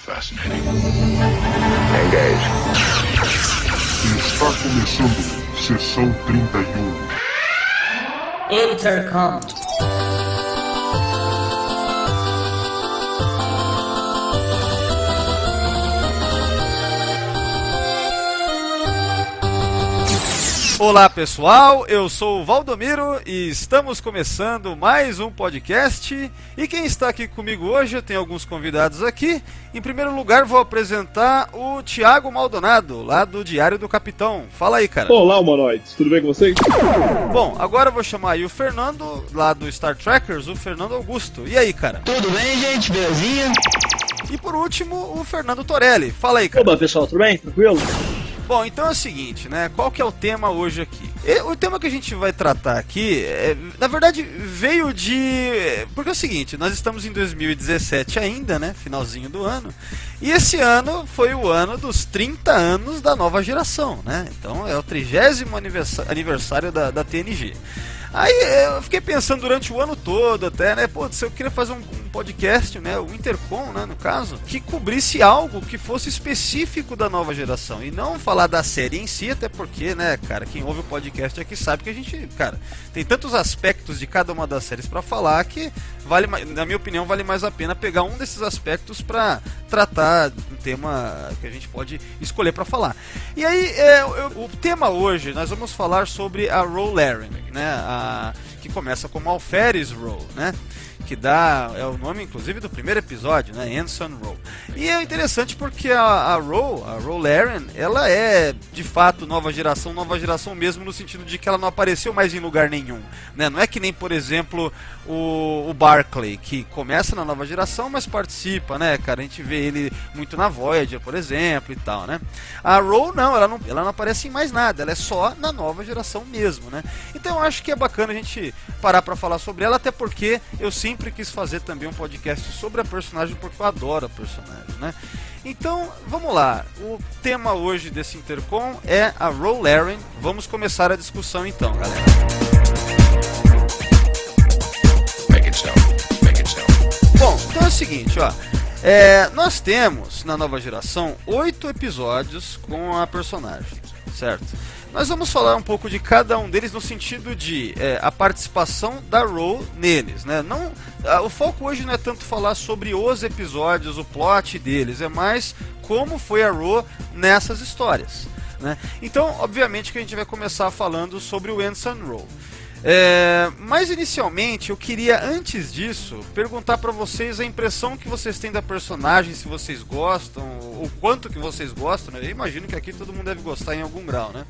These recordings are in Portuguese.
Fascinating. Engage. Está começando Sessão 31. Intercom. Olá pessoal, eu sou o Valdomiro e estamos começando mais um podcast. E quem está aqui comigo hoje, eu tenho alguns convidados aqui. Em primeiro lugar vou apresentar o Thiago Maldonado, lá do Diário do Capitão. Fala aí, cara. Olá, humanoides, tudo bem com vocês? Bom, agora eu vou chamar aí o Fernando, lá do Star Trekkers, o Fernando Augusto. E aí, cara? Tudo bem, gente? Belezinha? E por último, o Fernando Torelli. Fala aí, cara. Oba, pessoal, tudo bem? Tranquilo? Bom, então é o seguinte, né? Qual que é o tema hoje aqui? O tema que a gente vai tratar aqui, na verdade, veio de... Porque é o seguinte, nós estamos em 2017 ainda, né? Finalzinho do ano. E esse ano foi o ano dos 30 anos da nova geração, né? Então é o 30º aniversário da TNG. Aí eu fiquei pensando durante o ano todo até, né? Pô, se eu queria fazer um podcast, né? O Intercom, né? No caso, que cobrisse algo que fosse específico da nova geração. E não falar da série em si, até porque, né, cara, quem ouve o podcast aqui sabe que a gente, cara, tem tantos aspectos de cada uma das séries pra falar que vale, na minha opinião, vale mais a pena pegar um desses aspectos pra tratar um tema que a gente pode escolher pra falar. E aí, o tema hoje, nós vamos falar sobre a Ro Laren, né? Que começa como Alferes Ro, né? Que é o nome, inclusive, do primeiro episódio, né? Ensign Ro. E é interessante porque a Ro Laren, ela é, de fato, nova geração mesmo, no sentido de que ela não apareceu mais em lugar nenhum, né? Não é que nem, por exemplo, o Barclay, que começa na nova geração, mas participa, né, cara? A gente vê ele muito na Voyager, por exemplo, e tal, né? A Ro, não, ela não aparece em mais nada, ela é só na nova geração mesmo, né? Então eu acho que é bacana a gente parar pra falar sobre ela, até porque eu sempre quis fazer também um podcast sobre a personagem, porque eu adoro a personagem, né? Então, vamos lá. O tema hoje desse Intercom é a Ro Laren. Vamos começar a discussão então, galera. Bom, então é o seguinte, ó. Nós temos, na nova geração, 8 episódios com a personagem, certo? Nós vamos falar um pouco de cada um deles no sentido de a participação da Ro neles, né? O foco hoje não é tanto falar sobre os episódios, o plot deles, é mais como foi a Ro nessas histórias, né? Então, obviamente que a gente vai começar falando sobre o Ensign Ro. Mas inicialmente eu queria, antes disso, perguntar pra vocês a impressão que vocês têm da personagem, se vocês gostam, ou quanto que vocês gostam, né? Eu imagino que aqui todo mundo deve gostar em algum grau, né?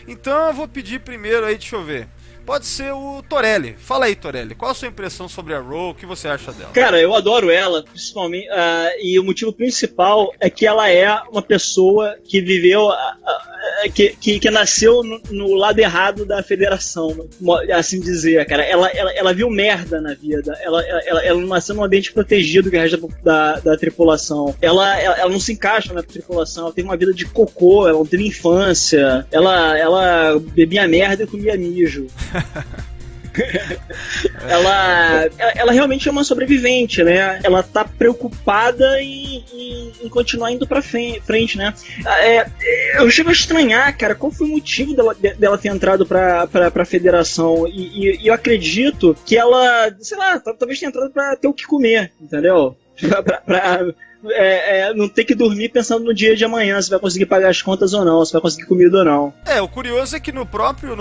Então eu vou pedir primeiro aí, deixa eu ver. Pode ser o Torelli. Fala aí, Torelli. Qual a sua impressão sobre a Ro? O que você acha dela? Cara, eu adoro ela, principalmente. E o motivo principal é que ela é uma pessoa que viveu. Que nasceu no lado errado da federação, assim dizer, cara. Ela viu merda na vida. Ela não nasceu num ambiente protegido que é o resto da tripulação. Ela não se encaixa na tripulação. Ela teve uma vida de cocô, ela não teve infância. Ela bebia merda e comia mijo. Ela realmente é uma sobrevivente, né? Ela tá preocupada em continuar indo pra frente, né? Eu chego a estranhar, cara, qual foi o motivo dela ter entrado pra Federação, e eu acredito que ela, sei lá, talvez tenha entrado pra ter o que comer, entendeu? Não ter que dormir pensando no dia de amanhã, se vai conseguir pagar as contas ou não, se vai conseguir comida ou não. O curioso é que no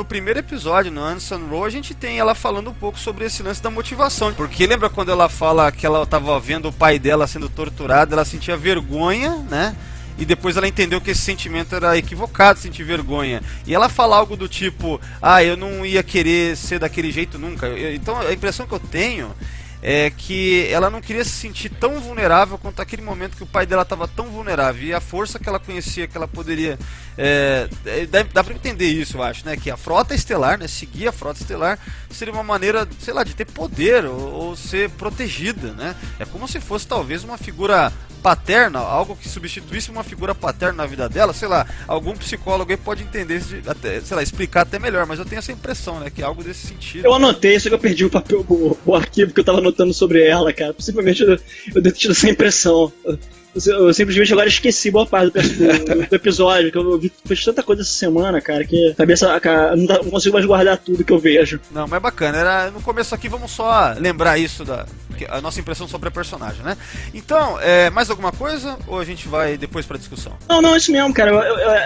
primeiro episódio, no Ensign Ro, a gente tem ela falando um pouco sobre esse lance da motivação. Porque lembra quando ela fala que ela tava vendo o pai dela sendo torturado, ela sentia vergonha, né? E depois ela entendeu que esse sentimento era equivocado, sentir vergonha. E ela fala algo do tipo, eu não ia querer ser daquele jeito nunca. Então a impressão que eu tenho é que ela não queria se sentir tão vulnerável quanto aquele momento que o pai dela estava tão vulnerável. E a força que ela conhecia, que ela poderia... dá pra entender isso, eu acho, né? Que a frota estelar, né? Seguir a frota estelar seria uma maneira, sei lá, de ter poder ou ser protegida, né? É como se fosse talvez uma figura paterna, algo que substituísse uma figura paterna na vida dela, sei lá, algum psicólogo aí pode entender, até, sei lá, explicar até melhor, mas eu tenho essa impressão, né, que é algo desse sentido. Eu anotei, só que eu perdi o papel, o arquivo que eu tava anotando sobre ela, cara, possivelmente eu devo ter tido essa impressão. eu simplesmente agora esqueci boa parte do episódio, que eu vi fiz tanta coisa essa semana, cara, que a cabeça não consigo mais guardar tudo que eu vejo. Não, mas bacana. No começo aqui, vamos só lembrar isso a nossa impressão sobre a personagem, né? Então, mais alguma coisa? Ou a gente vai depois pra discussão? Não, isso mesmo, cara.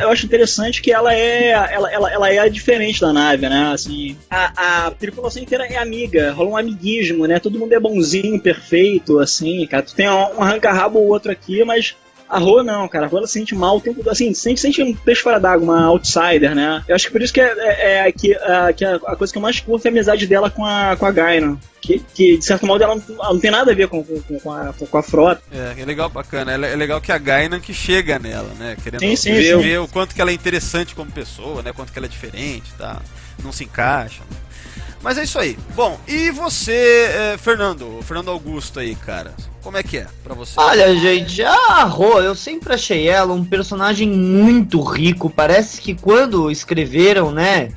Eu acho interessante que ela é diferente da nave, né? Assim, a tripulação inteira é amiga, rola um amiguismo, né? Todo mundo é bonzinho, perfeito, assim, cara. Tu tem um arranca-rabo ou outro aqui, mas a Ro não, cara. A Ro ela se sente mal o tempo todo, assim, sente um peixe fora d'água, uma outsider, né? Eu acho que por isso que a coisa que eu mais curto é a amizade dela com a Guinan. Que de certo modo ela não tem nada a ver com a frota. É legal, bacana. É legal que a Guinan que chega nela, né? Querendo ver o quanto que ela é interessante como pessoa, né? Quanto que ela é diferente, tá? Não se encaixa, né? Mas é isso aí. Bom, e você, Fernando Augusto aí, cara? Como é que é pra você? Olha, gente, a Ro, eu sempre achei ela um personagem muito rico. Parece que quando escreveram, né,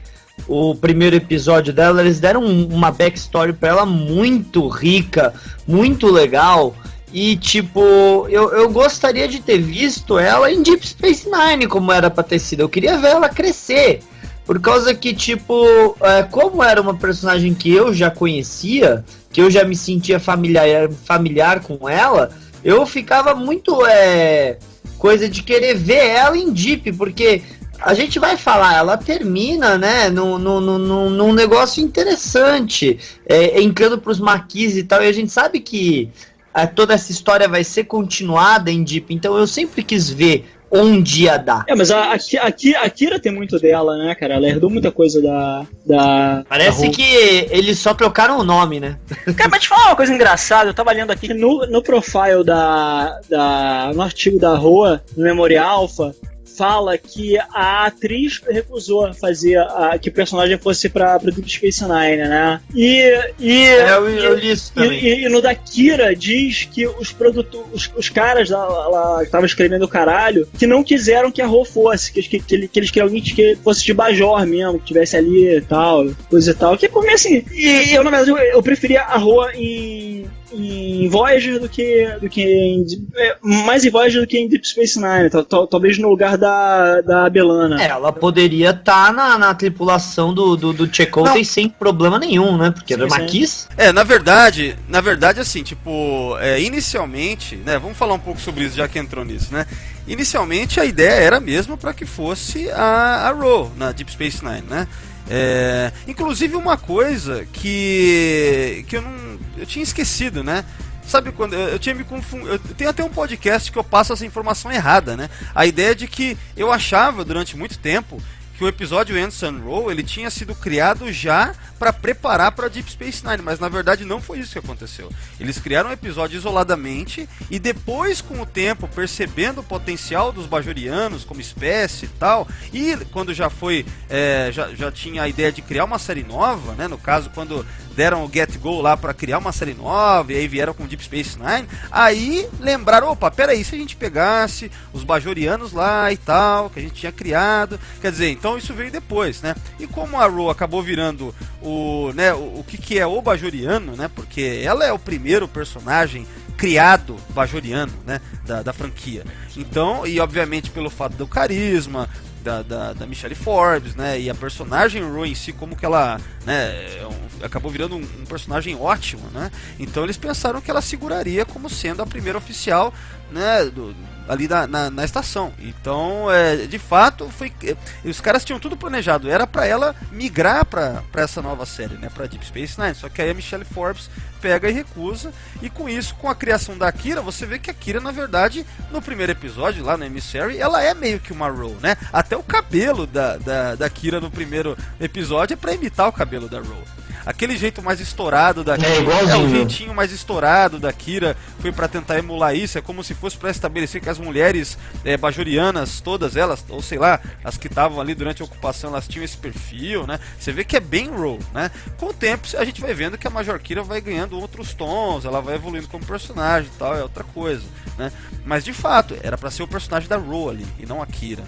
o primeiro episódio dela, eles deram uma backstory pra ela muito rica, muito legal. E, tipo, eu gostaria de ter visto ela em Deep Space Nine, como era pra ter sido. Eu queria ver ela crescer. Por causa que, tipo, como era uma personagem que eu já conhecia, que eu já me sentia familiar com ela, eu ficava muito coisa de querer ver ela em Deep, porque a gente vai falar, ela termina, né, num negócio interessante, entrando pros Maquis e tal, e a gente sabe que toda essa história vai ser continuada em Deep, então eu sempre quis ver onde ia dar. Mas a Kira tem muito dela, né, cara? Ela herdou muita coisa da Parece que eles só trocaram o nome, né? Cara, mas te falar uma coisa engraçada, eu tava lendo aqui no profile no artigo da Roa, no Memória Alpha, fala que a atriz recusou fazer que o personagem fosse pro Deep Space Nine, né? Eu li isso também. E no da Kira diz que os caras lá que estavam escrevendo o caralho, que não quiseram que a Ro fosse, que eles queriam alguém que fosse de Bajor mesmo, que tivesse ali e tal, coisa e tal. Que como assim? E eu, na verdade, eu preferia a Ro em Voyager mais em Voyager do que em Deep Space Nine, talvez no lugar da Belana. Ela poderia estar na tripulação do Chakotay sem problema nenhum, né? Porque era Maquis. Na verdade, assim, tipo, inicialmente, né? Vamos falar um pouco sobre isso já que entrou nisso, né? Inicialmente a ideia era mesmo para que fosse a Ro na Deep Space Nine, né? Inclusive uma coisa que eu tinha esquecido, né? Sabe quando eu tinha me confundido? Tem até um podcast que eu passo essa informação errada, né? A ideia de que eu achava durante muito tempo que o episódio Ensign Ro ele tinha sido criado já para preparar para Deep Space Nine, mas na verdade não foi isso que aconteceu. Eles criaram um episódio isoladamente e depois, com o tempo, percebendo o potencial dos bajorianos como espécie e tal, e quando já foi, já tinha a ideia de criar uma série nova, né? No caso, quando deram o Get Go lá para criar uma série nova e aí vieram com Deep Space Nine, aí lembraram, opa, peraí, se a gente pegasse os bajorianos lá e tal, que a gente tinha criado, quer dizer, então isso veio depois, né? E como a Ro acabou virando o que é o bajoriano, né? Porque ela é o primeiro personagem criado bajoriano, né? Da franquia. Então, e obviamente pelo fato do carisma da Michelle Forbes, né? E a personagem Ro em si, como que ela, né? Acabou virando um personagem ótimo, né? Então eles pensaram que ela seguraria como sendo a primeira oficial, né? Ali na estação. Então, de fato, os caras tinham tudo planejado. Era pra ela migrar pra essa nova série, né? Pra Deep Space Nine. Só que aí a Michelle Forbes pega e recusa. E com isso, com a criação da Kira, você vê que a Kira, na verdade, no primeiro episódio, lá no Emissary, ela é meio que uma Ro, né? Até o cabelo da Kira no primeiro episódio é pra imitar o cabelo da Ro. Aquele jeito mais estourado da Kira, o jeitinho mais estourado da Kira foi pra tentar emular isso, é como se fosse pra estabelecer que as mulheres bajorianas, todas elas, ou sei lá, as que estavam ali durante a ocupação, elas tinham esse perfil, né? Você vê que é bem Ro, né? Com o tempo a gente vai vendo que a Major Kira vai ganhando outros tons, ela vai evoluindo como personagem e tal, é outra coisa, né? Mas de fato, era pra ser o personagem da Ro ali, e não a Kira,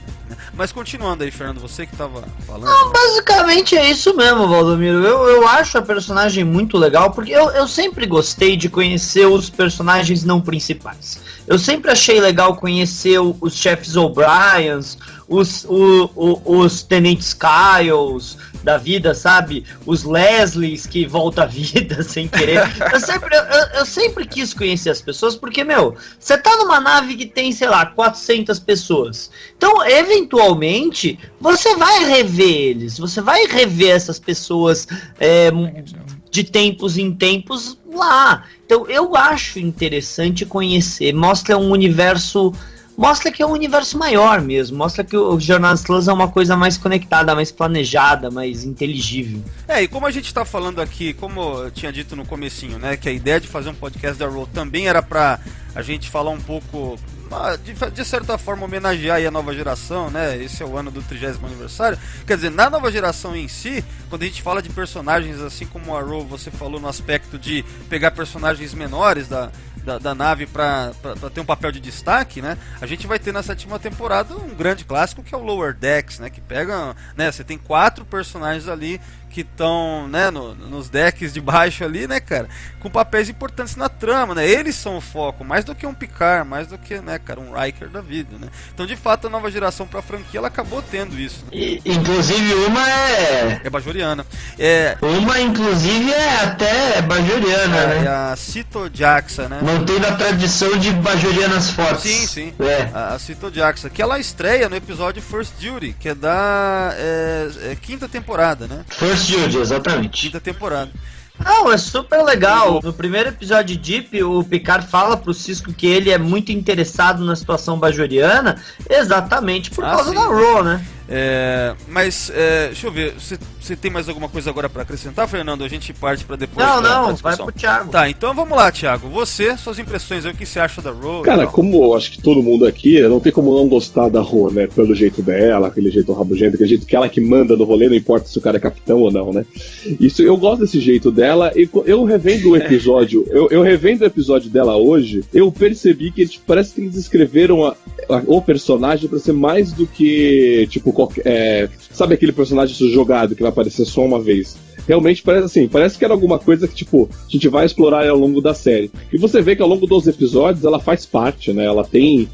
Mas continuando aí, Fernando, você que tava falando. Não, basicamente é isso mesmo, Valdomiro. Eu acho a personagem muito legal, porque eu sempre gostei de conhecer os personagens não principais. Eu sempre achei legal conhecer os chefes O'Briens, os Tenentes Kyles da vida, sabe? Os Leslies que voltam à vida sem querer. Eu sempre quis conhecer as pessoas, porque, você tá numa nave que tem, sei lá, 400 pessoas. Então, eventualmente, você vai rever eles, você vai rever essas pessoas de tempos em tempos lá. Então, eu acho interessante conhecer, mostra um universo... Mostra que é um universo maior mesmo. Mostra que o Jornada nas Estrelas é uma coisa mais conectada, mais planejada, mais inteligível. E como a gente tá falando aqui, como eu tinha dito no comecinho, né, que a ideia de fazer um podcast da Arrow também era pra a gente falar um pouco, de certa forma, homenagear aí a nova geração, né? Esse é o ano do 30º aniversário. Quer dizer, na nova geração em si, quando a gente fala de personagens, assim como a Arrow, você falou no aspecto de pegar personagens menores da nave pra ter um papel de destaque, né? A gente vai ter na 7ª temporada um grande clássico que é o Lower Decks, né? Que pega, né? Você tem 4 personagens ali que estão, né, nos decks de baixo ali, né, cara, com papéis importantes na trama, né? Eles são o foco, mais do que um Picard, mais do que, né, cara, um Riker da vida, né? Então, de fato, a nova geração pra franquia, ela acabou tendo isso, né? Inclusive, uma é bajoriana. Uma, inclusive, é até bajoriana, né? É a Sito Jaxa, né? Mantendo a tradição de bajorianas fortes. Sim. A Sito Jaxa, que ela estreia no episódio First Duty, que é da 5ª temporada, né? First Duty, exatamente. 5ª temporada. Não, é super legal. No primeiro episódio de Deep, o Picard fala pro Cisco que ele é muito interessado na situação bajoriana, exatamente por causa da Ro, né? Mas, deixa eu ver, você tem mais alguma coisa agora pra acrescentar, Fernando? A gente parte pra depois. Não, vai pro Thiago. Tá, então vamos lá, Thiago. Suas impressões aí, o que você acha da Ro? Cara, como eu acho que todo mundo aqui, não tem como não gostar da Ro, né? Pelo jeito dela, aquele jeito rabugento, aquele jeito que ela que manda no rolê, não importa se o cara é capitão ou não, né? Isso, eu gosto desse jeito dela, e eu revendo o episódio, eu revendo o episódio dela hoje, eu percebi que parece que eles escreveram o personagem pra ser mais do que, tipo, sabe aquele personagem jogado que vai aparecer só uma vez? Realmente parece que era alguma coisa que, tipo, a gente vai explorar ao longo da série. E você vê que ao longo dos episódios ela faz parte, né? Ela tem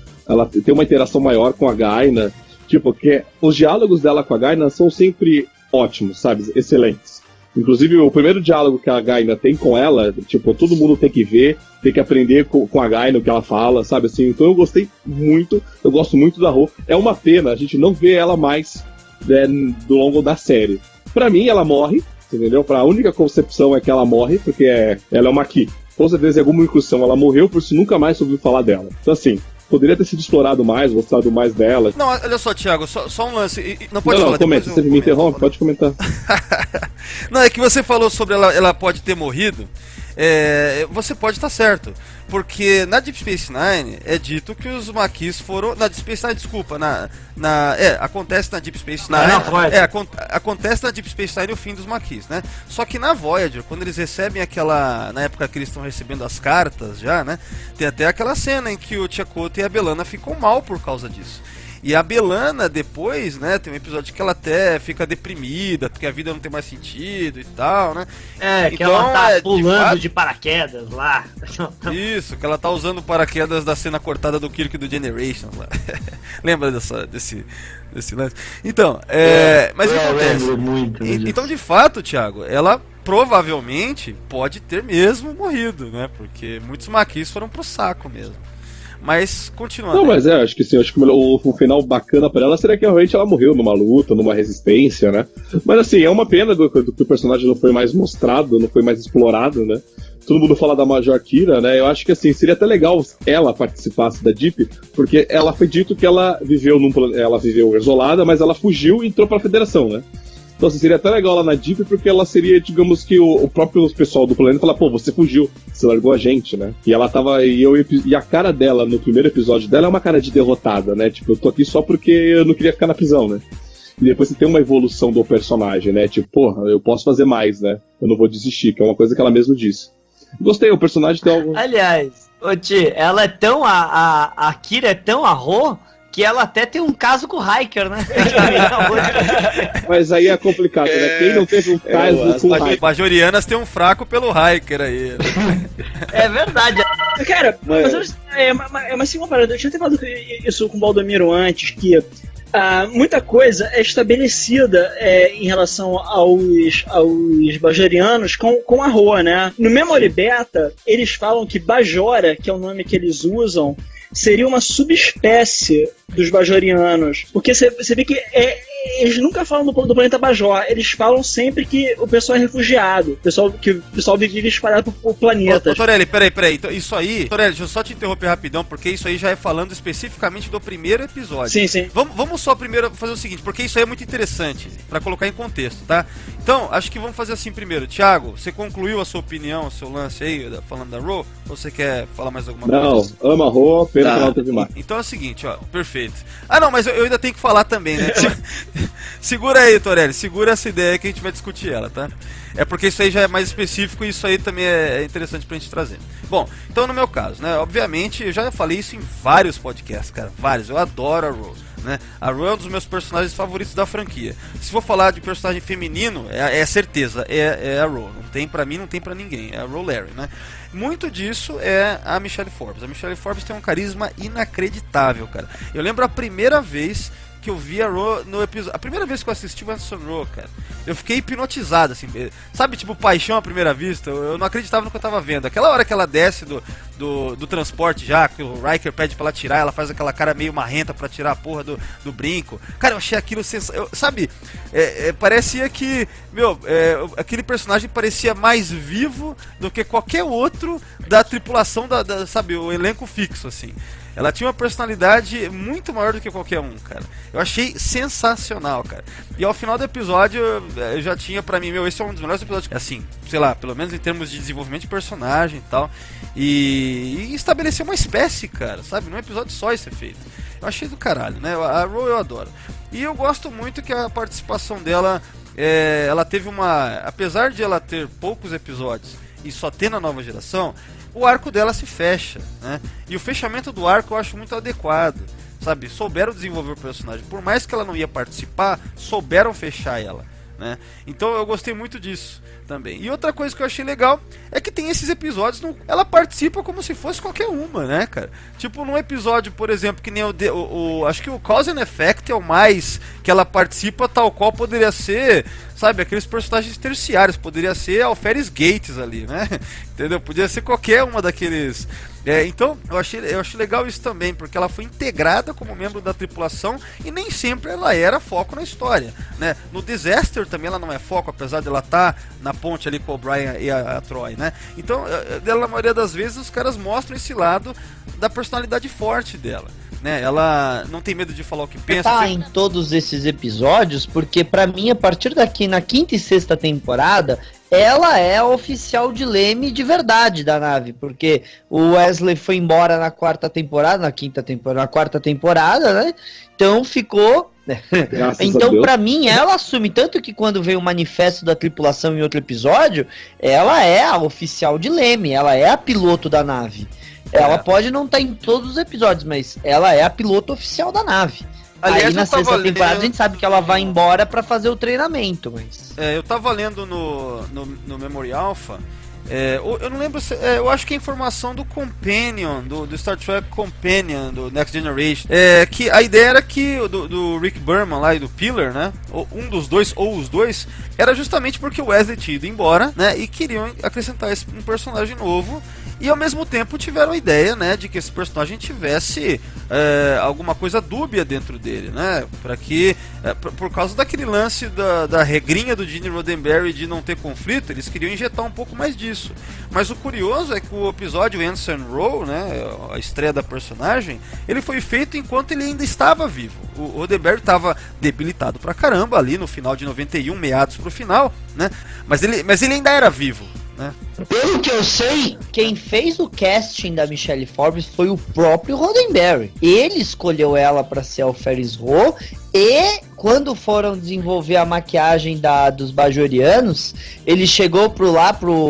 uma interação maior com a Gaina. Tipo, que os diálogos dela com a Gaina são sempre ótimos, sabe? Excelentes. Inclusive, o primeiro diálogo que a Gaina tem com ela, tipo, todo mundo tem que ver, tem que aprender com a Gaina o que ela fala, sabe? Assim, então eu gostei muito, eu gosto muito da Ro. É uma pena a gente não ver ela mais, né, do longo da série. Pra mim, ela morre, entendeu? A única concepção é que ela morre, porque ela é uma Ki. Com certeza, em alguma incursão ela morreu, por isso nunca mais ouviu falar dela. Então, assim, poderia ter sido explorado mais, mostrado mais dela. Não, olha só, Thiago, só um lance. Não pode falar. Não, comenta, você me interrompe, pode comentar. Não, é que você falou sobre ela pode ter morrido. Você pode estar certo. Porque na Deep Space Nine é dito que os Maquis foram. Na Deep Space Nine, desculpa, acontece na Deep Space Nine. Acontece na Deep Space Nine o fim dos Maquis, né? Só que na Voyager, quando eles recebem aquela. Na época que eles estão recebendo as cartas já, né? Tem até aquela cena em que o Chakotay e a B'Elanna ficam mal por causa disso. E a B'Elanna depois, né, tem um episódio que ela até fica deprimida, porque a vida não tem mais sentido e tal, né? Que ela tá pulando de paraquedas lá. Isso, que ela tá usando paraquedas da cena cortada do Kirk do Generations lá. Lembra desse lance? Então, mas o que acontece? Muito, então, de fato, Thiago, ela provavelmente pode ter mesmo morrido, né? Porque muitos Maquis foram pro saco mesmo. Mas, continuando. Não, mas acho que o final bacana pra ela seria que realmente ela morreu numa luta, numa resistência, né? Mas assim, é uma pena do que o personagem não foi mais mostrado, não foi mais explorado, né? Todo mundo fala da Major Kira, né? Eu acho que assim, seria até legal ela participasse da Deep, porque ela foi dito que ela viveu isolada, mas ela fugiu e entrou pra Federação, né? Então, assim, seria até legal lá na Deep, porque ela seria, digamos que o próprio pessoal do planeta falar, pô, você fugiu, você largou a gente, né? E ela tava. E a cara dela, no primeiro episódio dela, é uma cara de derrotada, né? Tipo, eu tô aqui só porque eu não queria ficar na prisão, né? E depois você tem uma evolução do personagem, né? Tipo, porra, eu posso fazer mais, né? Eu não vou desistir, que é uma coisa que ela mesma disse. Gostei, o personagem tem algo. Aliás, Ti, ela é tão. A Kira é tão a Ro que ela até tem um caso com o Hiker, né? Mas aí é complicado, né? Quem não teve um caso com o Hiker? As bajorianas têm um fraco pelo Hiker aí. Né? É verdade. Cara, mas assim, uma parada, eu tinha até falado isso com o Baldomiro antes, que muita coisa é estabelecida em relação aos bajorianos com a Roa, né? No Memory Beta, eles falam que Bajora, que é o nome que eles usam, seria uma subespécie dos bajorianos. Porque você vê que eles nunca falam do planeta Bajor, eles falam sempre que o pessoal é refugiado, que o pessoal vive espalhado por planetas. Ô, Torelli, peraí. Então, isso aí, Torelli, deixa eu só te interromper rapidão, porque isso aí já é falando especificamente do primeiro episódio. Sim. Vamos só primeiro fazer o seguinte, porque isso aí é muito interessante, pra colocar em contexto, tá? Então, acho que vamos fazer assim primeiro. Thiago, você concluiu a sua opinião, o seu lance aí, falando da Ro? Ou você quer falar mais alguma coisa? Não, ama a Ro, pena que ela não teve mais. Então é o seguinte, ó, perfeito. Não, mas eu ainda tenho que falar também, né? Segura aí, Torelli, segura essa ideia que a gente vai discutir ela, tá? É porque isso aí já é mais específico e isso aí também é interessante pra gente trazer. Bom, então no meu caso, né? Obviamente, eu já falei isso em vários podcasts, cara, vários. Eu adoro a Ro, né? A Ro é um dos meus personagens favoritos da franquia. Se for falar de personagem feminino, é certeza, é a Ro. Não tem pra mim, não tem pra ninguém. É a Ro Larry, né? Muito disso é a Michelle Forbes. A Michelle Forbes tem um carisma inacreditável, cara. Eu lembro a primeira vez que eu vi a Ro no episódio. A primeira vez que eu assisti o Anderson Ro, cara, eu fiquei hipnotizado, assim. Sabe, tipo, paixão à primeira vista? Eu não acreditava no que eu tava vendo. Aquela hora que ela desce do transporte já, que o Riker pede pra ela tirar, ela faz aquela cara meio marrenta pra tirar a porra do brinco. Cara, eu achei aquilo sensacional. Sabe, parecia que, aquele personagem parecia mais vivo do que qualquer outro da tripulação, sabe, o elenco fixo, assim. Ela tinha uma personalidade muito maior do que qualquer um, cara. Eu achei sensacional, cara. E ao final do episódio, eu já tinha pra mim, esse é um dos melhores episódios, assim, sei lá, pelo menos em termos de desenvolvimento de personagem e tal. E estabelecer uma espécie, cara, sabe? Num episódio só isso é feito. Eu achei do caralho, né? A Ro eu adoro. E eu gosto muito que a participação dela, ela teve apesar de ela ter poucos episódios e só ter na nova geração, o arco dela se fecha, né? E o fechamento do arco eu acho muito adequado, sabe? Souberam desenvolver o personagem. Por mais que ela não ia participar, souberam fechar ela, né? Então eu gostei muito disso também. E outra coisa que eu achei legal é que tem esses episódios, ela participa como se fosse qualquer uma, né, cara? Tipo, num episódio, por exemplo, que nem acho que o Cause and Effect é o mais que ela participa, tal qual poderia ser, sabe, aqueles personagens terciários, poderia ser Alferes Gates ali, né? Entendeu? Podia ser qualquer uma daqueles. Então, eu achei legal isso também, porque ela foi integrada como membro da tripulação e nem sempre ela era foco na história, né? No Disaster também ela não é foco, apesar de ela estar na ponte ali com o Brian e a Troy, né? Então, na maioria das vezes, os caras mostram esse lado da personalidade forte dela, né? Ela não tem medo de falar o que pensa. Tá em todos esses episódios, porque pra mim, a partir daqui, na quinta e sexta temporada, ela é a oficial de leme de verdade da nave, porque o Wesley foi embora na quarta temporada, na quarta temporada, né? Então ficou. Então, pra mim, ela assume, tanto que quando veio o manifesto da tripulação em outro episódio, ela é a oficial de leme, ela é a piloto da nave. Ela pode não estar em todos os episódios, mas ela é a piloto oficial da nave. Aliás, aí na sexta temporada a gente sabe que ela vai embora pra fazer o treinamento, mas... eu tava lendo no Memory Alpha, eu não lembro se... eu acho que é informação do Companion, do Star Trek Companion, do Next Generation, que a ideia era que do Rick Berman lá e do Piller, né, um dos dois, ou os dois, era justamente porque o Wesley tinha ido embora, né, e queriam acrescentar um personagem novo. E ao mesmo tempo tiveram a ideia, né, de que esse personagem tivesse alguma coisa dúbia dentro dele, né, para que, por causa daquele lance da regrinha do Gene Roddenberry de não ter conflito, eles queriam injetar um pouco mais disso. Mas o curioso é que o episódio Ensign Ro, né, a estreia da personagem, ele foi feito enquanto ele ainda estava vivo. O Roddenberry estava debilitado pra caramba ali no final de 91, meados pro final, né, mas ele ainda era vivo, né? Pelo que eu sei, quem fez o casting da Michelle Forbes foi o próprio Roddenberry. Ele escolheu ela para ser Alferes Ro E quando foram desenvolver a maquiagem dos Bajorianos, ele chegou pro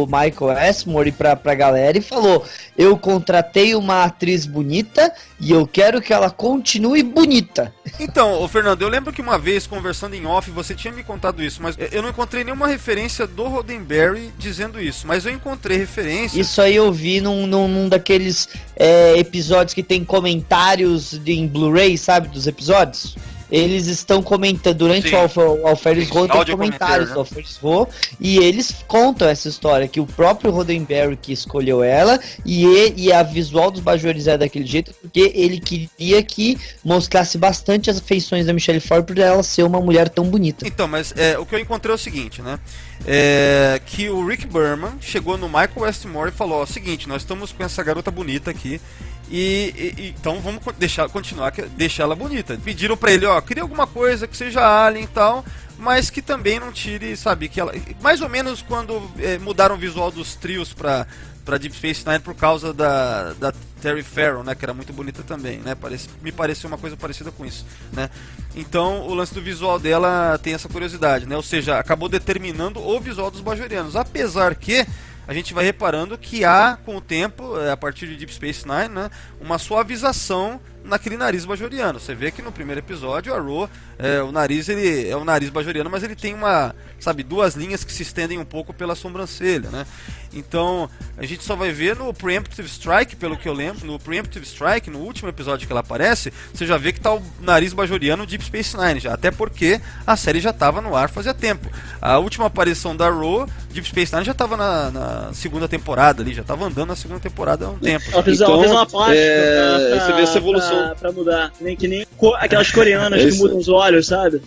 Michael Ashmore e pra galera e falou: eu contratei uma atriz bonita e eu quero que ela continue bonita. Então, Fernando, eu lembro que uma vez, conversando em off, você tinha me contado isso, mas eu não encontrei nenhuma referência do Roddenberry dizendo isso, mas eu encontrei referência... Isso aí eu vi num daqueles episódios que tem comentários em Blu-ray, sabe, dos episódios? Eles estão comentando durante o Alferes Row, tem comentários do Alferes Row, e eles contam essa história, que o próprio Roddenberry que escolheu ela, e a visual dos Bajores é daquele jeito, porque ele queria que mostrasse bastante as feições da Michelle Pfeiffer por ela ser uma mulher tão bonita. Então, mas o que eu encontrei é o seguinte, né? Que o Rick Berman chegou no Michael Westmore e falou: ó, seguinte, nós estamos com essa garota bonita aqui, então vamos deixar ela bonita. Pediram pra ele, ó, queria alguma coisa que seja alien e tal, mas que também não tire, sabe, que ela... Mais ou menos quando mudaram o visual dos trios pra Deep Space Nine por causa da Terry Farrell, né, que era muito bonita também, né, me pareceu uma coisa parecida com isso, né. Então o lance do visual dela tem essa curiosidade, né, ou seja, acabou determinando o visual dos Bajorianos, apesar que a gente vai reparando que há, com o tempo, a partir de Deep Space Nine, né, uma suavização naquele nariz bajoriano. Você vê que no primeiro episódio, a Ro, o nariz, ele é um nariz bajoriano, mas ele tem duas linhas que se estendem um pouco pela sobrancelha, né? Então, a gente só vai ver no Preemptive Strike, pelo que eu lembro, no Preemptive Strike, no último episódio que ela aparece, você já vê que tá o nariz bajoriano Deep Space Nine, já, até porque a série já estava no ar fazia tempo. A última aparição da Ro, Deep Space Nine, já estava na segunda temporada ali, já estava andando na segunda temporada há um tempo. Ela fez uma plástica você vê essa evolução pra mudar, que nem aquelas coreanas que mudam os olhos, sabe?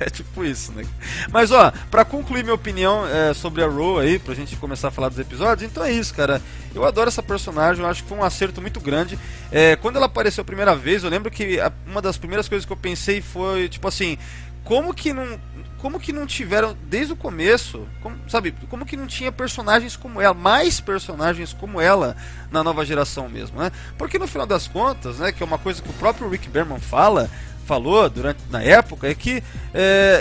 É tipo isso, né? Mas ó, pra concluir minha opinião sobre a Ro aí, pra gente começar a falar dos episódios, então é isso, cara. Eu adoro essa personagem, eu acho que foi um acerto muito grande. Quando ela apareceu a primeira vez, eu lembro que uma das primeiras coisas que eu pensei foi, tipo assim, como que não tiveram desde o começo, como que não tinha personagens como ela, mais personagens como ela na nova geração mesmo, né? Porque no final das contas, né, que é uma coisa que o próprio Rick Berman falou na época, é que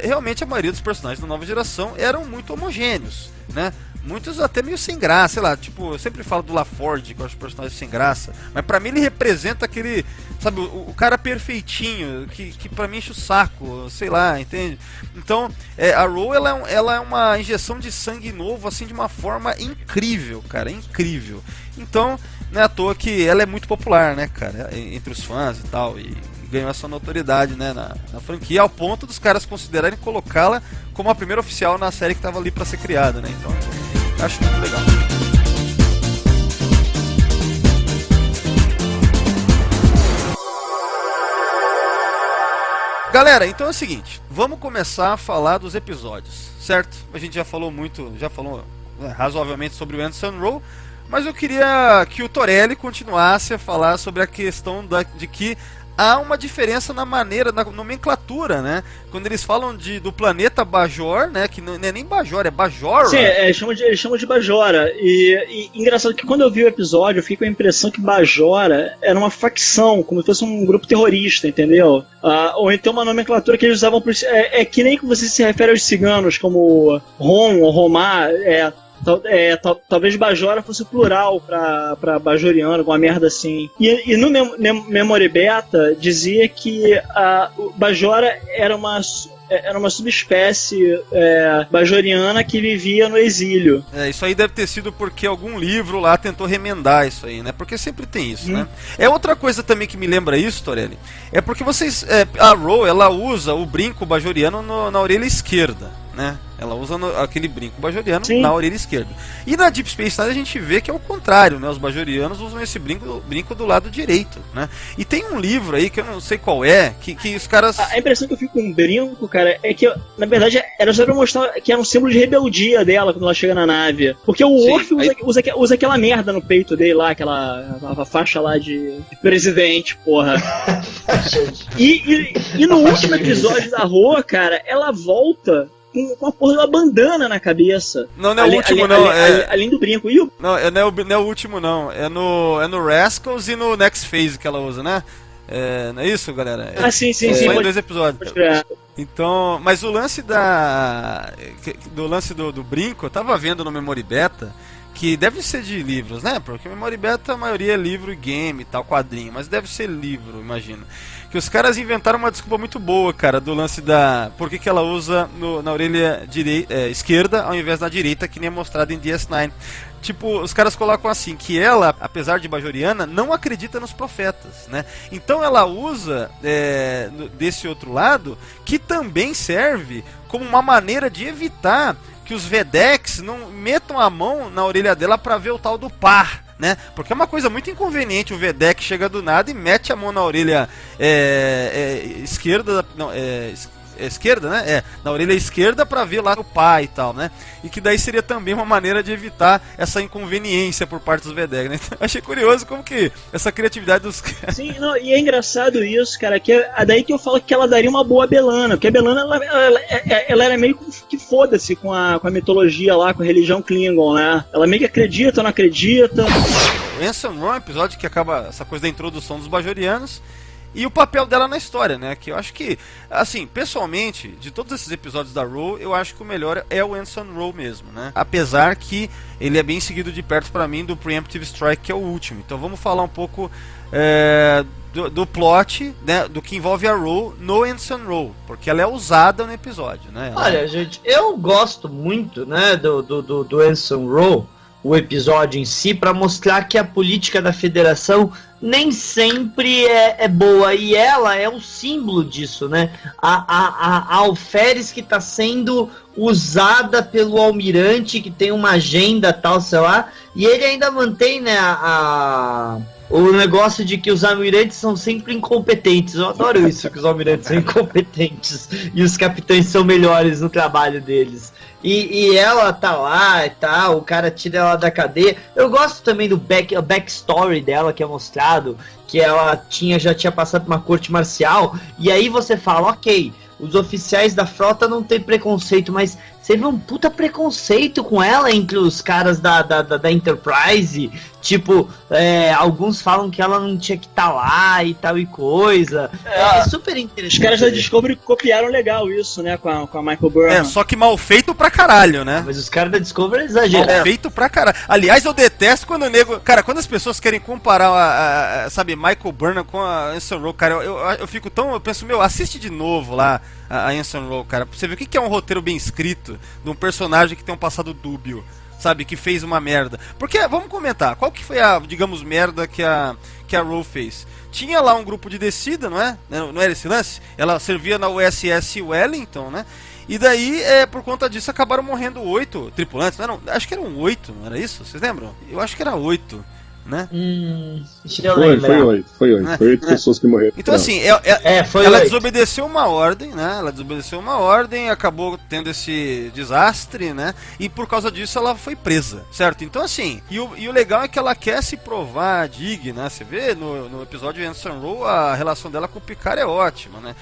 realmente a maioria dos personagens da nova geração eram muito homogêneos, né? Muitos até meio sem graça, sei lá, tipo, eu sempre falo do LaForge, que eu acho o personagem sem graça, mas pra mim ele representa aquele, sabe, o cara perfeitinho, que pra mim enche o saco, sei lá, entende? Então, a Ro, ela é uma injeção de sangue novo, assim, de uma forma incrível, cara, incrível. Então, não é à toa que ela é muito popular, né, cara, entre os fãs e tal, e ganhou essa notoriedade, né, na franquia, ao ponto dos caras considerarem colocá-la como a primeira oficial na série que estava ali para ser criada, né? Então, acho muito legal. Galera, então é o seguinte, vamos começar a falar dos episódios, certo? A gente já falou razoavelmente sobre o Anderson Row, mas eu queria que o Torelli continuasse a falar sobre a questão de que há uma diferença na nomenclatura, né? Quando eles falam do planeta Bajor, né? Que não é nem Bajor, é Bajora. Sim, eles chamam de Bajora. E engraçado que quando eu vi o episódio, eu fiquei com a impressão que Bajora era uma facção, como se fosse um grupo terrorista, entendeu? Ou então uma nomenclatura que eles usavam por... que nem que você se refere aos ciganos, como Rom ou Romar, talvez Bajora fosse o plural pra Bajoriano, alguma merda assim. E no Memory Beta dizia que o Bajora era uma subespécie bajoriana que vivia no exílio. Isso aí deve ter sido porque algum livro lá tentou remendar isso aí, né? Porque sempre tem isso, né? Outra coisa também que me lembra isso, Torelli, é porque a Ro, ela usa o brinco bajoriano na orelha esquerda, né? Ela usa aquele brinco bajoriano na orelha esquerda. E na Deep Space Nine a gente vê que é o contrário, né? Os bajorianos usam esse brinco do lado direito, né? E tem um livro aí que eu não sei qual que os caras... A impressão que eu fico com um brinco, cara, é que, na verdade, era só pra mostrar que era um símbolo de rebeldia dela quando ela chega na nave. Porque o Worf usa aquela merda no peito dele lá, aquela faixa lá de presidente, porra. e no último episódio da Ro, cara, ela volta com a porra de uma bandana na cabeça. Não é o último, não. Além do brinco. Não é o último, não. É no Rascals e no Next Phase que ela usa, né? Não é isso, galera? Sim. Só em 2 episódios. Então, mas o lance do brinco, eu tava vendo no Memory Beta, que deve ser de livros, né? Porque o Memory Beta, a maioria é livro e game e tal, quadrinho, mas deve ser livro, imagino. Que os caras inventaram uma desculpa muito boa, cara, do lance da... Por que ela usa na orelha esquerda ao invés da direita, que nem é mostrado em DS9. Tipo, os caras colocam assim, que ela, apesar de bajoriana, não acredita nos profetas, né? Então ela usa desse outro lado, que também serve como uma maneira de evitar que os Vedex não metam a mão na orelha dela pra ver o tal do par, né? Porque é uma coisa muito inconveniente o Vedek chega do nada e mete a mão na orelha esquerda, esquerda, né? Na orelha esquerda pra ver lá o pai e tal, né? E que daí seria também uma maneira de evitar essa inconveniência por parte dos Vedek, né? Então, achei curioso como que essa criatividade dos caras... Sim, não, e é engraçado isso, cara, que é daí que eu falo que ela daria uma boa Belana, porque a Belana, ela era meio que foda-se com a mitologia lá, com a religião Klingon, né? Ela meio que acredita ou não acredita. O Anson Ron é um episódio que acaba essa coisa da introdução dos bajorianos e o papel dela na história, né? Que eu acho que, assim, pessoalmente, de todos esses episódios da Ro, eu acho que o melhor é o Anson Ro mesmo, né? Apesar que ele é bem seguido de perto pra mim do Preemptive Strike, que é o último. Então vamos falar um pouco do plot, né? Do que envolve a Ro no Anson Ro, porque ela é usada no episódio, né? Olha, gente, eu gosto muito, né, do Anson Ro, o episódio em si, para mostrar que a política da Federação nem sempre é boa, e ela é um símbolo disso, né? A alferes que está sendo usada pelo almirante, que tem uma agenda tal, sei lá, e ele ainda mantém, né, o negócio de que os almirantes são sempre incompetentes. Eu adoro isso, que os almirantes são incompetentes e os capitães são melhores no trabalho deles. E ela tá lá e tal, o cara tira ela da cadeia. Eu gosto também do backstory dela, que é mostrado, que ela já tinha passado por uma corte marcial, e aí você fala, ok, os oficiais da frota não tem preconceito, mas você vê um puta preconceito com ela entre os caras da Enterprise. Tipo, alguns falam que ela não tinha que estar lá e tal e coisa. É super interessante. Os caras da Discovery copiaram legal isso, né, com a Michael Burnham. Só que mal feito pra caralho, né? Mas os caras da Discovery exageram. Mal feito pra caralho. Aliás, eu detesto quando o nego... Cara, quando as pessoas querem comparar sabe, Michael Burnham com a Anson Ro, cara, eu fico tão... Eu penso, assiste de novo lá a Anson Ro, cara, pra você ver o que é um roteiro bem escrito de um personagem que tem um passado dúbio, sabe, que fez uma merda. Porque, vamos comentar, qual que foi a, digamos, merda que a Ro fez? Tinha lá um grupo de descida, não é? Não era esse lance? Ela servia na USS Wellington, né? E daí, por conta disso, acabaram morrendo 8 tripulantes. Não, acho que eram 8, não era isso? Vocês lembram? Eu acho que era 8. Né? Foi 8 pessoas que morreram. Então assim, ela desobedeceu uma ordem, né? Ela desobedeceu uma ordem, acabou tendo esse desastre, né? E por causa disso ela foi presa, certo? Então assim, e o legal é que ela quer se provar digna, você vê no episódio Anson Ro, a relação dela com o Picard é ótima, né?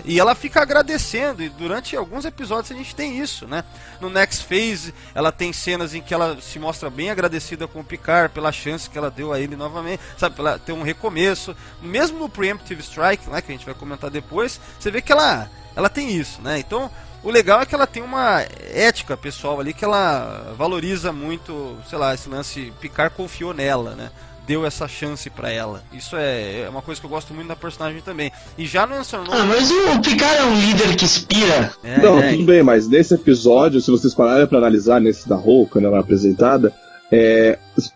E ela fica agradecendo, e durante alguns episódios a gente tem isso, né? No Next Phase, ela tem cenas em que ela se mostra bem agradecida com o Picard pela chance que ela deu a ele novamente, sabe? Ela ter um recomeço. Mesmo no Preemptive Strike, né, que a gente vai comentar depois, você vê que ela tem isso, né? Então, o legal é que ela tem uma ética pessoal ali, que ela valoriza muito, sei lá, esse lance, Picard confiou nela, né? Deu essa chance pra ela. Isso é uma coisa que eu gosto muito da personagem também. E já no Anson Ro... mas o Picard é um líder que inspira. Tudo bem, mas nesse episódio, se vocês pararem pra analisar nesse da Ro, quando ela é apresentada,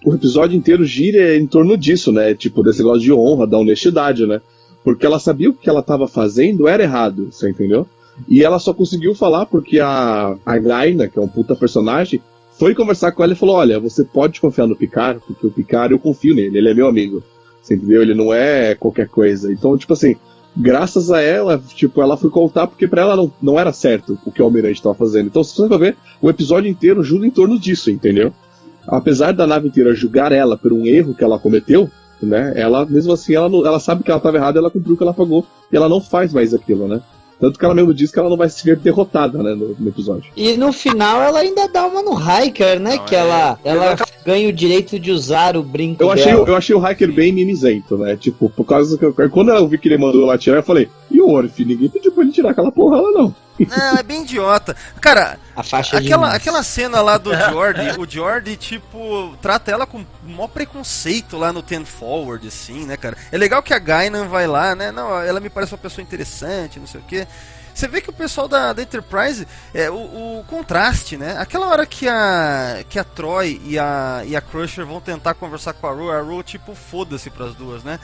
o episódio inteiro gira em torno disso, né? Tipo, desse negócio de honra, da honestidade, né? Porque ela sabia o que ela tava fazendo era errado, você entendeu? E ela só conseguiu falar porque a Gaina, que é um puta personagem, foi conversar com ela e falou, olha, você pode confiar no Picard, porque o Picard eu confio nele, ele é meu amigo, você entendeu? Ele não é qualquer coisa. Então, tipo assim, graças a ela, tipo, ela foi contar porque pra ela não era certo o que o Almirante estava fazendo. Então, se você vai ver, o episódio inteiro gira em torno disso, entendeu? Apesar da nave inteira julgar ela por um erro que ela cometeu, né? Ela, mesmo assim, ela sabe que ela estava errada, ela cumpriu o que ela pagou, e ela não faz mais aquilo, né? Tanto que ela mesmo diz que ela não vai se ver derrotada, né, no episódio. E no final ela ainda dá uma no Hiker, né? Não, que é- ela ganha o direito de usar o brinco Eu dela. achei o Hiker bem mimizento, né? Tipo, por causa que quando eu vi que ele mandou ela tirar, eu falei, e o Orf? Ninguém pediu pra ele tirar aquela porra lá, não. Não, é bem idiota. Cara, A faixa de aquela cena lá do Jordi, o Jordi, tipo, trata ela com o maior preconceito lá no Ten Forward, assim, né, cara? É legal que a Guinan vai lá, né? Não, ela me parece uma pessoa interessante, não sei o quê. Você vê que o pessoal da Enterprise, o contraste, né? Aquela hora que a Troy e a Crusher vão tentar conversar com a Ro, tipo, foda-se pras duas, né?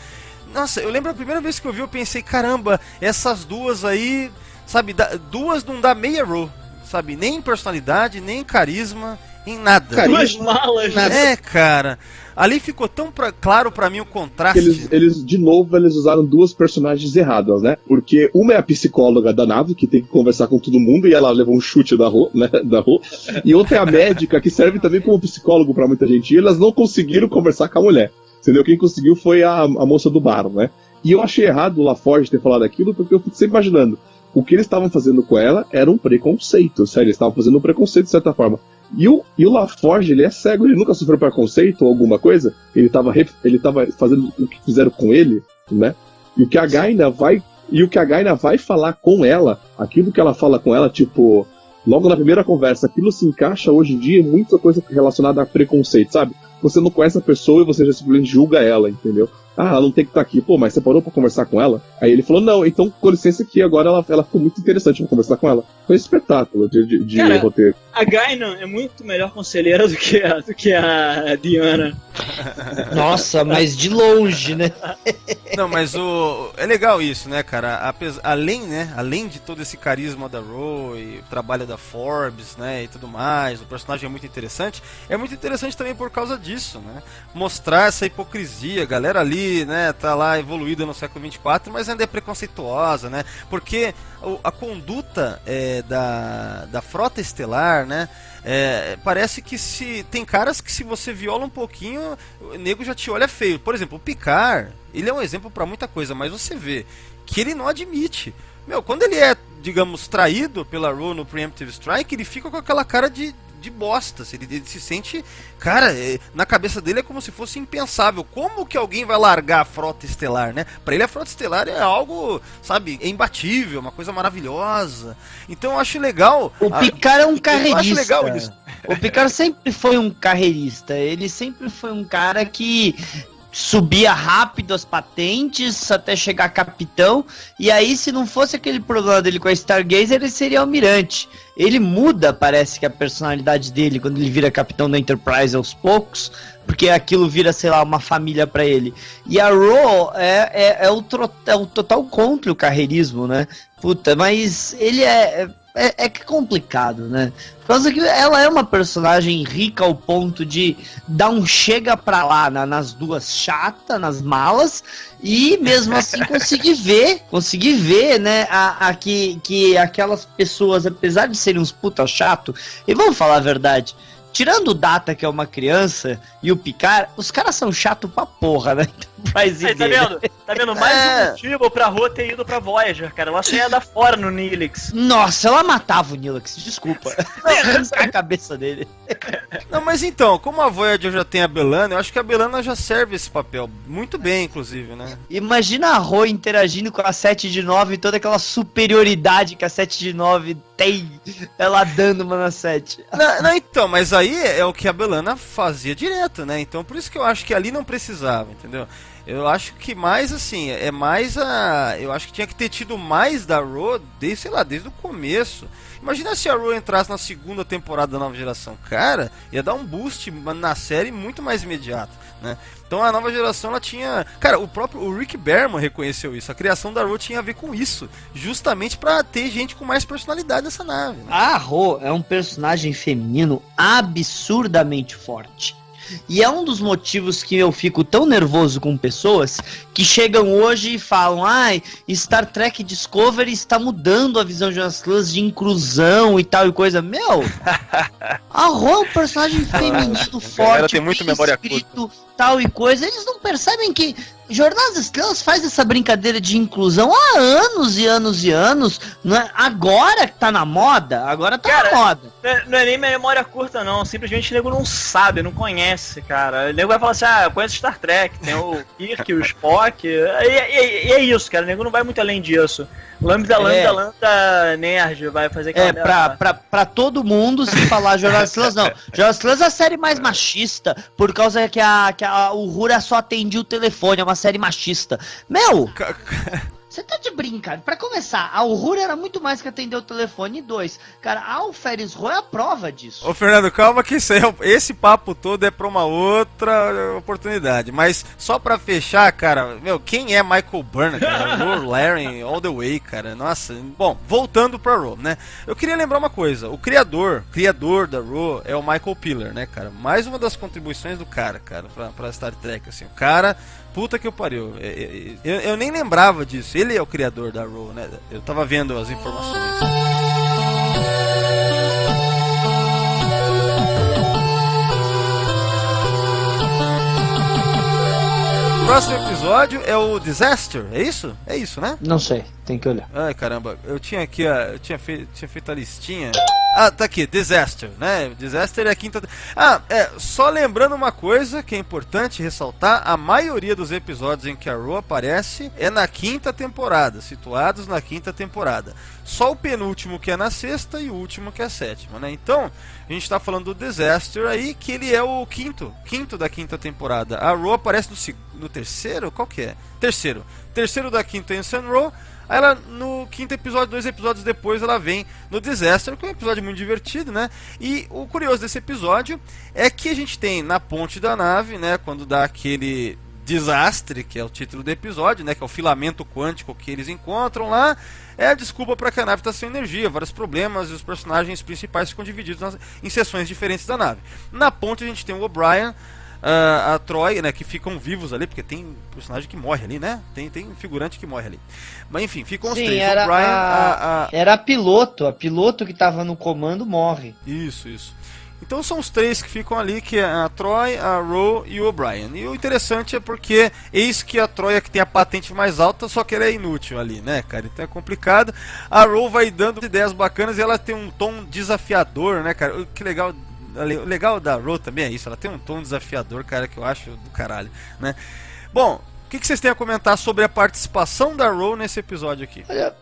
Nossa, eu lembro a primeira vez que eu vi, eu pensei, caramba, essas duas aí, sabe, duas não dá meia Ro, sabe? Nem em personalidade, nem em carisma, em nada. Duas malas. É, cara. Ali ficou tão claro pra mim o contraste. Eles, de novo, eles usaram duas personagens erradas, né? Porque uma é a psicóloga da nave, que tem que conversar com todo mundo, e ela levou um chute da Ro, né? E outra é a médica, que serve também como psicólogo pra muita gente. E elas não conseguiram conversar com a mulher. Entendeu? Quem conseguiu foi a moça do bar, né? E eu achei errado o LaForge ter falado aquilo, porque eu fico sempre imaginando. O que eles estavam fazendo com ela era um preconceito, sério, eles estavam fazendo um preconceito de certa forma. E o LaForge, ele é cego, ele nunca sofreu preconceito ou alguma coisa, ele tava fazendo o que fizeram com ele, né? E o que a Guinan vai falar com ela, aquilo que ela fala com ela, tipo, logo na primeira conversa, aquilo se encaixa hoje em dia em muita coisa relacionada a preconceito, sabe? Você não conhece a pessoa e você já simplesmente julga ela, entendeu? Ah, ela não tem que estar aqui. Pô, mas você parou pra conversar com ela? Aí ele falou, não, então com licença que agora ela ficou muito interessante pra conversar com ela. Foi um espetáculo de Cara, roteiro. A Guinan é muito melhor conselheira do que a Diana. Nossa, mas de longe, né? Não, mas é legal isso, né, cara? Além de todo esse carisma da Ro e o trabalho da Forbes, né, e tudo mais, o personagem é muito interessante. É muito interessante também por causa disso, né? Mostrar essa hipocrisia, a galera ali, né, tá lá evoluída no século 24, mas ainda é preconceituosa, né? Porque a conduta da frota estelar, né? Parece que tem caras que se você viola um pouquinho, o nego já te olha feio. Por exemplo, o Picard, ele é um exemplo pra muita coisa, mas você vê que ele não admite. Quando ele é, digamos, traído pela Ro no Preemptive Strike, ele fica com aquela cara de bosta. Ele se sente... Cara, na cabeça dele é como se fosse impensável. Como que alguém vai largar a frota estelar, né? Pra ele a frota estelar é algo, sabe, é imbatível, uma coisa maravilhosa. Então eu acho legal... O Picard é um carreirista. Eu acho legal isso. O Picard sempre foi um carreirista. Ele sempre foi um cara que subia rápido as patentes até chegar capitão, e aí se não fosse aquele problema dele com a Stargazer, ele seria almirante. Ele muda, parece que a personalidade dele quando ele vira capitão da Enterprise aos poucos, porque aquilo vira, sei lá, uma família pra ele. E a Ro é o total contra o carreirismo, né? Puta, mas ele é complicado, né? Por causa que ela é uma personagem rica ao ponto de dar um chega pra lá nas duas chatas, nas malas, e mesmo assim conseguir ver, né, que aquelas pessoas, apesar de serem uns puta chato, e vamos falar a verdade, tirando o Data, que é uma criança, e o Picard, os caras são chatos pra porra, né? Aí, tá vendo? Tá vendo? Mais um motivo pra Ro ter ido pra Voyager, cara. Ela saía da fora no Nilix. Nossa, ela matava o Nilix, desculpa. Arrancar a cabeça dele. Não, mas então, como a Voyager já tem a B'Elanna, eu acho que a B'Elanna já serve esse papel muito bem, inclusive, né? Imagina a Ro interagindo com a 7 de 9 e toda aquela superioridade que a 7 de 9 tem, ela dando uma na 7. Não, então, mas aí é o que a B'Elanna fazia direto, né? Então por isso que eu acho que ali não precisava, entendeu? Eu acho que mais assim, eu acho que tinha que ter tido mais da Ro desde o começo. Imagina se a Ro entrasse na segunda temporada da Nova Geração. Cara, ia dar um boost na série muito mais imediato, né? Então a Nova Geração, ela tinha... Cara, o Rick Berman reconheceu isso. A criação da Ro tinha a ver com isso. Justamente pra ter gente com mais personalidade nessa nave, né? A Ro é um personagem feminino absurdamente forte. E é um dos motivos que eu fico tão nervoso com pessoas que chegam hoje e falam: ai, Star Trek Discovery está mudando a visão de umas coisas de inclusão e tal e coisa. Meu, a Ro é um personagem feminino forte, tem muito memória escrito, tal e coisa. Eles não percebem que Jornada das Estrelas faz essa brincadeira de inclusão há anos e anos e anos. Não é? Agora que tá na moda, na moda. Não é nem memória curta, não. Simplesmente o nego não sabe, não conhece, cara. O nego vai falar assim, eu conheço Star Trek, tem o Kirk, o Spock. E é isso, cara. O nego não vai muito além disso. Lambda, nerd, vai fazer aquela... Pra todo mundo, se falar Jornada das Estrelas, não. Jornada das Estrelas é a série mais machista, por causa que o Uhura só atendia o telefone, é uma série machista. Meu... Você tá de brincadeira. Pra começar, a Uhura era muito mais que atender o telefone. E 2, cara, a Alferes Ro é a prova disso. Ô, Fernando, calma que esse papo todo é pra uma outra oportunidade. Mas só pra fechar, cara, quem é Michael Burnham, cara? Ro Laren, all the way, cara. Nossa, bom, voltando pra Ro, né? Eu queria lembrar uma coisa. O criador da Ro é o Michael Piller, né, cara? Mais uma das contribuições do cara, pra Star Trek, assim. O cara... Puta que eu pariu. Eu nem lembrava disso. Ele é o criador da Ro, né? Eu tava vendo as informações. O próximo episódio é o Disaster, é isso? É isso, né? Não sei, tem que olhar. Ai, caramba, eu tinha aqui, eu tinha feito a listinha. Tá aqui, Disaster, né? Disaster é a quinta... só lembrando uma coisa que é importante ressaltar, a maioria dos episódios em que a Ro aparece é na quinta temporada, situados na quinta temporada. Só o penúltimo que é na sexta e o último que é a sétima, né? Então, a gente tá falando do Disaster aí, que ele é o quinto da quinta temporada. A Ro aparece no terceiro? Qual que é? Terceiro da quinta em Sun Ro. Aí ela, no quinto episódio, 2 episódios depois, ela vem no Disaster, que é um episódio muito divertido, né? E o curioso desse episódio é que a gente tem na ponte da nave, né? Quando dá aquele desastre, que é o título do episódio, né? Que é o filamento quântico que eles encontram lá. É a desculpa para que a nave está sem energia, vários problemas, e os personagens principais ficam divididos em seções diferentes da nave. Na ponte a gente tem o O'Brien, a Troy, né, que ficam vivos ali, porque tem personagem que morre ali, né? Tem figurante que morre ali. Mas enfim, ficam os três. Era era a piloto que tava no comando morre. Isso. Então são os três que ficam ali, que é a Troy, a Ro e o O'Brien. E o interessante é porque eis que a Troy é que tem a patente mais alta, só que ela é inútil ali, né, cara? Então é complicado. A Ro vai dando ideias bacanas e ela tem um tom desafiador, né, cara? Que legal. O legal da Ro também é isso, ela tem um tom desafiador, cara, que eu acho do caralho, né? Bom, o que vocês têm a comentar sobre a participação da Ro nesse episódio aqui? Olha,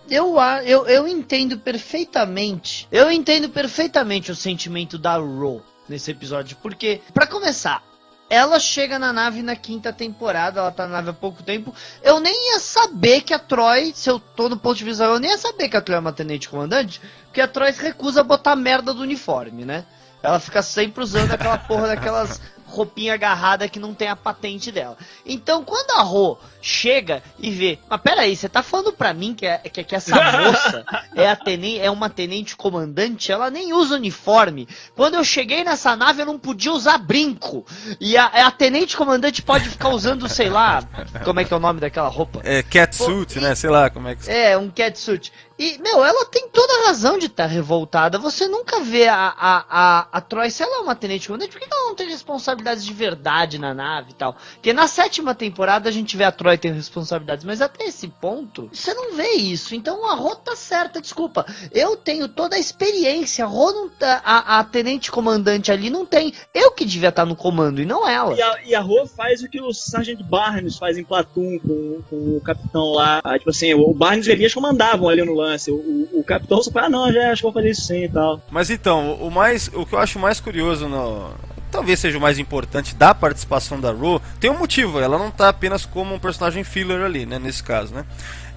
eu entendo perfeitamente. Eu entendo perfeitamente o sentimento da Ro nesse episódio, porque, pra começar, ela chega na nave na quinta temporada, ela tá na nave há pouco tempo. Eu nem ia saber que a Troy, se eu tô no ponto de vista, eu nem ia saber que a Troy é uma tenente comandante, porque a Troy recusa botar merda do uniforme, né? Ela fica sempre usando aquela porra daquelas roupinha agarrada que não tem a patente dela. Então, quando a Ro chega e vê, mas peraí, você tá falando pra mim que essa moça é uma tenente comandante? Ela nem usa uniforme. Quando eu cheguei nessa nave, eu não podia usar brinco. E a tenente comandante pode ficar usando, sei lá, como é que é o nome daquela roupa? É catsuit, né? Sei lá como é que... É, um catsuit. E, ela tem toda a razão de estar revoltada. Você nunca vê a Troy, se ela é uma tenente comandante, por que ela não tem responsabilidades de verdade na nave e tal? Porque na sétima temporada a gente vê a Troy tendo responsabilidades, mas até esse ponto, você não vê isso. Então a Ro tá certa, desculpa. Eu tenho toda a experiência. A Ro não tá, a tenente comandante ali não tem. Eu que devia estar no comando e não ela. E a Ro faz o que o Sargent Barnes faz em Platoon com o capitão lá. Tipo assim, o Barnes e o Elias comandavam ali no lance. O capitão só fala, não, já acho que vou fazer isso sim e tal. Mas então, o que eu acho mais curioso talvez seja o mais importante da participação da Ro, tem um motivo, ela não tá apenas como um personagem filler ali, né, nesse caso, né?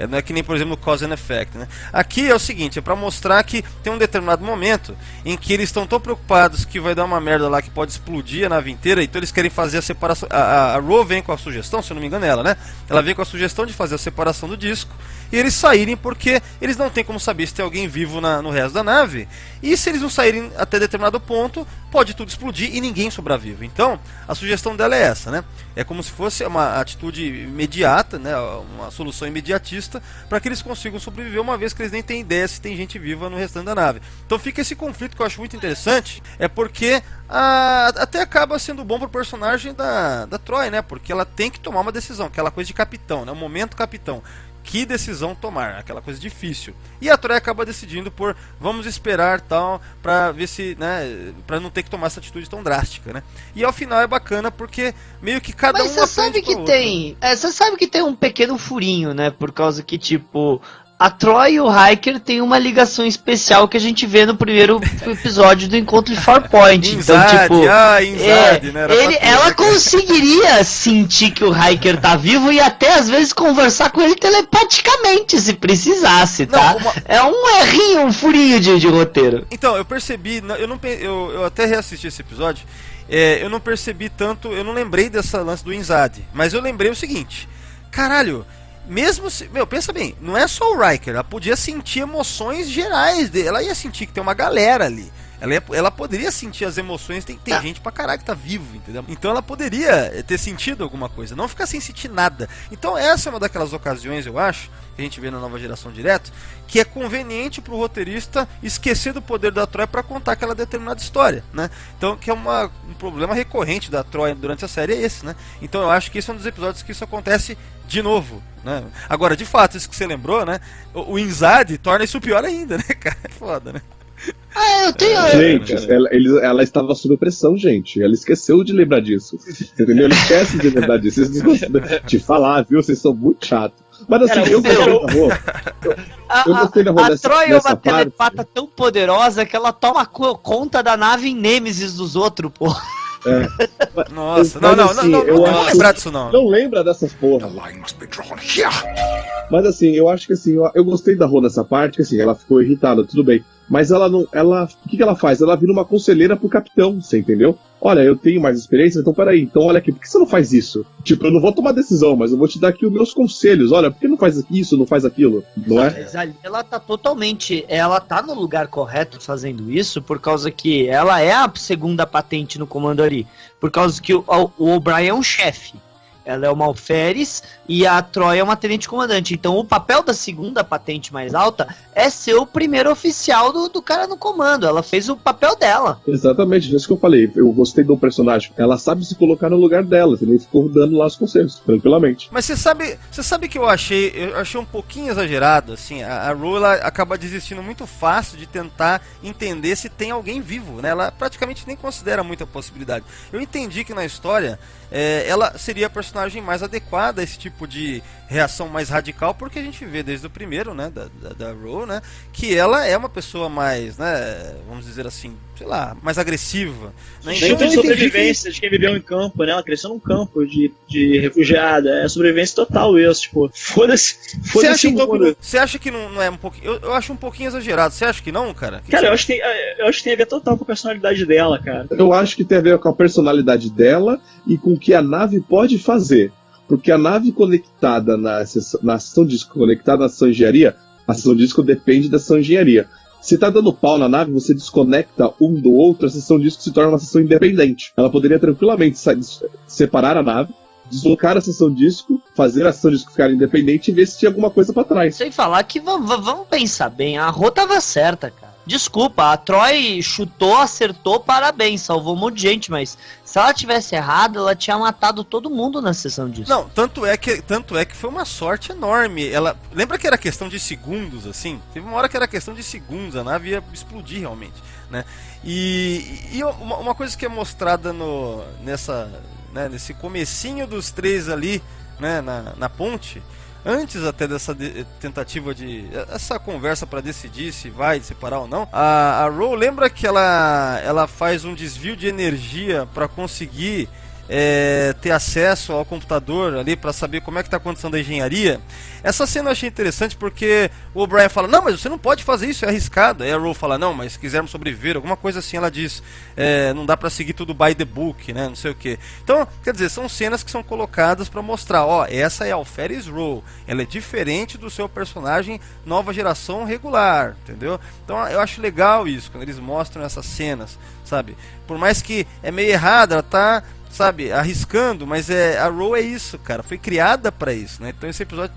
Não é que nem, por exemplo, no Cause and Effect, né? Aqui é o seguinte, é pra mostrar que tem um determinado momento em que eles estão tão preocupados que vai dar uma merda lá que pode explodir a nave inteira, então eles querem fazer a separação. A Ro vem com a sugestão, se eu não me engano é ela, né? Ela vem com a sugestão de fazer a separação do disco, e eles saírem, porque eles não tem como saber se tem alguém vivo no resto da nave, e se eles não saírem até determinado ponto, pode tudo explodir e ninguém sobrevive. Então, a sugestão dela é essa, né? É como se fosse uma atitude imediata, né? Uma solução imediatista, para que eles consigam sobreviver, uma vez que eles nem têm ideia se tem gente viva no restante da nave. Então fica esse conflito que eu acho muito interessante, é porque até acaba sendo bom pro personagem da Troi, né? Porque ela tem que tomar uma decisão, aquela coisa de capitão, né? O momento capitão. Que decisão tomar, aquela coisa difícil. E a Troi acaba decidindo por vamos esperar tal, pra ver se, né, pra não ter que tomar essa atitude tão drástica, né? E ao final é bacana porque meio que cada um aprende. Mas você sabe que tem, você sabe que tem um pequeno furinho, né? Por causa que, tipo, a Troi e o Riker tem uma ligação especial que a gente vê no primeiro episódio do Encontro de Farpoint. Então, tipo, né? Ela conseguiria sentir que o Riker tá vivo e até às vezes conversar com ele telepaticamente, se precisasse, tá? É um errinho, um furinho de roteiro. Então, eu percebi, eu até reassisti esse episódio, eu não percebi tanto, eu não lembrei dessa lance do Inzad, mas eu lembrei o seguinte, caralho, mesmo se... pensa bem, não é só o Riker, ela podia sentir emoções gerais dele, ela ia sentir que tem uma galera ali. Ela poderia sentir as emoções, tem gente pra caralho que tá vivo, entendeu? Então ela poderia ter sentido alguma coisa, não ficar sem sentir nada. Então essa é uma daquelas ocasiões, eu acho, que a gente vê na Nova Geração direto, que é conveniente pro roteirista esquecer do poder da Troi pra contar aquela determinada história, né? Então, que é um problema recorrente da Troi durante a série, é esse, né? Então eu acho que esse é um dos episódios que isso acontece de novo, né? Agora, de fato, isso que você lembrou, né? O Inzad torna isso pior ainda, né, cara? É foda, né? Eu tenho... Gente, ela estava sob pressão, gente. Ela esqueceu de lembrar disso. Entendeu? Ela esquece de lembrar disso. Vocês não gostam de falar, viu? Vocês são muito chatos. Mas assim, eu gostei da Rô. A Troi é uma telepata tão poderosa que ela toma conta da nave em Nêmesis dos outros, pô. Nossa, não lembrar disso não. Não lembra dessas porra. Mas assim, eu acho que assim, eu gostei da Rô nessa parte, que assim, ela ficou irritada, tudo bem. Mas ela não. O que ela faz? Ela vira uma conselheira pro capitão, você entendeu? Olha, eu tenho mais experiência, então peraí, então olha aqui, por que você não faz isso? Tipo, eu não vou tomar decisão, mas eu vou te dar aqui os meus conselhos. Olha, por que não faz isso, não faz aquilo? Não é? Mas ali ela tá totalmente. Ela tá no lugar correto fazendo isso, por causa que ela é a segunda patente no comando ali. Por causa que o O'Brien é um chefe. Ela é uma alferes e a Troi é uma tenente-comandante. Então o papel da segunda patente mais alta é ser o primeiro oficial do cara no comando. Ela fez o papel dela. Exatamente, isso que eu falei. Eu gostei do personagem. Ela sabe se colocar no lugar dela. Você nem ficou dando lá os conselhos, tranquilamente. Mas você sabe que eu achei um pouquinho exagerado, assim. A Ro, ela acaba desistindo muito fácil de tentar entender se tem alguém vivo, né? Ela praticamente nem considera muita possibilidade. Eu entendi que na história ela seria a personagem mais adequada a esse tipo de reação mais radical, porque a gente vê desde o primeiro, né, da Ro, né, que ela é uma pessoa mais, né, vamos dizer assim, sei lá, mais agressiva, né? Então, tem sobrevivência de quem viveu em campo, né? Ela cresceu num campo de refugiada. É sobrevivência total isso, tipo, foda-se Você acha que não é um pouquinho... Eu acho um pouquinho exagerado. Você acha que não, cara? Cara, eu acho que tem a ver total com a personalidade dela, cara. Eu acho que tem a ver com a personalidade dela e com o que a nave pode fazer. Porque a nave conectada na sessão disco, conectada na sessão engenharia, a sessão disco depende da sessão engenharia. Se tá dando pau na nave, você desconecta um do outro, a sessão disco se torna uma sessão independente. Ela poderia tranquilamente separar a nave, deslocar a sessão disco, fazer a sessão disco ficar independente e ver se tinha alguma coisa pra trás. Sem falar que, vamos pensar bem, a Ro tava certa, cara. Desculpa, a Troi chutou, acertou, parabéns, salvou um monte de gente, mas se ela tivesse errado, ela tinha matado todo mundo na sessão disso. Não, tanto é que foi uma sorte enorme. Lembra que era questão de segundos, assim? Teve uma hora que era questão de segundos, a nave ia explodir realmente, né? E uma coisa que é mostrada nesse comecinho dos três ali, né, na ponte, antes até dessa tentativa essa conversa para decidir se vai separar ou não, a Ro, lembra que ela faz um desvio de energia para conseguir ter acesso ao computador ali para saber como é que está a condição da engenharia. Essa cena eu achei interessante porque o O'Brien fala, não, mas você não pode fazer isso, é arriscado. Aí a Ro fala, não, mas se quisermos sobreviver, alguma coisa assim, ela diz, não dá para seguir tudo by the book, né, não sei o que. Então, quer dizer, são cenas que são colocadas para mostrar, ó, essa é a Alferes Ro, ela é diferente do seu personagem nova geração regular, entendeu? Então eu acho legal isso, quando eles mostram essas cenas, sabe? Por mais que é meio errado, ela tá, sabe, arriscando, mas a Ro é isso, cara, foi criada pra isso, né? Então esse episódio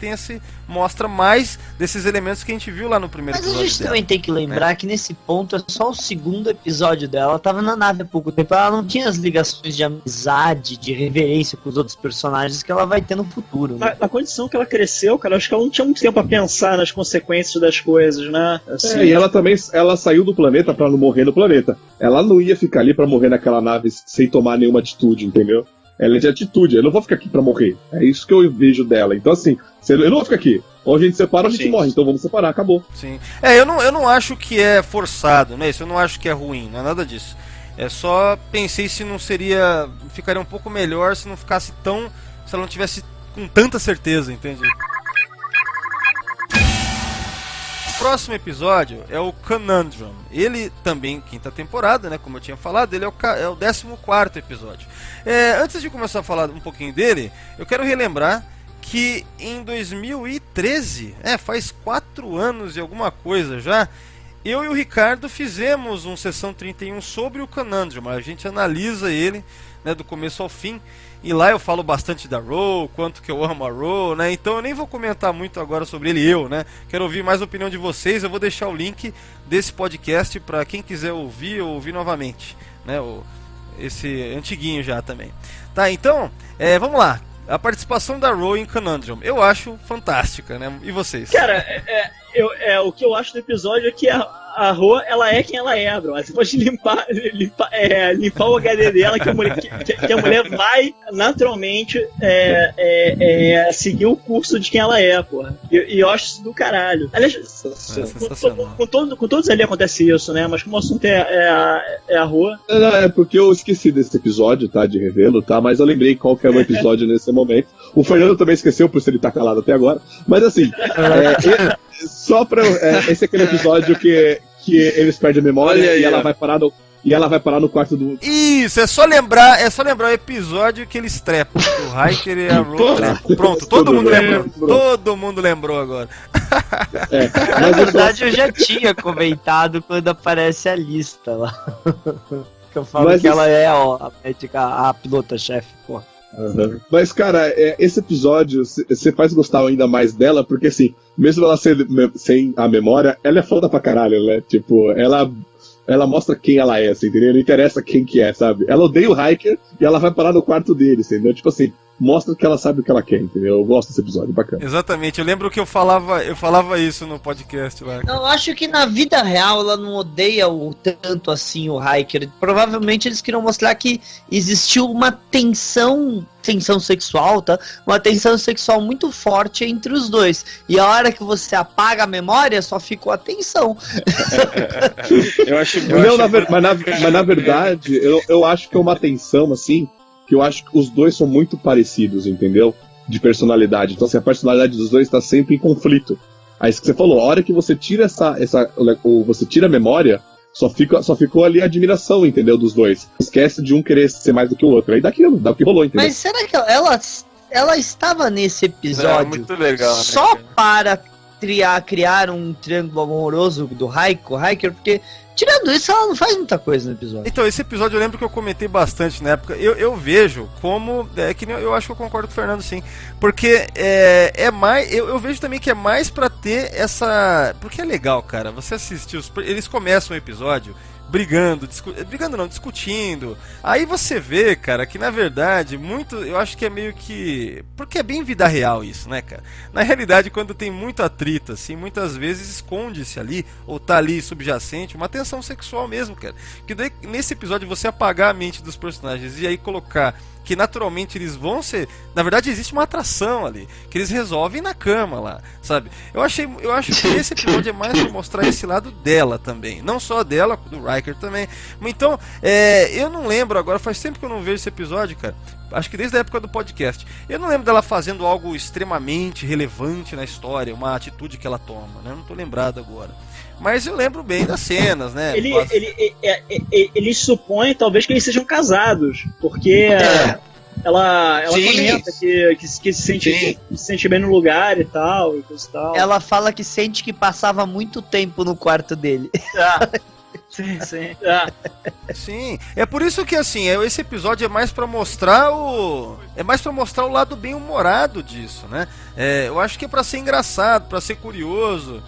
mostra mais desses elementos que a gente viu lá no primeiro episódio. Mas a gente também tem que lembrar que nesse ponto é só o segundo episódio dela, ela tava na nave há pouco tempo, ela não tinha as ligações de amizade, de reverência com os outros personagens que ela vai ter no futuro, né? Na condição que ela cresceu, cara, acho que ela não tinha muito tempo pra pensar nas consequências das coisas, né? Assim, e ela saiu do planeta pra não morrer no planeta. Ela não ia ficar ali pra morrer naquela nave sem tomar nenhuma atitude, entendeu? Ela é de atitude, eu não vou ficar aqui pra morrer. É isso que eu vejo dela. Então, assim, eu não vou ficar aqui. Ou a gente separa ou a gente morre. Então vamos separar, acabou. Sim. Eu não acho que é forçado, né? Isso eu não acho que é ruim, não é nada disso. É só pensei se não ficaria um pouco melhor se não ficasse tão. Se ela não tivesse com tanta certeza, entende? O próximo episódio é o Conundrum. Ele também, quinta temporada, né? Como eu tinha falado, ele é o 14º episódio. Antes de começar a falar um pouquinho dele, eu quero relembrar que em 2013, faz 4 anos e alguma coisa já, eu e o Ricardo fizemos um Sessão 31 sobre o Conundrum. A gente analisa ele, né, do começo ao fim. E lá eu falo bastante da Ro, quanto que eu amo a Ro, né? Então eu nem vou comentar muito agora sobre ele, né? Quero ouvir mais a opinião de vocês. Eu vou deixar o link desse podcast para quem quiser ouvir ou ouvir novamente, né? Esse antiguinho já também. Tá, então, vamos lá. A participação da Ro em Conundrum. Eu acho fantástica, né? E vocês? Cara, o que eu acho do episódio é que a Ro, ela é quem ela é, bro. Você pode limpar o HD dela, que a mulher vai naturalmente seguir o curso de quem ela é, porra. E eu acho isso do caralho. Aliás, com todos ali acontece isso, né? Mas como o assunto é a Ro. É porque eu esqueci desse episódio, tá? De revê-lo, tá? Mas eu lembrei qual que era o episódio nesse momento. O Fernando também esqueceu, por isso ele tá calado até agora. Mas assim, esse é aquele episódio que eles perdem a memória aí, e ela vai parar no quarto do... Isso, é só lembrar o episódio que eles trepam. O Hiker e a Ro trepam. Pronto, todo mundo lembrou. Todo mundo lembrou agora. Na verdade, eu já tinha comentado quando aparece a lista lá. Que eu falo que ela é a médica, a pilota-chefe, pô. Uhum. Mas, cara, esse episódio você faz gostar ainda mais dela, porque assim, mesmo ela sem a memória, ela é foda pra caralho, né? Tipo, ela mostra quem ela é, assim, entendeu? Não interessa quem que é, sabe? Ela odeia o Hiker e ela vai parar no quarto dele, entendeu? Tipo assim, mostra que ela sabe o que ela quer, entendeu? Eu gosto desse episódio, bacana. Exatamente, eu lembro que eu falava isso no podcast lá. Eu acho que na vida real ela não odeia tanto assim o Hiker. Provavelmente eles queriam mostrar que existiu uma tensão sexual, tá? Uma tensão sexual muito forte entre os dois. E a hora que você apaga a memória, só ficou a tensão. Mas na verdade, eu acho que é uma tensão, assim, que eu acho que os dois são muito parecidos, entendeu? De personalidade. Então, assim, a personalidade dos dois está sempre em conflito. Aí isso que você falou, a hora que você tira você tira a memória, só ficou ali a admiração, entendeu? Dos dois. Esquece de um querer ser mais do que o outro. Aí dá o que rolou, entendeu? Mas será que ela estava nesse episódio muito legal, né, só para criar um triângulo amoroso do Hiker? Porque tirando isso, ela não faz muita coisa no episódio. Então, esse episódio eu lembro que eu comentei bastante na época. Eu vejo como... eu acho que eu concordo com o Fernando, sim. Porque mais... Eu vejo também que é mais pra ter essa... Porque é legal, cara. Você assistir eles começam o episódio discutindo. Aí você vê, cara, que na verdade, eu acho que é meio que... Porque é bem vida real isso, né, cara? Na realidade, quando tem muito atrito, assim, muitas vezes esconde-se ali, ou tá ali subjacente, uma tensão sexual mesmo, cara. Que daí, nesse episódio, você apagar a mente dos personagens e aí colocar que naturalmente eles vão ser... Na verdade, existe uma atração ali, que eles resolvem na cama lá, sabe? Eu acho que esse episódio é mais pra mostrar esse lado dela também. Não só dela, do Riker também. Então, eu não lembro agora, faz tempo que eu não vejo esse episódio, cara. acho que desde a época do podcast. Eu não lembro dela fazendo algo extremamente relevante na história, uma atitude que ela toma, né? Eu não tô lembrado agora. Mas eu lembro bem das cenas, né? Ele supõe, talvez, que eles sejam casados, porque ela comenta que se sente bem no lugar e tal, e coisa e tal. Ela fala que sente que passava muito tempo no quarto dele. Sim. Sim, é por isso que assim, esse episódio é mais pra mostrar o lado bem humorado disso, né? Eu acho que é pra ser engraçado, pra ser curioso.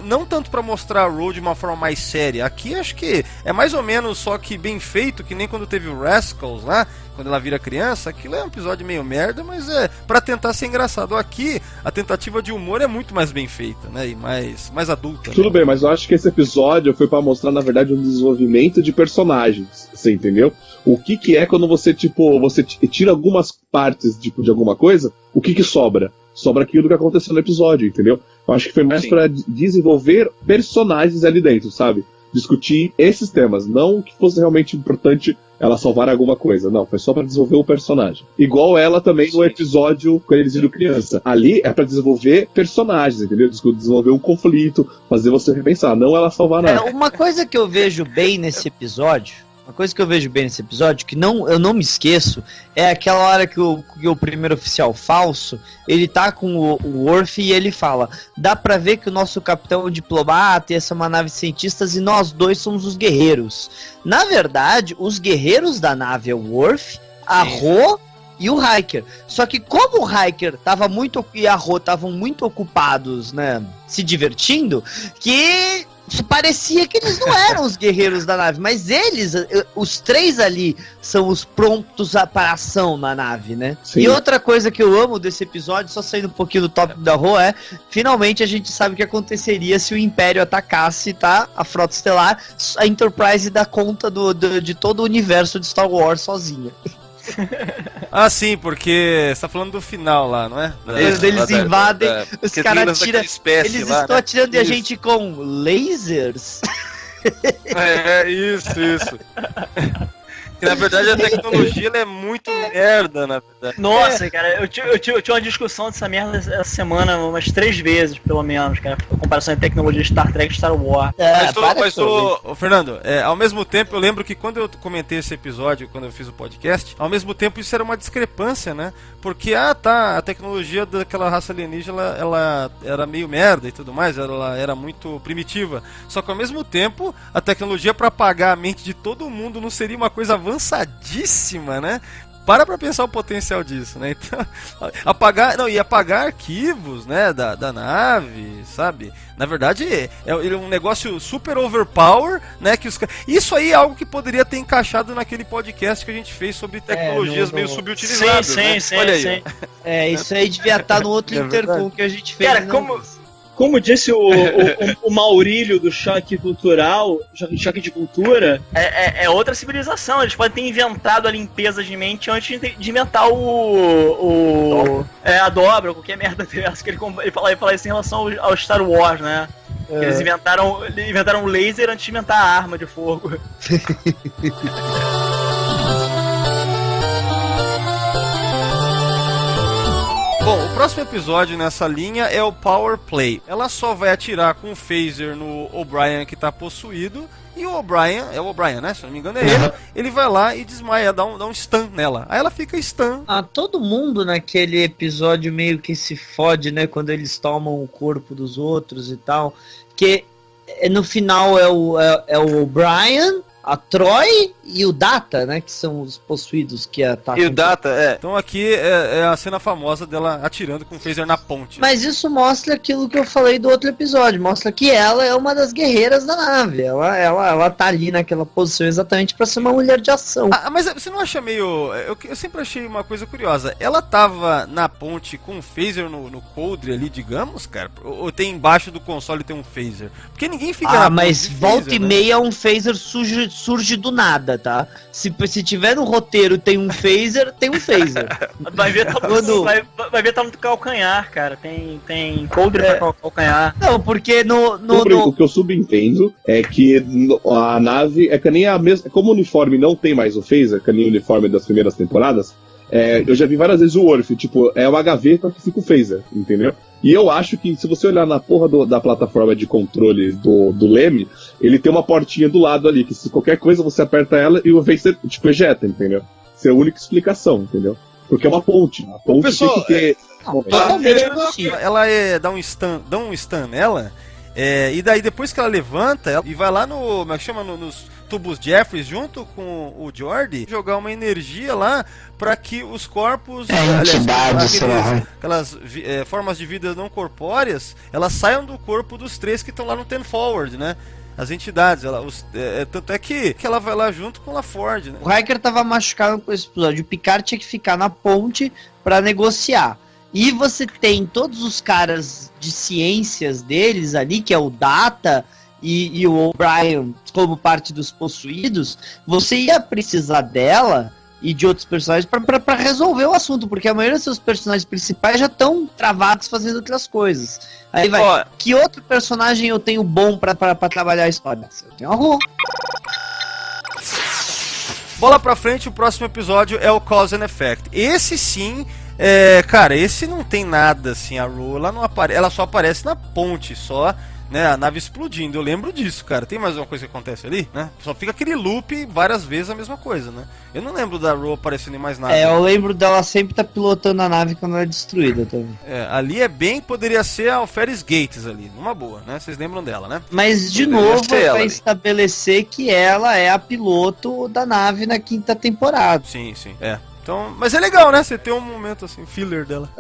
Não tanto pra mostrar a Ro de uma forma mais séria. Aqui acho que é mais ou menos, só que bem feito, que nem quando teve o Rascals lá, quando ela vira criança. Aquilo é um episódio meio merda, mas é pra tentar ser engraçado. Aqui a tentativa de humor é muito mais bem feita, né? E mais adulta. Tudo bem, mas eu acho que esse episódio foi pra mostrar, na verdade, um desenvolvimento de personagens. Você entendeu? O que é quando você tira algumas partes de alguma coisa, o que sobra? Sobra aquilo que aconteceu no episódio, entendeu? Eu acho que foi mais pra desenvolver personagens ali dentro, sabe? Discutir esses temas, não que fosse realmente importante ela salvar alguma coisa, não, foi só pra desenvolver o personagem. Igual ela também no episódio quando eles viram criança. Ali é pra desenvolver personagens, entendeu? Desenvolver um conflito, fazer você repensar, não ela salvar nada. Uma coisa que eu vejo bem nesse episódio, que eu não me esqueço, é aquela hora que o primeiro oficial falso, ele tá com o Worf e ele fala: dá pra ver que o nosso capitão é um diplomata e essa é uma nave de cientistas e nós dois somos os guerreiros. Na verdade, os guerreiros da nave é o Worf, a Ro e o Riker. Só que como o Riker e a Ro estavam muito ocupados, né, se divertindo, que parecia que eles não eram os guerreiros da nave, mas eles, os três ali, são os prontos para ação na nave, né? Sim. E outra coisa que eu amo desse episódio, só saindo um pouquinho do tópico da Ro, finalmente a gente sabe o que aconteceria se o Império atacasse, tá? A Frota Estelar, a Enterprise dá conta de todo o universo de Star Wars sozinha. Ah, sim, porque você tá falando do final lá, não é? Eles invadem, os caras atiram. Eles lá, estão atirando a gente com lasers. Isso. Que na verdade a tecnologia ela é muito merda, na verdade. Nossa, cara, eu tinha uma discussão dessa merda essa semana umas 3 vezes, pelo menos, cara. A comparação de tecnologia de Star Trek e Star Wars. Mas Fernando, ao mesmo tempo, eu lembro que quando eu comentei esse episódio, quando eu fiz o podcast, ao mesmo tempo isso era uma discrepância, né? Porque, a tecnologia daquela raça alienígena, ela era meio merda e tudo mais, ela era muito primitiva. Só que ao mesmo tempo, a tecnologia para apagar a mente de todo mundo não seria uma coisa avançadíssima, né? Para pra pensar o potencial disso, né? Então, apagar arquivos, né, da nave, sabe? Na verdade, é um negócio super overpower, né? Isso aí é algo que poderia ter encaixado naquele podcast que a gente fez sobre tecnologias meio subutilizadas. Sim. Olha aí. Isso aí devia estar no outro intercom que a gente fez. Cara, como disse o Maurílio do Choque Cultural, Choque de Cultura... É outra civilização, eles podem ter inventado a limpeza de mente antes de inventar a dobra, qualquer merda dessa, que ele fala isso em relação ao Star Wars, né? Eles inventaram um laser antes de inventar a arma de fogo. Bom, o próximo episódio nessa linha é o Power Play. Ela só vai atirar com o phaser no O'Brien que tá possuído. E o O'Brien, é o O'Brien, né? Se não me engano é ele. Ele vai lá e desmaia, dá um stun nela. Aí ela fica stun. Todo mundo naquele episódio meio que se fode, né? Quando eles tomam o corpo dos outros e tal. Que no final é o O'Brien, a Troy e o Data, né? Que são os possuídos que atacam. E o Data, Então aqui é a cena famosa dela atirando com o phaser na ponte. Mas isso mostra aquilo que eu falei do outro episódio. Mostra que ela é uma das guerreiras da nave. Ela tá ali naquela posição exatamente pra ser uma mulher de ação. Mas você não acha meio... Eu sempre achei uma coisa curiosa. Ela tava na ponte com um phaser no coldre ali, digamos, cara? Ou tem embaixo do console tem um phaser? Porque ninguém fica na mas ponte de volta phaser, e meia um phaser surge phaser surge do nada, tá? Se tiver no roteiro tem um phaser, tem um phaser. Vai ver, tá no calcanhar, cara. Tem coldre pra calcanhar. Não, porque O que eu subentendo é que a nave é que nem a mesma. Como o uniforme não tem mais o phaser, que nem o uniforme das primeiras temporadas, eu já vi várias vezes o Worf, tipo, é uma gaveta que fica o phaser, entendeu? E eu acho que se você olhar na porra da plataforma de controle do Leme, ele tem uma portinha do lado ali, que se qualquer coisa você aperta ela e o phaser, tipo, ejeta, entendeu? Essa é a única explicação, entendeu? Porque é uma ponte. A ponte Pessoal, tem que ter. totalmente possível. Ela dá um stun nela, e daí depois que ela levanta, e vai lá no. Como é que chama? Nos tubos Jeffries junto com o Geordi, jogar uma energia lá para que os corpos, aquelas formas de vida não corpóreas, elas saiam do corpo dos 3 que estão lá no Ten Forward, né? As entidades, tanto é que ela vai lá junto com a Ford, né? O Riker tava machucado com esse episódio. O Picard tinha que ficar na ponte para negociar. E você tem todos os caras de ciências deles ali, que é o Data e o O'Brien como parte dos possuídos. Você ia precisar dela e de outros personagens para resolver o assunto, porque a maioria dos seus personagens principais já estão travados fazendo outras coisas. Aí vai, que outro personagem eu tenho bom para trabalhar a história? Eu tenho a Ro. Bola pra frente, o próximo episódio é o Cause and Effect. Esse sim, cara, esse não tem nada assim, a Ro, ela só aparece na ponte, só, né, a nave explodindo. Eu lembro disso, cara. Tem mais uma coisa que acontece ali, né? Só fica aquele loop várias vezes a mesma coisa, né? Eu não lembro da Ro aparecendo em mais nada. Eu lembro dela sempre tá pilotando a nave quando ela é destruída também. Ali poderia ser a Alferes Gates ali, numa boa, né? Vocês lembram dela, né? Mas de novo vai estabelecer que ela é a piloto da nave na 5ª temporada. Sim, então, mas é legal, né? Você tem um momento assim, filler dela.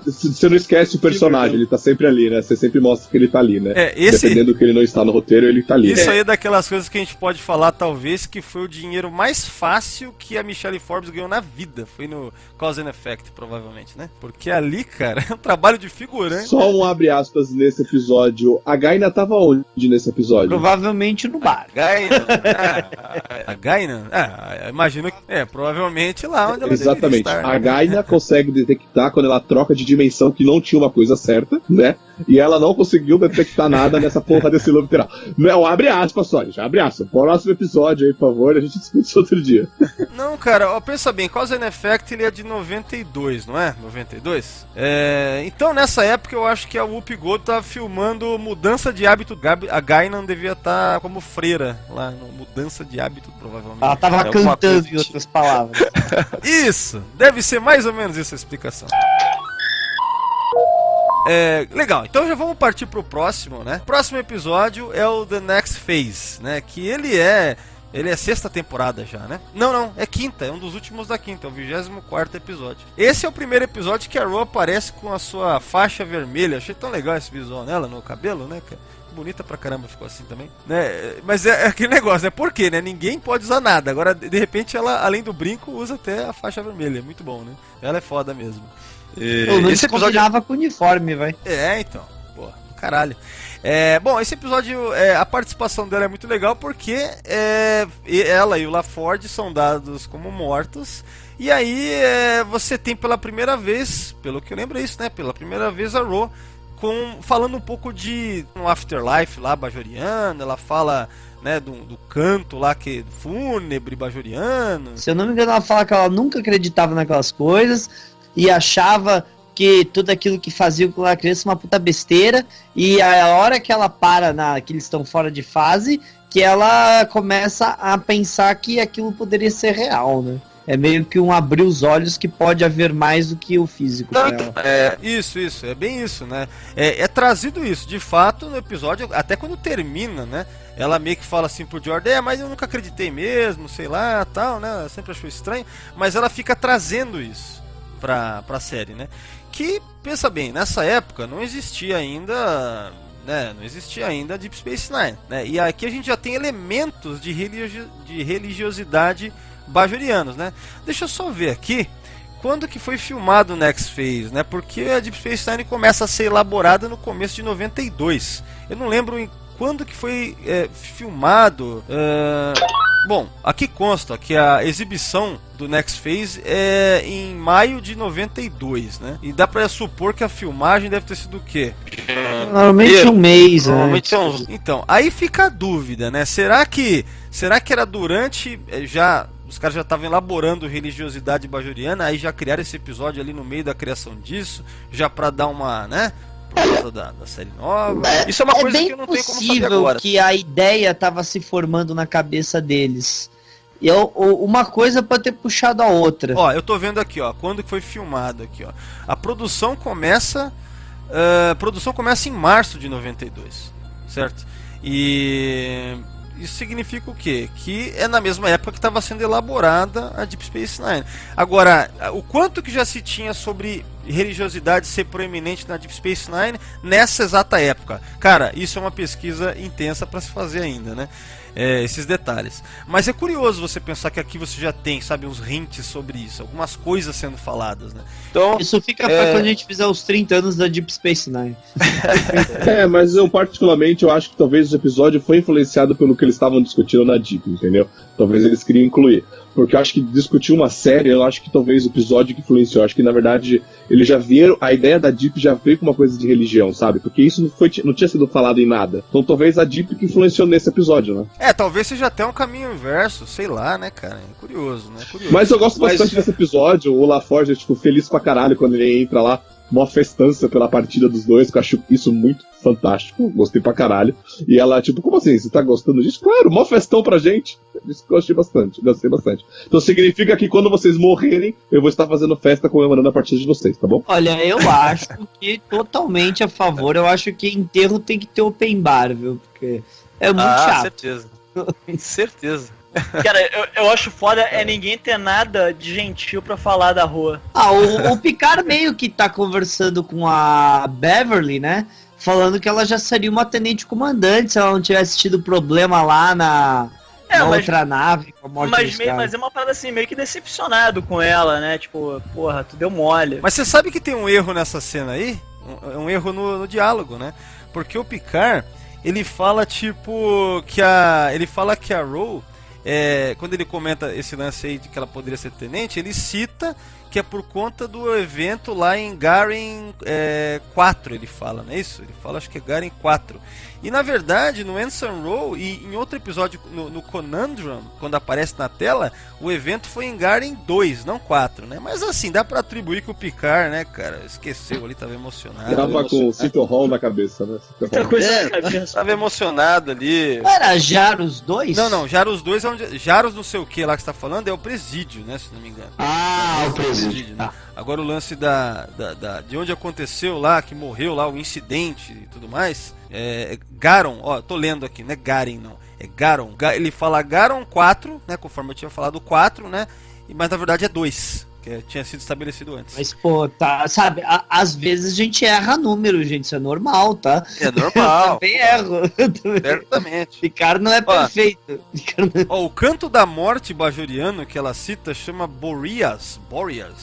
Você não esquece o personagem, ele tá sempre ali, né? Você sempre mostra que ele tá ali, né? Dependendo que ele não está no roteiro, ele tá ali. Isso aí é daquelas coisas que a gente pode falar, talvez, que foi o dinheiro mais fácil que a Michelle Forbes ganhou na vida. Foi no Cause and Effect, provavelmente, né? Porque ali, cara, é um trabalho de figurante. Só um abre aspas nesse episódio. A Gaina tava onde nesse episódio? Provavelmente no bar. A Gaina? Imagino que. Provavelmente lá onde ela Exatamente. estar, a Gaina consegue detectar quando ela troca de dimensão que não tinha uma coisa certa, né? E ela não conseguiu detectar nada nessa porra desse lobo lateral. Não, abre aspas só, gente. Abre aspas. Próximo episódio aí, por favor, a gente discute isso outro dia. Não, cara, pensa bem, Cause and Effect ele é de 92, não é? 92? Então nessa época eu acho que a Whoopi Gold tava filmando Mudança de Hábito. A Guinan devia estar como freira lá, no Mudança de Hábito, provavelmente. Ela tava cantando, em outras palavras. Isso! Deve ser mais ou menos essa a explicação. Legal, então já vamos partir pro próximo, né? O próximo episódio é o The Next Phase, né? Que ele é 6ª temporada já, né? Não, é 5ª, é um dos últimos da 5ª, é o 24º episódio. Esse é o primeiro episódio que a Ro aparece com a sua faixa vermelha. Achei tão legal esse visual nela, no cabelo, né? Bonita pra caramba, ficou assim também, né? Mas é aquele negócio, né? Por quê, né? Ninguém pode usar nada. Agora, de repente, ela, além do brinco, usa até a faixa vermelha. Muito bom, né? Ela é foda mesmo. Esse episódio combinava com o uniforme, vai. Então. Pô, caralho. Bom, esse episódio, a participação dela é muito legal porque ela e o LaForge são dados como mortos. E aí você tem pela primeira vez, pelo que eu lembro é isso, né? Pela primeira vez a Ro falando um pouco de um afterlife lá, bajoriano. Ela fala, né, do canto lá, que é fúnebre bajoriano. Se eu não me engano, ela fala que ela nunca acreditava naquelas coisas e achava que tudo aquilo que fazia com a criança uma puta besteira, e a hora que ela que eles estão fora de fase, que ela começa a pensar que aquilo poderia ser real, né? É meio que um abrir os olhos que pode haver mais do que o físico. Isso, é bem isso, né? É trazido isso, de fato, no episódio, até quando termina, né? Ela meio que fala assim pro Jordan, mas eu nunca acreditei mesmo, sei lá, tal, né? Ela sempre achou estranho, mas ela fica trazendo isso pra série, né? Que, pensa bem, nessa época não existia ainda, né? Não existia ainda Deep Space Nine, né? E aqui a gente já tem elementos de religiosidade bajorianos, né? Deixa eu só ver aqui quando que foi filmado o Next Phase, né? Porque a Deep Space Nine começa a ser elaborada no começo de 92. Eu não lembro quando que foi filmado. Bom, aqui consta que a exibição do Next Phase é em maio de 92, né? E dá pra supor que a filmagem deve ter sido o quê? Normalmente um mês, Normalmente né? é uns... Então, aí fica a dúvida, né? Será que era durante, já os caras já estavam elaborando religiosidade bajoriana, aí já criaram esse episódio ali no meio da criação disso, já pra dar uma, né? Por causa da série nova. Isso é uma coisa bem que eu não tenho como saber possível agora. que a ideia tava se formando na cabeça deles. E uma coisa pode ter puxado a outra. Ó, eu tô vendo aqui, ó, quando que foi filmado aqui, ó. A produção começa em março de 92, certo? E isso significa o quê? Que é na mesma época que estava sendo elaborada a Deep Space Nine. Agora, o quanto que já se tinha sobre religiosidade ser proeminente na Deep Space Nine nessa exata época? Cara, isso é uma pesquisa intensa para se fazer ainda, né? Esses detalhes. Mas é curioso você pensar que aqui você já tem, sabe, uns hints sobre isso, algumas coisas sendo faladas, né? Então, Isso fica pra quando a gente fizer os 30 anos da Deep Space Nine. Mas eu particularmente eu acho que talvez o episódio foi influenciado pelo que eles estavam discutindo na Deep, entendeu? Talvez eles queriam incluir. Porque eu acho que discutir uma série, eu acho que talvez o episódio que influenciou, eu acho que na verdade eles já viram, a ideia da Deep já veio com uma coisa de religião, sabe? Porque isso não tinha sido falado em nada. Então talvez a Deep que influenciou nesse episódio, né? Talvez seja até um caminho inverso, sei lá, né, cara? É curioso, né? Curioso. Mas eu gosto bastante desse episódio, o LaForge é tipo feliz pra caralho quando ele entra lá. Uma festança pela partida dos dois, que eu acho isso muito fantástico, gostei pra caralho. E ela, tipo, como assim? Você tá gostando disso? Claro, mó festão pra gente. Isso que eu gostei bastante. Então significa que quando vocês morrerem, eu vou estar fazendo festa comemorando a partida de vocês, tá bom? Olha, eu acho que totalmente a favor. Eu acho que enterro tem que ter open bar, viu? Porque é muito chato. certeza. Certeza. Cara, eu acho foda ninguém ter nada de gentil pra falar da rua. O Picard meio que tá conversando com a Beverly, né? Falando que ela já seria uma tenente comandante se ela não tivesse tido problema lá na outra nave com a morte dos caras. Mas é uma parada assim, meio que decepcionado com ela, né? Tipo, porra, tu deu mole. Mas você sabe que tem um erro nessa cena aí? Um erro no diálogo, né? Porque o Picard, ele fala tipo que a Ro, quando ele comenta esse lance aí de que ela poderia ser tenente, ele cita que é por conta do evento lá em Garen 4, ele fala, não é isso? Ele fala, acho que é Garen 4. E na verdade, no Ensign Ro e em outro episódio no Conundrum, quando aparece na tela, o evento foi em Garen 2, não 4, né? Mas assim, dá pra atribuir que o Picard, né, cara, esqueceu ali, tava emocionado. Tava com o Cito Hall na cabeça, né? Tava emocionado ali. Era Jarus 2? Não, Jarus 2 é onde. Jarus não sei o que lá que você tá falando é o presídio, né? Se não me engano. O presídio. Né? Agora o lance de onde aconteceu lá, que morreu lá, o incidente e tudo mais. Garon, ó, tô lendo aqui, não é Garen não, é Garon. Ele fala Garon 4, né? Conforme eu tinha falado 4, né? Mas na verdade é 2. Que tinha sido estabelecido antes. Mas, pô, tá, sabe, às vezes a gente erra número, gente, isso é normal, tá? É normal. Eu também erro. Certamente. Picard não é perfeito. O canto da morte bajoriano que ela cita chama Boreas,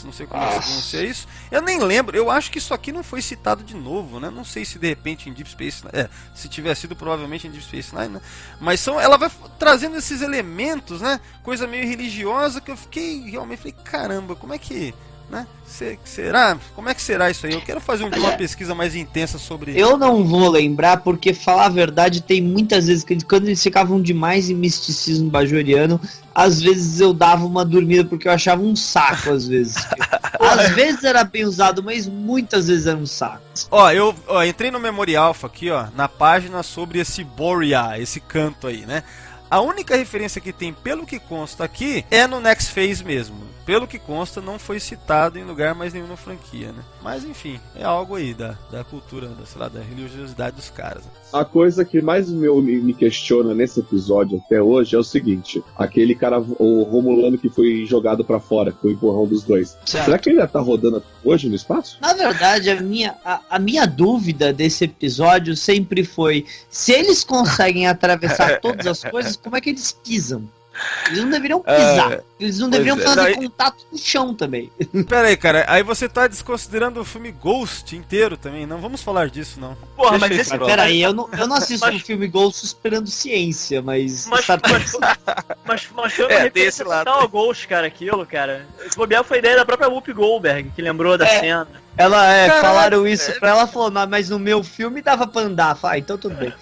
não sei como se pronuncia isso. Eu nem lembro, eu acho que isso aqui não foi citado de novo, né? Não sei se de repente em Deep Space Nine, se tiver sido provavelmente em Deep Space Nine, né? Mas ela vai trazendo esses elementos, né? Coisa meio religiosa que eu fiquei realmente, falei, caramba, como é que, né? Será? Como é que será isso aí? Eu quero fazer uma pesquisa mais intensa sobre isso. Eu não vou lembrar, porque, falar a verdade, tem muitas vezes que quando eles ficavam demais em misticismo bajoriano, às vezes eu dava uma dormida, porque eu achava um saco, às vezes. Às vezes era bem usado, mas muitas vezes era um saco. Eu entrei no Memory Alpha aqui, ó, na página sobre esse Borea, esse canto aí, né? A única referência que tem, pelo que consta aqui, é no Next Phase mesmo. Pelo que consta, não foi citado em lugar mais nenhum na franquia, né? Mas enfim, é algo aí da cultura, da religiosidade dos caras. Né? A coisa que mais me questiona nesse episódio até hoje é o seguinte: aquele cara, o Romulano que foi jogado pra fora, com o empurrão dos dois. Certo. Será que ele tá rodando hoje no espaço? Na verdade, a minha dúvida desse episódio sempre foi: se eles conseguem atravessar todas as coisas, como é que eles pisam? Eles não deveriam pisar. Eles não deveriam fazer Não, contato no chão também. Pera aí, cara, aí você tá desconsiderando o filme Ghost inteiro também, não vamos falar disso, não. Porra, Deixa mas isso esse. pra lá. Pera aí, eu não assisto o filme Ghost esperando ciência, mas... Mas foi uma É, referência desse lado. total ao Ghost, cara, aquilo, cara. Esse bobear foi ideia da própria Whoopi Goldberg, que lembrou da cena. Ela, Caralho, falaram isso pra ela, falou, mas no meu filme dava pra andar. Falei, então tudo bem.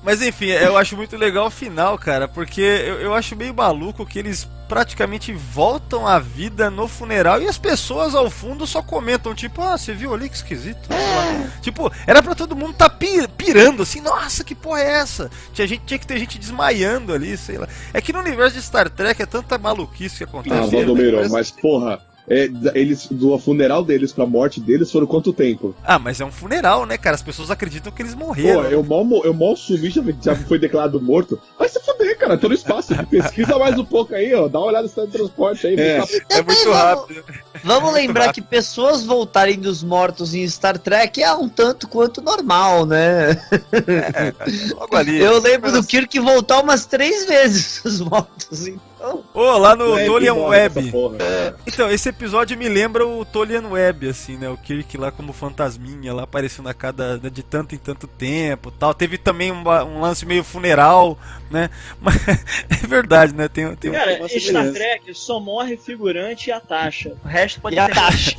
Mas enfim, eu acho muito legal o final, cara, porque eu acho meio maluco que eles praticamente voltam à vida no funeral e as pessoas ao fundo só comentam, tipo, você viu ali que esquisito? Sei lá. Tipo, era pra todo mundo tá pirando assim, nossa, que porra é essa? Tinha que ter gente desmaiando ali, sei lá. É que no universo de Star Trek é tanta maluquice que acontece. Valdomiro, mas porra, do funeral deles pra morte deles foram quanto tempo? Mas é um funeral, né, cara? As pessoas acreditam que eles Pô, morreram. eu mal sumi, já foi declarado morto. Vai se fuder, cara, tô no espaço. Pesquisa mais um pouco aí, ó. Dá uma olhada no estado de transporte aí. É muito rápido. Vamos lembrar que pessoas voltarem dos mortos em Star Trek é um tanto quanto normal, né? Logo ali. Eu lembro do Kirk voltar umas 3 vezes dos mortos, então... Lá no Tolian Web. Web. Então, esse episódio me lembra o Tolian Web, assim, né? O Kirk lá como fantasminha, lá aparecendo a cada de tanto em tanto tempo, tal. Teve também um lance meio funeral, né? Mas é verdade, né? Tem Cara, uma Star semelhança. Trek só morre figurante e a taxa. O resto pode E a ser. taxa.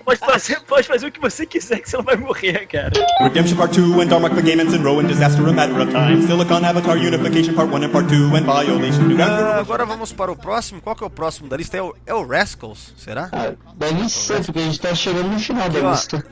Pode fazer o que você quiser que você não vai morrer, cara. Redemption Part 2 and Darmok Begamons and Rowan Disaster a Matter of Time. Silicon Avatar Unification Part 1 and Part 2 and Violation. Agora vamos para o próximo. Qual que é o próximo da lista? É o Rascals, será? Deve ser, porque a gente tá chegando no final Aqui, da ó, lista.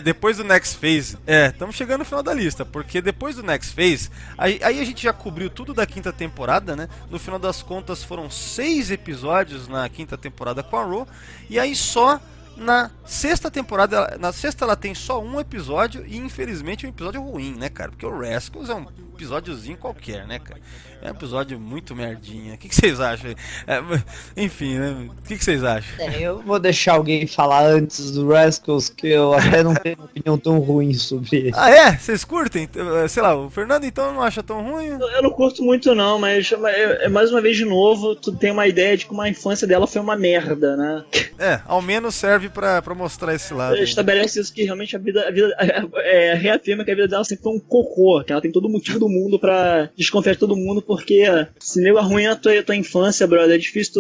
depois do Next Phase. Estamos chegando no final da lista, porque depois do Next Phase, aí a gente já cobriu tudo da quinta temporada, né? No final das contas foram 6 episódios na quinta temporada com a Ro, e aí só na sexta temporada, na sexta ela tem só um episódio, e infelizmente é um episódio ruim, né, cara? Porque o Rascals é um episódiozinho qualquer, né, cara? É um episódio muito merdinha. O que vocês acham aí? Enfim, né? O que vocês acham? Eu vou deixar alguém falar antes do Rascals, que eu até não tenho uma opinião tão ruim sobre ele. Vocês curtem? Sei lá, o Fernando então não acha tão ruim? Eu não curto muito não, mas mais uma vez de novo, tu tem uma ideia de que a infância dela foi uma merda, né? Ao menos serve pra mostrar esse lado. Estabelece isso que realmente a vida reafirma que a vida dela sempre foi um cocô, que ela tem todo o motivo do mundo pra desconfiar de todo mundo, porque se nego arruina a tua infância, brother, é difícil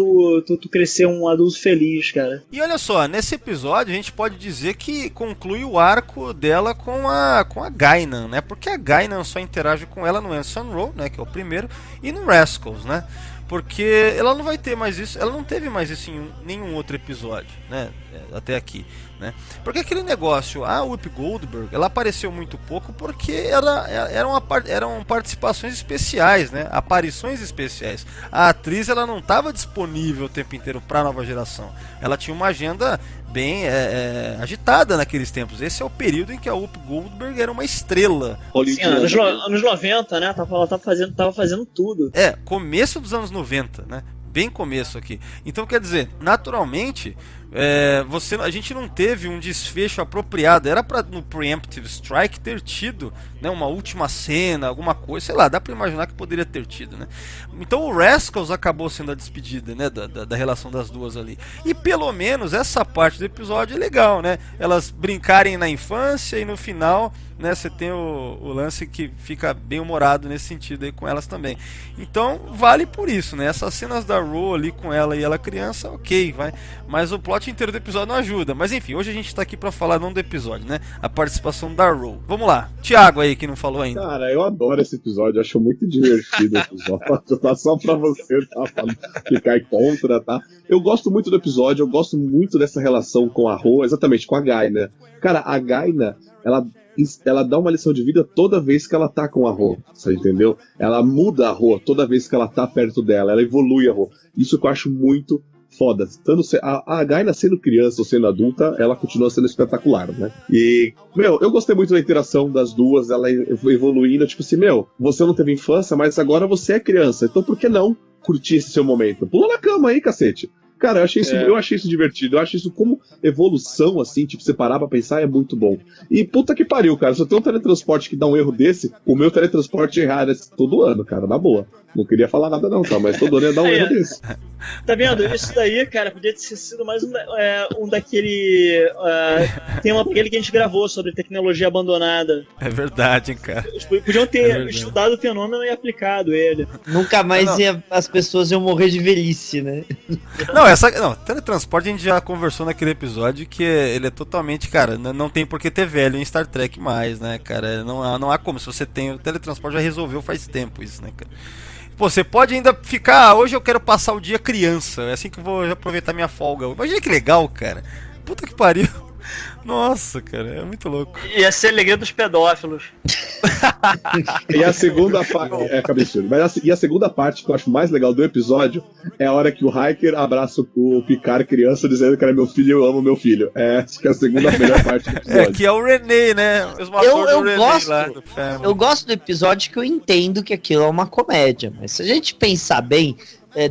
tu crescer um adulto feliz, cara. E olha só, nesse episódio a gente pode dizer que conclui o arco dela com a Guinan, né? Porque a Guinan só interage com ela no Ensign Row, né? Que é o primeiro, e no Rascals, né? Porque ela não vai ter mais isso, ela não teve mais isso em nenhum outro episódio, né? Até aqui, né? Porque aquele negócio, a Whoopi Goldberg, ela apareceu muito pouco porque eram participações especiais, né? Aparições especiais. A atriz, ela não estava disponível o tempo inteiro para a nova geração. Ela tinha uma agenda bem agitada naqueles tempos. Esse é o período em que a Whoopi Goldberg era uma estrela. Sim, anos 90, né? Ela tava fazendo tudo. Começo dos anos 90, né? Bem começo aqui. Então, quer dizer, naturalmente, a gente não teve um desfecho apropriado. Era pra no Preemptive Strike ter tido, né, uma última cena, alguma coisa, sei lá, dá pra imaginar que poderia ter tido, né? Então o Rascals acabou sendo a despedida, né, da relação das duas ali. E pelo menos essa parte do episódio é legal, né? Elas brincarem na infância e no final, né, você tem o lance que fica bem humorado nesse sentido aí com elas também. Então vale por isso, né? Essas cenas da Ro ali com ela e ela criança, ok, vai. Mas o plot inteiro do episódio não ajuda. Mas enfim, hoje a gente tá aqui pra falar não do episódio, né? A participação da Ro. Vamos lá, Thiago aí que não falou ainda. Cara, eu adoro esse episódio, acho muito divertido o episódio. Tá só pra você, tá? Ficar contra, tá? Eu gosto muito do episódio, eu gosto muito dessa relação com a Ro, exatamente, com a Guinan. Cara, a Guinan, ela dá uma lição de vida toda vez que ela tá com a Ro, você entendeu? Ela muda a Ro toda vez que ela tá perto dela, ela evolui a Ro. Isso que eu acho muito foda. Tanto a Guinan sendo criança ou sendo adulta, ela continua sendo espetacular, né? E, eu gostei muito da interação das duas, ela evoluindo, tipo assim, você não teve infância, mas agora você é criança, então por que não curtir esse seu momento? Pula na cama aí, cacete. Cara, eu achei isso divertido. Eu acho isso como evolução, assim, tipo, você parar pra pensar é muito bom. E puta que pariu, cara. Se eu tenho um teletransporte que dá um erro desse, o meu teletransporte errar todo ano, cara, na boa. Não queria falar nada não, tá? Mas todo ano ia dar um erro desse. Tá vendo? Isso daí, cara, podia ter sido mais um daquele tema aquele que a gente gravou sobre tecnologia abandonada. É verdade, hein, cara. Podiam ter estudado o fenômeno e aplicado ele. Nunca mais as pessoas iam morrer de velhice, né? Não, teletransporte a gente já conversou naquele episódio que ele é totalmente, cara, não tem por que ter velho em Star Trek mais, né, cara? Não há como. Se você tem o teletransporte, já resolveu faz tempo isso, né, cara? Pô, você pode ainda ficar, hoje eu quero passar o dia criança, é assim que eu vou aproveitar minha folga. Imagina que legal, cara. Puta que pariu. Nossa, cara, é muito louco. Ia ser alegria dos pedófilos. E a segunda parte. É cabeçudo. Mas e a segunda parte que eu acho mais legal do episódio é a hora que o Riker abraça o Picard criança dizendo que era meu filho e eu amo meu filho. Acho que é a segunda melhor parte do episódio. Que é o René, né? Eu gosto do episódio que eu entendo que aquilo é uma comédia. Mas se a gente pensar bem.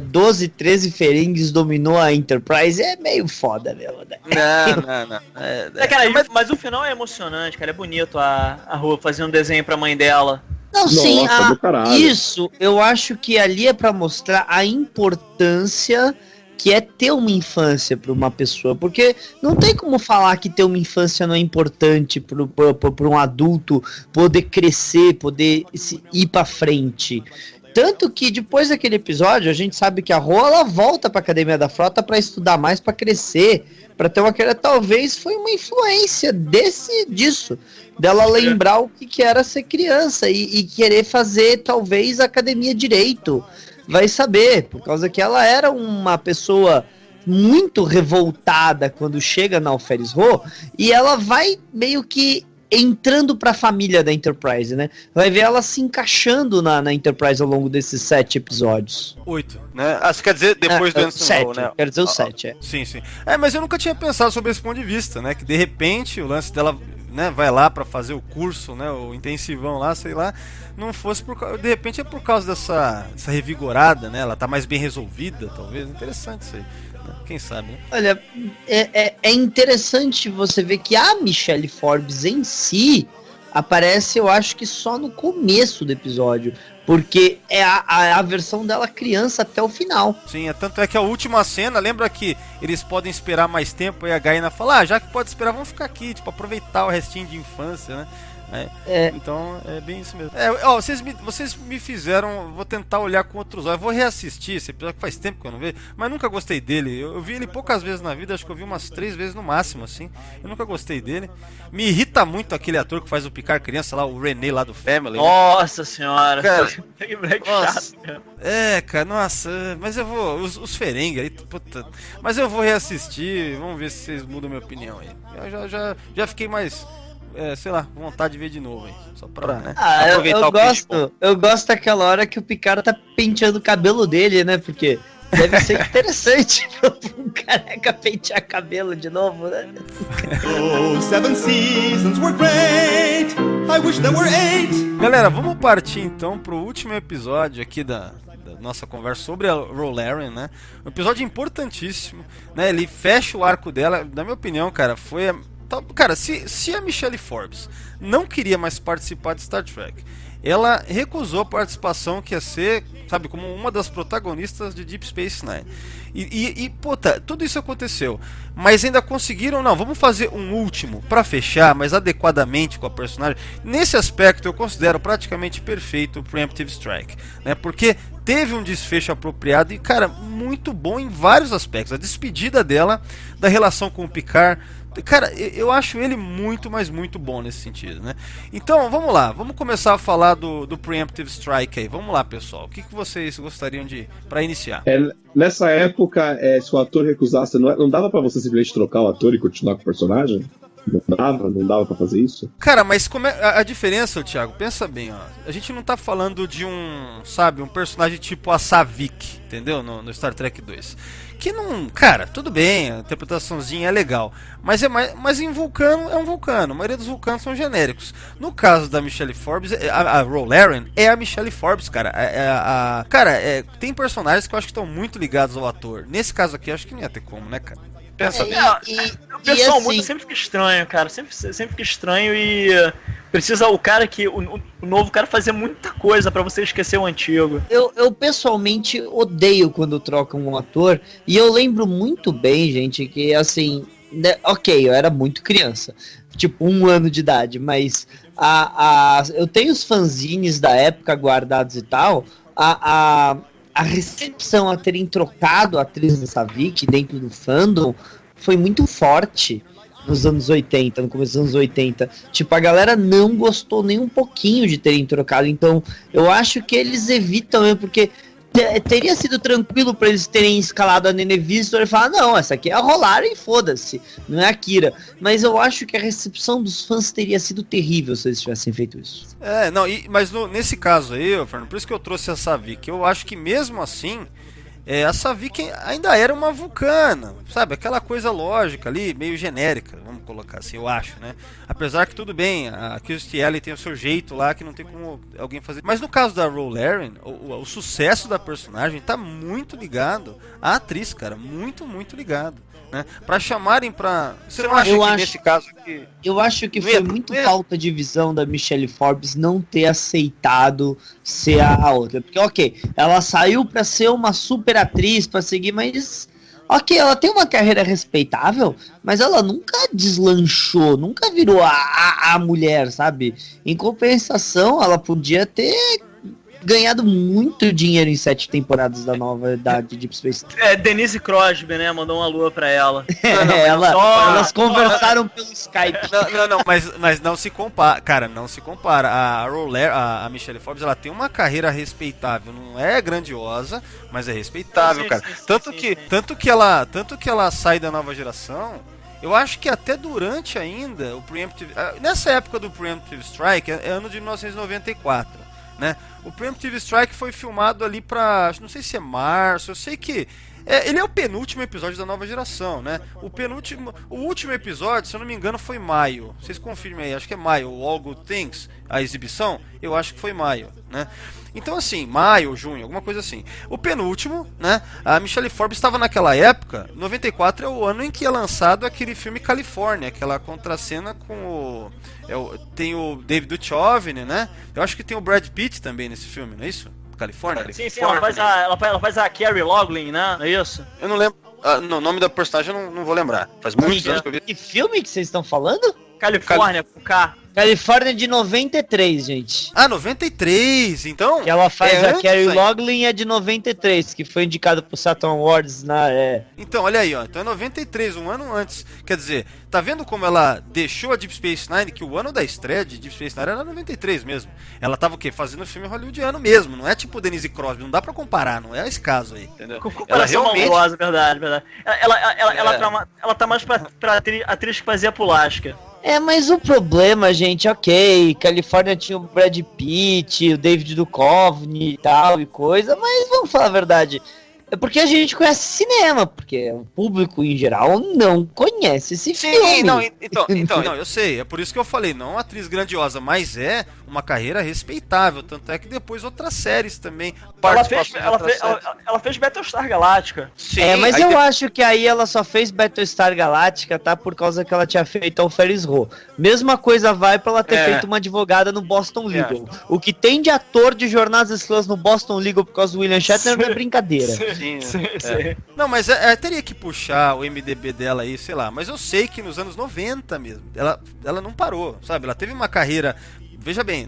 12, 13 Ferengues dominou a Enterprise, é meio foda mesmo, né? Não. Cara, mas o final é emocionante, cara, é bonito a Rua fazendo um desenho pra mãe dela. Não, sim, isso, eu acho que ali é pra mostrar a importância que é ter uma infância pra uma pessoa, porque não tem como falar que ter uma infância não é importante pra um adulto poder crescer, poder ir pra frente. Tanto que depois daquele episódio, a gente sabe que a Ro, ela volta pra Academia da Frota pra estudar mais, pra crescer, pra ter uma carreira. Talvez foi uma influência disso, dela lembrar o que era ser criança e querer fazer, talvez, academia direito. Vai saber, por causa que ela era uma pessoa muito revoltada quando chega na Alferes Ro, e ela vai meio que entrando pra família da Enterprise, né? Vai ver ela se encaixando na Enterprise ao longo desses 7 episódios. 8, né? Acho que quer dizer depois do Ensign, né? Quer dizer o 7, Sim. Mas eu nunca tinha pensado sobre esse ponto de vista, né? Que de repente o lance dela, né, vai lá pra fazer o curso, né? O intensivão lá, sei lá. Não fosse de repente é por causa dessa revigorada, né? Ela tá mais bem resolvida, talvez. Interessante isso aí. Quem sabe, né? Olha, é interessante você ver que a Michelle Forbes em si aparece, eu acho que só no começo do episódio, porque é a versão dela criança até o final. Sim, tanto é que a última cena, lembra que eles podem esperar mais tempo, e a Gaina fala, já que pode esperar, vamos ficar aqui, tipo, aproveitar o restinho de infância, né? Então é bem isso mesmo. Vocês me fizeram. Vou tentar olhar com outros olhos. Vou reassistir esse episódio que faz tempo que eu não vejo, mas nunca gostei dele. Eu vi ele poucas vezes na vida, acho que eu vi umas 3 vezes no máximo, assim. Eu nunca gostei dele. Me irrita muito aquele ator que faz o Picard criança lá, o René lá do Family. Nossa senhora, cara, que moleque chato mesmo. Cara, nossa, mas eu vou. Os Ferengue aí, puta. Mas eu vou reassistir, vamos ver se vocês mudam minha opinião aí. Eu já fiquei mais. Sei lá, vontade de ver de novo aí. Só pra, né? Aproveitar eu gosto daquela hora que o Picard tá penteando o cabelo dele, né? Porque deve ser interessante um careca pentear cabelo de novo, né? Oh, 7 seasons were great. I wish there were 8. Galera, vamos partir então pro último episódio aqui da nossa conversa sobre a Rolarian, né? Um episódio importantíssimo, né? Ele fecha o arco dela, na minha opinião, cara, foi cara, se a Michelle Forbes não queria mais participar de Star Trek, ela recusou a participação que ia ser, sabe, como uma das protagonistas de Deep Space Nine. Tudo isso aconteceu, mas ainda conseguiram, vamos fazer um último pra fechar, mas adequadamente com a personagem. Nesse aspecto eu considero praticamente perfeito o Preemptive Strike, né? Porque teve um desfecho apropriado e, cara, muito bom em vários aspectos. A despedida dela, da relação com o Picard. Cara, eu acho ele muito, mas muito bom nesse sentido, né? Então, vamos lá, vamos começar a falar do Preemptive Strike aí. Vamos lá, pessoal. O que vocês gostariam pra iniciar? Nessa época, se o ator recusasse, não dava pra você simplesmente trocar o ator e continuar com o personagem? Não dava pra fazer isso? Cara, mas como é a diferença, Thiago? Pensa bem, ó. A gente não tá falando de um personagem tipo a Savik, entendeu? No Star Trek 2. Que não... Cara, tudo bem, a interpretaçãozinha é legal. Mas em Vulcano é um Vulcano. A maioria dos Vulcanos são genéricos. No caso da Michelle Forbes, a Rolaren é a Michelle Forbes, cara. Tem personagens que eu acho que estão muito ligados ao ator. Nesse caso aqui, eu acho que não ia ter como, né, cara? Pensa bem. O pessoal muito sempre fica estranho, cara. Sempre fica estranho e precisa o cara que. O novo cara fazer muita coisa pra você esquecer o antigo. Eu pessoalmente odeio quando trocam um ator. E eu lembro muito bem, gente, que assim. Né, ok, eu era muito criança. Tipo, 1 ano de idade. Mas eu tenho os fanzines da época guardados e tal. A recepção a terem trocado a atriz da Savik dentro do fandom foi muito forte nos anos 80, no começo dos anos 80. Tipo, a galera não gostou nem um pouquinho de terem trocado. Então, eu acho que eles evitam mesmo, porque teria sido tranquilo pra eles terem escalado a Nene Visitor e falar, não, essa aqui é a Rolaren e foda-se, não é a Kira. Mas eu acho que a recepção dos fãs teria sido terrível se eles tivessem feito isso. Mas nesse caso aí, Fernando, por isso que eu trouxe a Savik, eu acho que mesmo assim, a Savik ainda era uma vulcana, sabe? Aquela coisa lógica ali, meio genérica, vamos colocar assim, eu acho, né? Apesar que tudo bem, a Kirstie Alley tem o seu jeito lá, que não tem como alguém fazer. Mas no caso da Rolaren, o sucesso da personagem tá muito ligado à atriz, cara, muito, muito ligado. Né? Pra chamarem pra... Você não acha que nesse caso aqui... Eu acho que foi muito falta de visão da Michelle Forbes não ter aceitado ser a outra. Porque, ok, ela saiu pra ser uma super atriz, pra seguir, mas... Ok, ela tem uma carreira respeitável, mas ela nunca deslanchou, nunca virou a mulher, sabe? Em compensação, ela podia ter ganhado muito dinheiro em 7 temporadas da nova da Deep Space. Denise Crosby, né? Mandou uma lua pra ela. Elas conversaram pelo Skype. Não, mas não se compara. Cara, não se compara. A Michelle Forbes, ela tem uma carreira respeitável. Não é grandiosa, mas é respeitável, sim, cara. Sim, Tanto que ela sai da nova geração. Eu acho que até durante ainda o Preemptive... Nessa época do Preemptive Strike, é ano de 1994. Né? O Preemptive Strike foi filmado ali pra... não sei se é março, eu sei que... ele é o penúltimo episódio da nova geração, né? O último episódio, se eu não me engano, foi maio. Vocês confirmem aí, acho que é maio. O All Good Things, a exibição, eu acho que foi maio, né? Então assim, maio, junho, alguma coisa assim. O penúltimo, né? A Michelle Forbes estava naquela época, 94 é o ano em que é lançado aquele filme Califórnia, aquela contracena com tem o David Duchovny, né? Eu acho que tem o Brad Pitt também nesse filme, não é isso? Califórnia? Sim, ela faz a Carrie Loughlin, né? Não é isso? Eu não lembro. O nome da personagem eu não vou lembrar. Faz muitos anos que eu vi. Que filme que vocês estão falando? Califórnia, com K. Califórnia de 93, gente. 93, então? Que ela faz a Carrie Loughlin é de 93, que foi indicado pro Saturn Awards Então, olha aí, ó. Então é 93, um ano antes. Quer dizer, tá vendo como ela deixou a Deep Space Nine, que o ano da estreia de Deep Space Nine era 93 mesmo. Ela tava o quê? Fazendo filme hollywoodiano mesmo, não é tipo Denise Crosby, não dá pra comparar, não é esse caso aí, entendeu? Ela realmente... maldosa, verdade. Ela tá mais pra atriz que fazia Pulaska. Mas o problema, gente, ok, Califórnia tinha o Brad Pitt, o David Duchovny e tal e coisa, mas vamos falar a verdade, é porque a gente conhece cinema, porque o público em geral não conhece esse filme. Então, eu sei, é por isso que eu falei, não uma atriz grandiosa, mas é uma carreira respeitável, tanto é que depois outras séries também. Ela fez Battlestar Galactica. Sim, mas eu acho que aí ela só fez Battlestar Galactica, tá? Por causa que ela tinha feito ao Ferris Row. Mesma coisa vai pra ela ter feito uma advogada no Boston Legal. O que tem de ator de Jornadas das Estrelas no Boston Legal por causa do William Shatner não é brincadeira. Sim. Não, mas teria que puxar o MDB dela aí, sei lá. Mas eu sei que nos anos 90 mesmo, ela não parou, sabe? Ela teve uma carreira... Veja bem,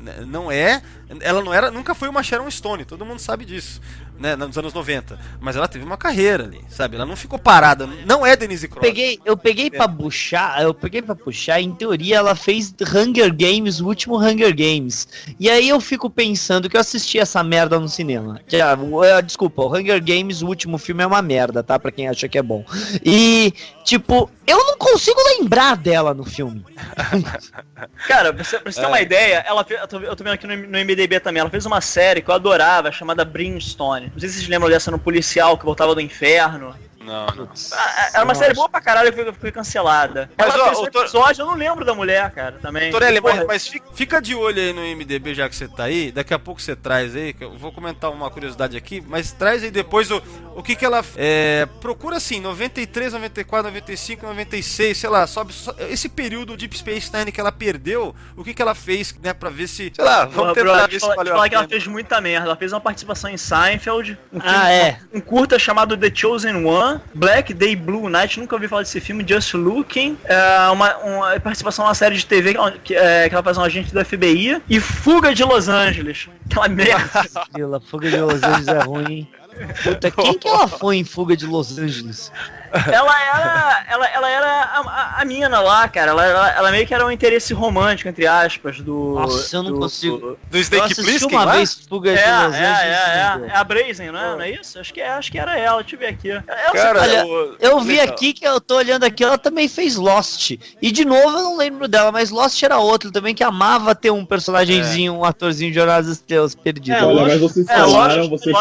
ela nunca foi uma Sharon Stone, todo mundo sabe disso. né, nos anos 90. Mas ela teve uma carreira ali, sabe? Ela não ficou parada, não é Denise Cross. Eu peguei pra puxar, em teoria ela fez Hunger Games, o último Hunger Games. E aí eu fico pensando que eu assisti essa merda no cinema. Desculpa, o Hunger Games, o último filme é uma merda, tá? Pra quem acha que é bom. E, tipo, eu não consigo lembrar dela no filme. Cara, pra você ter uma ideia, eu tô vendo aqui no MDB também, ela fez uma série que eu adorava, chamada Brimstone. Não sei se vocês lembram dessa, no policial que voltava do inferno. Não. Era uma série boa pra caralho que foi cancelada. Mas, Ela fez ó, um episódio, eu não lembro da mulher, cara, também. Torelli, Porra, mas fica de olho aí no MDB, já que você tá aí. Daqui a pouco você traz aí, que eu vou comentar uma curiosidade aqui, mas traz aí depois o que ela... procura assim, 93, 94, 95, 96, sei lá, esse período Deep Space Nine que ela perdeu, o que ela fez, né, pra ver se... Sei lá, vamos tentar ver se valeu a falar que ela pena. fez muita merda. Ela fez uma participação em Seinfeld, Um curta chamado The Chosen One, Black Day Blue Night, nunca ouvi falar desse filme, Just Looking, uma participação numa série de TV que ela faz um agente do FBI, e Fuga de Los Angeles, aquela merda. Fuga de Los Angeles é ruim, hein? Puta, quem que ela foi em Fuga de Los Angeles? Ela era a mina lá, cara. Ela meio que era um interesse romântico, entre aspas, do... Nossa, eu não consigo. Do Snake Eu assisti Plissken uma lá? vez Fuga de Los Angeles. É a Brazen, não é isso? Acho que era ela, deixa eu ver aqui. Cara, Olha, eu vi legal. aqui que eu tô olhando aqui, ela também fez Lost. E de novo eu não lembro dela, mas Lost era outro também que amava ter um personagemzinho, um atorzinho de Jornada das Estrelas perdido. Olha, mas vocês falaram, vocês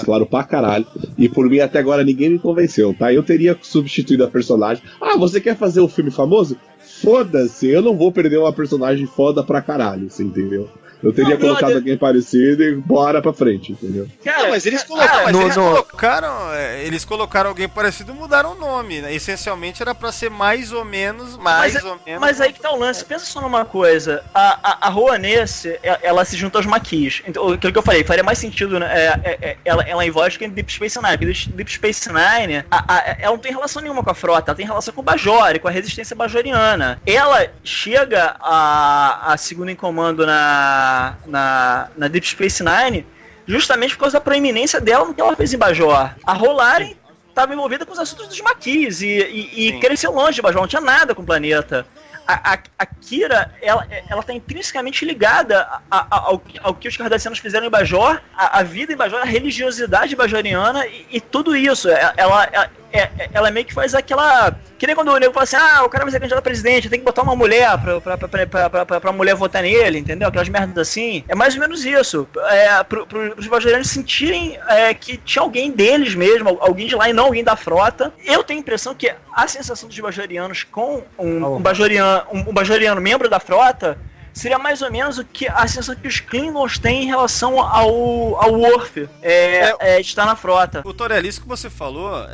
falaram pra caralho. E por mim até agora ninguém me convenceu, tá? Eu teria substituído a personagem. Ah, você quer fazer um filme famoso? Foda-se, eu não vou perder uma personagem foda pra caralho, você entendeu? Eu teria colocado alguém parecido e bora pra frente, entendeu? Cara, mas eles colocaram. Eles colocaram alguém parecido e mudaram o nome, né? Essencialmente era pra ser mais ou menos. Mas aí que tá o lance, pensa só numa coisa. A Rouanesse, ela se junta aos maquis. Então, aquilo que eu falei, faria mais sentido, né, ela em voz que em Deep Space Nine. Porque Deep Space Nine, ela não tem relação nenhuma com a frota, ela tem relação com o Bajor, com a resistência bajoriana. Ela chega a segundo em comando na Deep Space Nine justamente por causa da proeminência dela no que ela fez em Bajor. A Rolaren estava envolvida com os assuntos dos maquis e cresceu longe de Bajor, não tinha nada com o planeta. A Kira, ela tá intrinsecamente ligada ao que os Cardassianos fizeram em Bajor, a vida em Bajor, a religiosidade bajoriana e tudo isso. Ela meio que faz aquela... Que nem quando o nego fala assim, o cara vai ser candidato a presidente, tem que botar uma mulher pra mulher votar nele, entendeu? Aquelas merdas assim. É mais ou menos isso. Pros bajorianos sentirem que tinha alguém deles mesmo, alguém de lá e não alguém da frota. Eu tenho a impressão que a sensação dos bajorianos com um bajoriano membro da frota seria mais ou menos a sensação que os Klingons têm em relação ao Worf estar na frota. O Torelli, isso que você falou,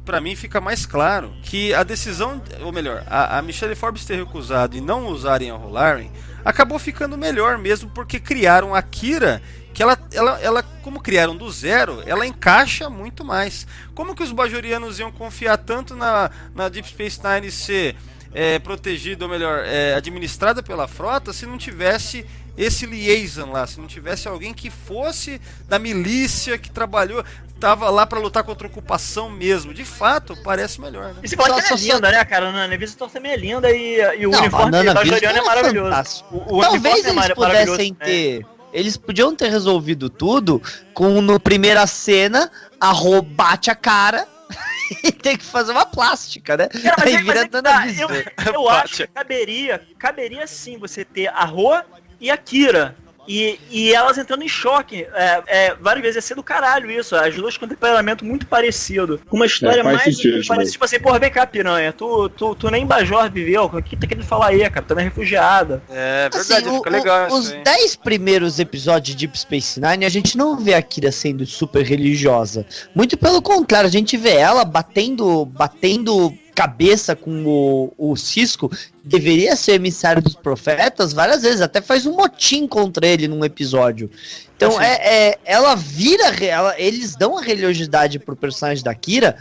pra mim fica mais claro que a decisão, ou melhor, a Michelle Forbes ter recusado e não usarem a Rolaren acabou ficando melhor mesmo, porque criaram a Kira, que ela como criaram do zero, ela encaixa muito mais. Como que os bajorianos iam confiar tanto na Deep Space Nine ser protegida, ou melhor, administrada pela frota, se não tivesse esse liaison lá, se não tivesse alguém que fosse da milícia, que tava lá pra lutar contra a ocupação mesmo. De fato, parece melhor, né? E você fala que ela é linda, né, cara? A Nana Visitor também é linda e o uniforme da Joriana é maravilhoso. Talvez eles pudessem ter... Eles podiam ter resolvido tudo com, no primeira cena, a Ro bate a cara e tem que fazer uma plástica, né? Aí vira Nana Visitor. Eu acho que caberia sim você ter a Ro e a Kira. E elas entrando em choque. Várias vezes ia ser do caralho isso. As duas com um temperamento muito parecido. Com uma história mais parecida. Tipo assim, porra, vem cá, piranha. Tu nem em Bajor viveu. O que tá querendo falar aí, cara? Tu também é refugiada. É verdade, fica legal isso. Os 10 primeiros episódios de Deep Space Nine, a gente não vê a Kira sendo super religiosa. Muito pelo contrário, a gente vê ela batendo cabeça com o Cisco, deveria ser emissário dos profetas várias vezes, até faz um motim contra ele num episódio. Então ela vira, eles dão a religiosidade pro personagem da Kira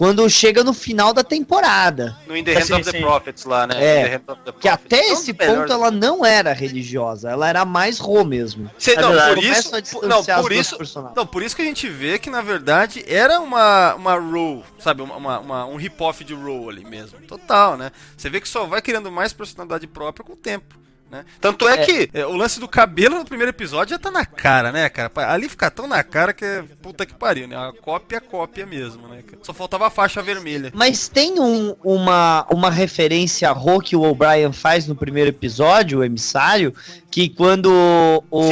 quando chega no final da temporada. No In the Hands of the Prophets lá, né? É, In the Hands of the que Prophets. até Então, esse melhor- ponto ela não era religiosa, ela era mais Ro mesmo. Não, por Começam isso, a distanciar as duas personagens. Não, por isso que a gente vê que, na verdade, era uma Ro, sabe? Um rip-off de Ro ali mesmo. Total, né? Você vê que só vai criando mais personalidade própria com o tempo. Né? Tanto é que... O lance do cabelo no primeiro episódio já tá na cara, né, cara? Ali fica tão na cara que é puta que pariu, né? A cópia mesmo, né, cara? Só faltava a faixa vermelha. Mas tem uma referência a Ro que o O'Brien faz no primeiro episódio, o emissário, que quando o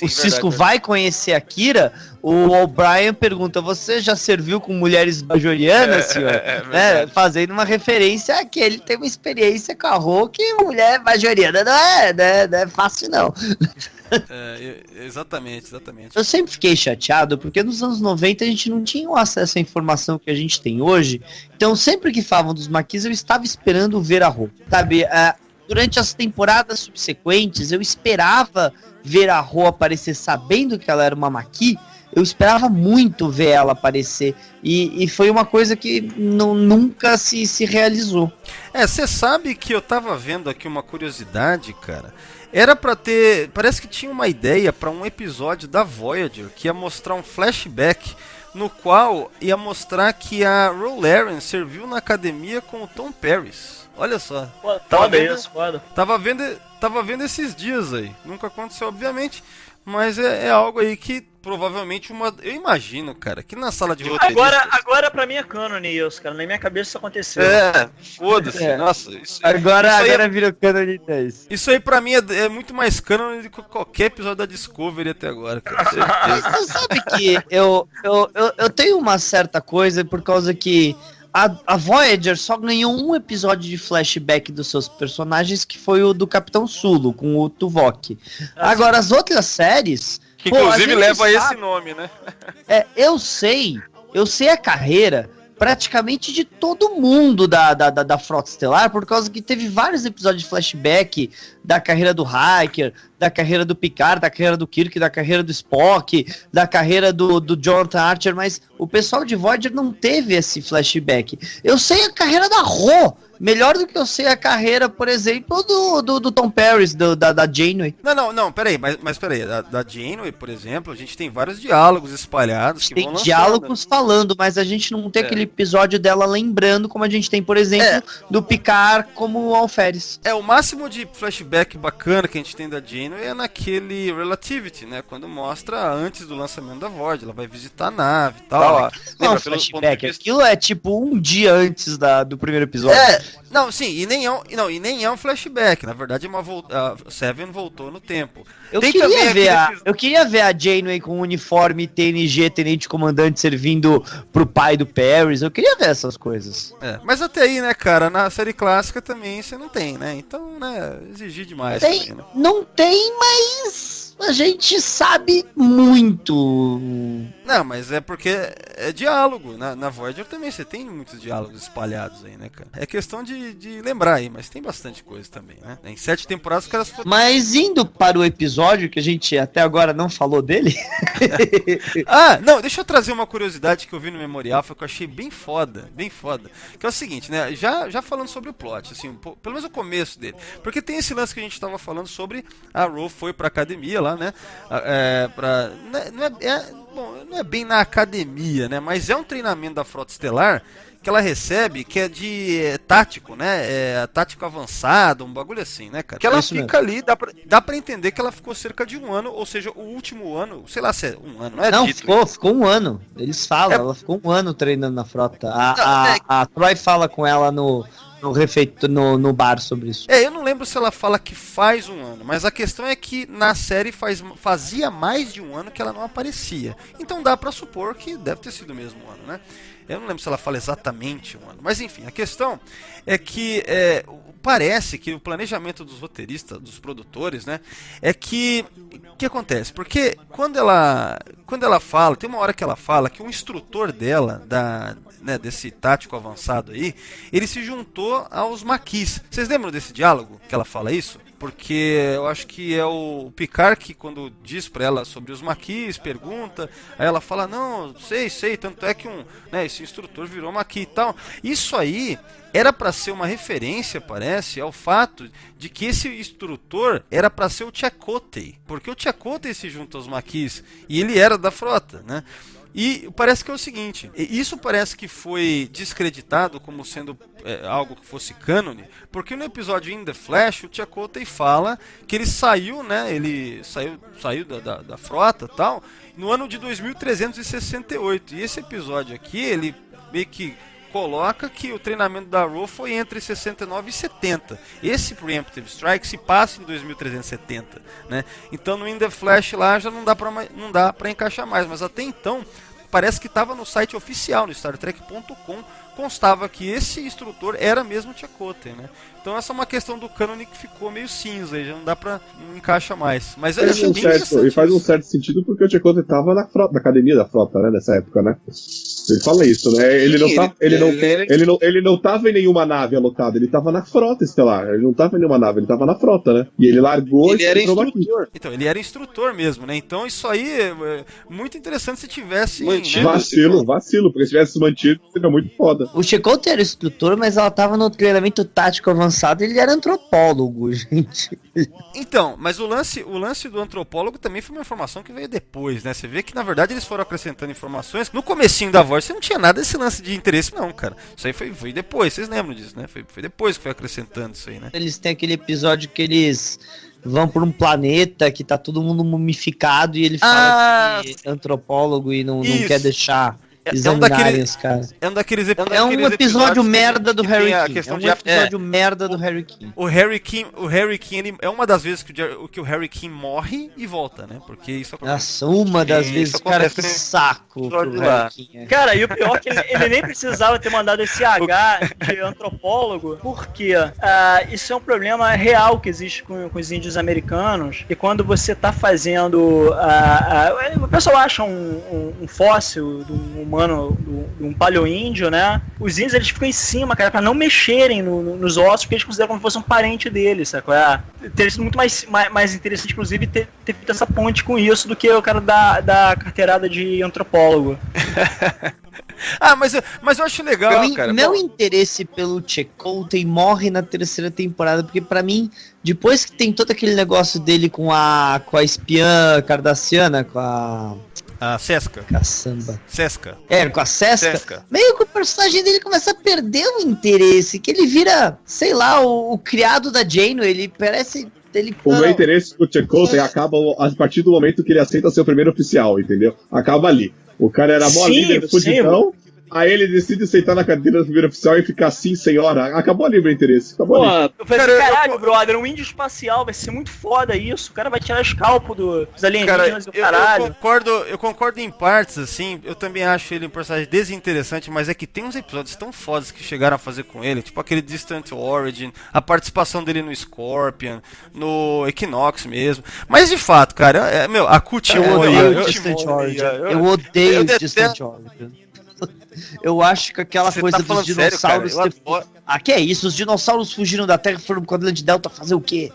Cisco verdade. vai conhecer a Kira, o O'Brien pergunta: você já serviu com mulheres bajorianas, senhor? Fazendo uma referência a que ele tem uma experiência com a Ro que mulher bajoriana não é fácil, não. Exatamente. Eu sempre fiquei chateado porque nos anos 90 a gente não tinha o acesso à informação que a gente tem hoje. Então sempre que falavam dos Maquis eu estava esperando ver a Ro, sabe? Durante as temporadas subsequentes eu esperava ver a Ro aparecer sabendo que ela era uma Maqui. Eu esperava muito ver ela aparecer e foi uma coisa que nunca se realizou. Você sabe que eu tava vendo aqui uma curiosidade, cara. Era pra ter... Parece que tinha uma ideia pra um episódio da Voyager que ia mostrar um flashback no qual ia mostrar que a Ro Laren serviu na academia com o Tom Paris. Olha só. Foda. Tava vendo esses dias aí. Nunca aconteceu, obviamente. Mas é algo aí que provavelmente eu imagino, cara, que na sala de roteiristas... Agora pra mim é canon isso, cara. Na minha cabeça isso aconteceu. Foda-se. Nossa, isso Agora virou canon de 10. Isso aí pra mim é muito mais canon do que qualquer episódio da Discovery até agora, cara. Mas você sabe que eu tenho uma certa coisa por causa que a Voyager só ganhou um episódio de flashback dos seus personagens, que foi o do Capitão Sulu, com o Tuvok. Agora, as outras séries... Que inclusive a gente leva sabe, esse nome, né? Eu sei a carreira praticamente de todo mundo da Frota Estelar, por causa que teve vários episódios de flashback da carreira do Hiker, da carreira do Picard, da carreira do Kirk, da carreira do Spock, da carreira do Jonathan Archer, mas o pessoal de Voyager não teve esse flashback. Eu sei a carreira da Ro, melhor do que eu sei a carreira, por exemplo, do Tom Paris, da Janeway. Não, peraí, mas peraí, da Janeway, por exemplo, a gente tem vários diálogos espalhados que tem vão lançando. Diálogos falando, mas a gente não tem aquele episódio dela lembrando, como a gente tem, por exemplo, do Picard como Alferes. O máximo de flashback bacana que a gente tem da Janeway é naquele Relativity, né, quando mostra antes do lançamento da Voyager, ela vai visitar a nave e tal. Não, flashback, aquilo é tipo um dia antes do primeiro episódio. Não, sim, e nem é um flashback. Na verdade, a Seven voltou no tempo. Eu queria ver a Janeway com uniforme TNG, Tenente Comandante, servindo pro pai do Paris. Eu queria ver essas coisas. Mas até aí, né, cara, na série clássica também você não tem, né? Então, né, exigir demais. Também, né? Não tem, mas a gente sabe muito. Não, mas é porque é diálogo. Na Voyager também você tem muitos diálogos espalhados aí, né, cara? É questão de lembrar aí, mas tem bastante coisa também, né? Em 7 temporadas os caras foram... Mas indo para o episódio, que a gente até agora não falou dele... Não, deixa eu trazer uma curiosidade que eu vi no Memorial, que eu achei bem foda. Que é o seguinte, né? Já falando sobre o plot, assim, pelo menos o começo dele. Porque tem esse lance que a gente tava falando sobre a Ro foi pra academia lá, né? Não é bem na academia, né? Mas é um treinamento da Frota Estelar que ela recebe, que é de tático, né? Tático avançado, um bagulho assim, né, cara? Que ela fica ali, dá pra entender que ela ficou cerca de 1 ano, ou seja, o último ano, sei lá se é 1 ano, não ficou 1 ano. Eles falam, ela ficou 1 ano treinando na frota. A Troy fala com ela no bar sobre isso. Eu não lembro se ela fala que faz 1 ano, mas a questão é que na série fazia mais de 1 ano que ela não aparecia. Então dá pra supor que deve ter sido mesmo 1 ano, né? Eu não lembro se ela fala exatamente 1 ano. Mas enfim, a questão é que parece que o planejamento dos roteiristas, dos produtores, né? É que... O que acontece? Porque quando ela fala, tem uma hora que ela fala que o instrutor dela, desse tático avançado aí, ele se juntou aos Maquis. Vocês lembram desse diálogo que ela fala isso? porque eu acho que é o Picard que quando diz pra ela sobre os maquis, pergunta, aí ela fala, não, sei, tanto é que esse instrutor virou maqui e tal. Isso aí era pra ser uma referência, parece, ao fato de que esse instrutor era pra ser o Chakotay, porque o Chakotay se junta aos maquis e ele era da frota, né? E parece que é o seguinte, isso parece que foi descreditado como sendo algo que fosse cânone, porque no episódio In The Flash, o Chakotay fala que ele saiu, né, ele saiu da frota e tal, no ano de 2368, e esse episódio aqui, ele meio que coloca que o treinamento da Ro foi entre 69 e 70. Esse Preemptive Strike se passa em 2370, né? Então no In The Flash lá já não dá para encaixar mais, mas até então parece que estava no site oficial, no StarTrek.com, constava que esse instrutor era mesmo Chakotay, né? Então essa é uma questão do cânone que ficou meio cinza, já não encaixa mais. Mas eu achei bem interessante. E faz um certo sentido porque o Chakotay estava na academia da frota, né, nessa época, né? Ele fala isso, né? Ele não tava em nenhuma nave alotada, ele tava na frota estelar. Ele não tava em nenhuma nave, ele tava na frota, né? E ele largou e era instrutor. Aqui. Então, ele era instrutor mesmo, né? Então isso aí é muito interessante se tivesse mantido. Vacilo, porque se tivesse mantido, seria muito foda. O Chakotay era instrutor, mas ela tava no treinamento tático avançado e ele era antropólogo, gente. Então, mas o lance do antropólogo também foi uma informação que veio depois, né? Você vê que, na verdade, eles foram acrescentando informações. No comecinho da Voz, você não tinha nada desse lance de interesse, não, cara. Isso aí foi depois, vocês lembram disso, né? Foi depois que foi acrescentando isso aí, né? Eles têm aquele episódio que eles vão por um planeta que tá todo mundo mumificado e ele fala que é antropólogo e não quer deixar examinarem os caras. É um daqueles É um episódio merda do Harry King. É um episódio merda do Harry King. O Harry King ele é uma das vezes que o Harry King morre e volta, né? Porque isso acontece. Nossa, uma das vezes, cara, que saco pro Harry King. Cara, e o pior é que ele nem precisava ter mandado esse H de antropólogo, porque isso é um problema real que existe com os índios americanos, e quando você tá fazendo o pessoal acha um fóssil de um humano, um paleoíndio, né? Os índios, eles ficam em cima, cara, pra não mexerem nos ossos, porque eles consideram como se fosse um parente deles, sabe? Teria sido muito mais interessante, inclusive, ter feito essa ponte com isso do que o cara da carteirada de antropólogo. mas eu acho legal, cara. Meu interesse pelo Chakotay morre na terceira temporada, porque pra mim, depois que tem todo aquele negócio dele com a espiã cardassiana, com a Seska. Caçamba. Seska. Com a Seska. Meio que o personagem dele começa a perder o interesse, que ele vira, sei lá, o criado da Janeway, ele parece... O meu interesse com o Chakotay acaba a partir do momento que ele aceita ser o primeiro oficial, entendeu? Acaba ali. O cara era mó líder, fudidão. Aí ele decide sentar na cadeira do primeiro oficial e ficar assim, senhora. Acabou ali meu interesse. Acabou ali. Eu falei, caralho, brother, um índio espacial, vai ser muito foda isso. O cara vai tirar escalpo dos alienígenas do caralho. Eu concordo em partes, assim. Eu também acho ele um personagem desinteressante, mas é que tem uns episódios tão fodas que chegaram a fazer com ele, tipo aquele Distant Origin, a participação dele no Scorpion, no Equinox mesmo. Mas de fato, cara, a Cut eu odeio Distant Origin. Eu odeio Distant Origin. Eu acho que aquela coisa dos dinossauros. Sério, que é isso? Os dinossauros fugiram da Terra e foram pro Atlante Delta fazer o quê?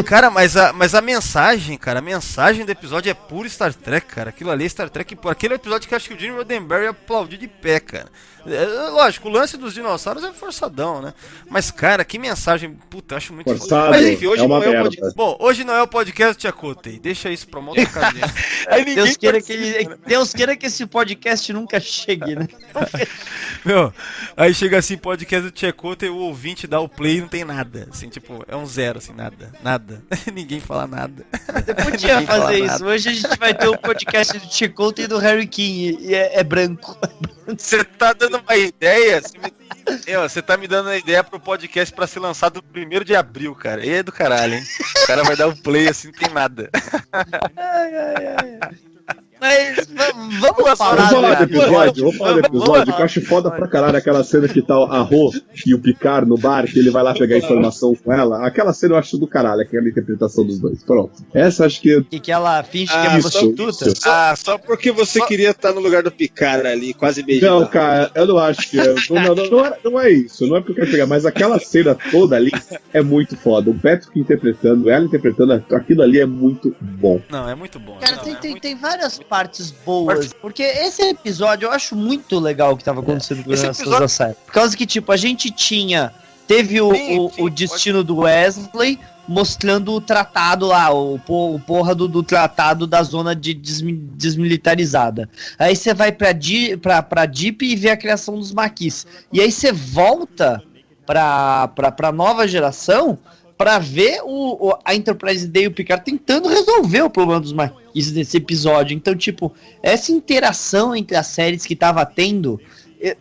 Cara, mas a mensagem, cara, a mensagem do episódio é puro Star Trek, cara. Aquilo ali é Star Trek. Aquele episódio que eu acho que o Gene Roddenberry aplaudiu de pé, cara. Lógico, o lance dos dinossauros é forçadão, né? Mas, cara, que mensagem. Puta, eu acho muito forçado. Mas enfim, hoje não é o podcast. Bom, hoje não é o podcast Chakotay. Deixa isso pra uma outra casinha. Deus queira que esse podcast nunca chegue, né? Aí chega assim, podcast do Chakotay, o ouvinte dá o play e não tem nada. Assim, tipo, é um zero, assim, nada. Ninguém fala nada. Você podia fazer isso. Nada. Hoje a gente vai ter um podcast do Chakotay e do Harry King. E é branco. Você tá dando uma ideia? Você tá me dando uma ideia pro podcast pra ser lançado no 1º de abril, cara. E é do caralho, hein? O cara vai dar o play assim, não tem nada. Mas vamos Vamos falar, falar do cara. episódio, vamos falar do episódio, que eu acho foda pra caralho aquela cena que tá a Ro e o Picard no bar, que ele vai lá pegar informação com ela. Aquela cena eu acho do caralho, aquela interpretação dos dois. Pronto. Essa acho que... Que ela finge que é uma Isso, prostituta. isso. Só porque você queria estar no lugar do Picard ali, quase beijando. Não, cara, eu não acho que... Não é isso, não é porque eu quero pegar, mas aquela cena toda ali é muito foda. O Patrick interpretando, ela interpretando, aquilo ali é muito bom. Não, é muito bom. Cara, Não, tem várias partes boas, porque esse episódio eu acho muito legal o que tava acontecendo com Esse essas episódio- da série. Por causa que, tipo, a gente teve o destino do Wesley mostrando o tratado lá, o porra do tratado da zona de desmilitarizada. Aí você vai pra Deep e vê a criação dos maquis. E aí você volta pra nova geração pra ver a Enterprise D e o Picard tentando resolver o problema dos maquis nesse episódio. Então, tipo, essa interação entre as séries que tava tendo,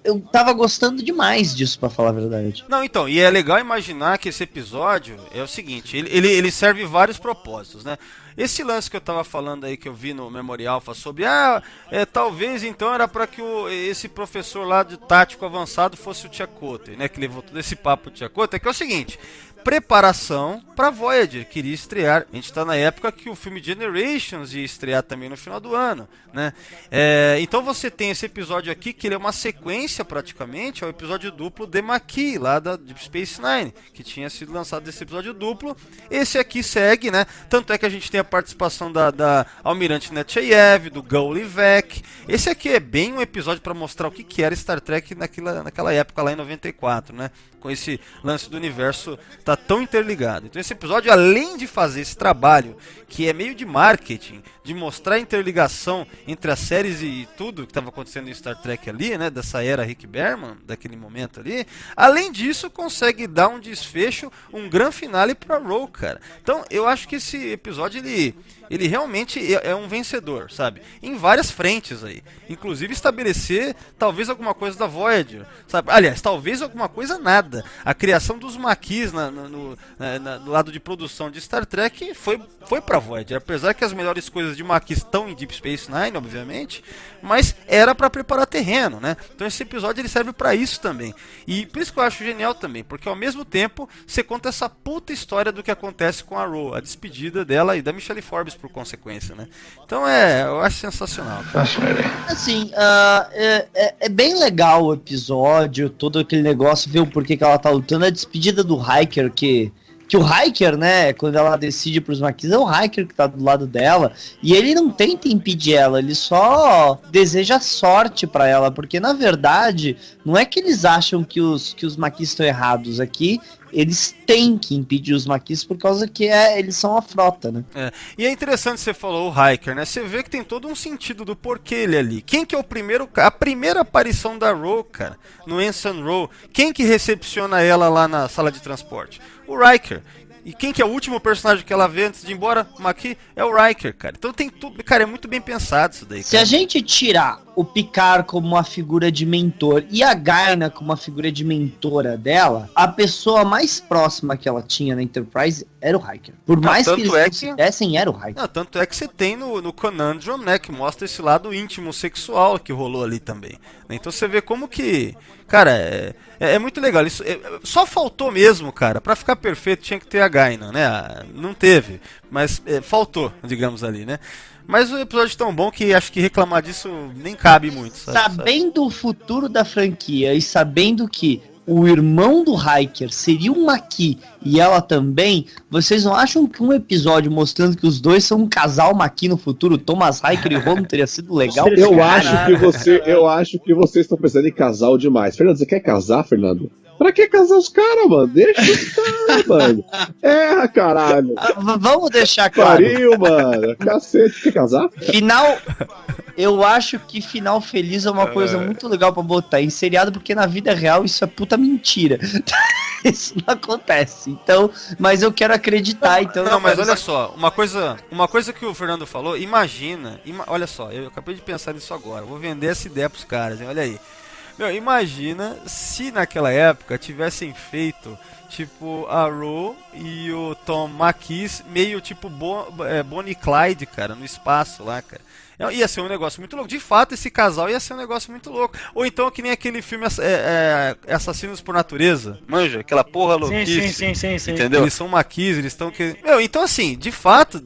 eu tava gostando demais disso, pra falar a verdade. Não, então, e é legal imaginar que esse episódio é o seguinte, ele serve vários propósitos, né? Esse lance que eu tava falando aí, que eu vi no Memory Alpha sobre, talvez então era pra que esse professor lá de tático avançado fosse o Chakotay, né? Que levou todo esse papo do Chakotay, que é o seguinte... Preparação para Voyager, que iria estrear. A gente está na época que o filme Generations ia estrear também no final do ano, né? Então você tem esse episódio aqui, que ele é uma sequência praticamente ao episódio duplo de Maquis, lá da Deep Space Nine, que tinha sido lançado desse episódio duplo. Esse aqui segue, né? Tanto é que a gente tem a participação da Almirante Nechayev, do Gul Livek. Esse aqui é bem um episódio para mostrar o que era Star Trek naquela época, lá em 94, né? Com esse lance do universo tá tão interligado. Então esse episódio, além de fazer esse trabalho que é meio de marketing, de mostrar a interligação entre as séries e tudo que estava acontecendo em Star Trek ali, né, dessa era Rick Berman, daquele momento ali, além disso consegue dar um desfecho, um grande finale para Ro, cara. Então eu acho que esse episódio ele realmente é um vencedor, sabe? Em várias frentes aí. Inclusive estabelecer talvez alguma coisa da Voyager, sabe? Aliás, talvez alguma coisa nada. A criação dos maquis no lado de produção de Star Trek foi pra Voyager. Apesar que as melhores coisas de maquis estão em Deep Space Nine, obviamente, mas era pra preparar terreno, né? Então esse episódio ele serve pra isso também. E por isso que eu acho genial também, porque ao mesmo tempo você conta essa puta história do que acontece com a Ro, a despedida dela e da Michelle Forbes por consequência, né? Então eu acho sensacional. Assim, é bem legal o episódio, todo aquele negócio, ver o porquê que ela tá lutando, a despedida do Hiker, que o Hiker, né, quando ela decide pros maquis, é o Hiker que tá do lado dela, e ele não tenta impedir ela, ele só deseja sorte pra ela, porque na verdade, não é que eles acham que os maquis estão errados aqui, eles têm que impedir os maquis por causa que eles são a frota, né? E é interessante você falou o Hiker, né? Você vê que tem todo um sentido do porquê ele ali. Quem que é a primeira aparição da Ro, cara, no Ensign Ro? Quem que recepciona ela lá na sala de transporte? O Riker. E quem que é o último personagem que ela vê antes de ir embora? O Maquis é o Riker, cara. Então tem tudo, cara, é muito bem pensado isso daí, cara. Se a gente tirar o Picard como uma figura de mentor e a Gaina como uma figura de mentora dela, a pessoa mais próxima que ela tinha na Enterprise era o Hiker. Por mais que eles não se dessem, era o Hiker. Não, tanto é que você tem no Conundrum, né, que mostra esse lado íntimo sexual que rolou ali também. Então você vê como que, cara, é muito legal. Isso, só faltou mesmo, cara, pra ficar perfeito tinha que ter a Gaina, né? Não teve, mas faltou, digamos ali, né? Mas o episódio é tão bom que acho que reclamar disso nem cabe muito, sabe? Sabendo o futuro da franquia e sabendo que o irmão do Hiker seria um Maquis e ela também, vocês não acham que um episódio mostrando que os dois são um casal Maquis no futuro, Thomas Hiker e Ro, não teria sido legal? Eu acho que vocês estão pensando em casal demais. Fernando, você quer casar, Fernando? Pra que casar os caras, mano? Deixa os caras, mano. Caralho. Vamos deixar claro. Pariu, mano. Cacete, quer casar? Final... Eu acho que final feliz é uma coisa muito legal pra botar em seriado, porque na vida real isso é puta mentira. Isso não acontece. Então, mas eu quero acreditar, então. Não, mas olha só, uma coisa que o Fernando falou, imagina, olha só, eu acabei de pensar nisso agora. Vou vender essa ideia pros caras, hein? Olha aí. Meu, imagina se naquela época tivessem feito tipo, a Ro e o Tom McKees, meio tipo Bonnie e Clyde, cara, no espaço lá, cara. Ia ser um negócio muito louco. De fato, esse casal ia ser um negócio muito louco. Ou então que nem aquele filme Assassinos por Natureza. Manja, aquela porra louquice. Sim. Entendeu? Eles são maquis, eles estão... então assim, de fato,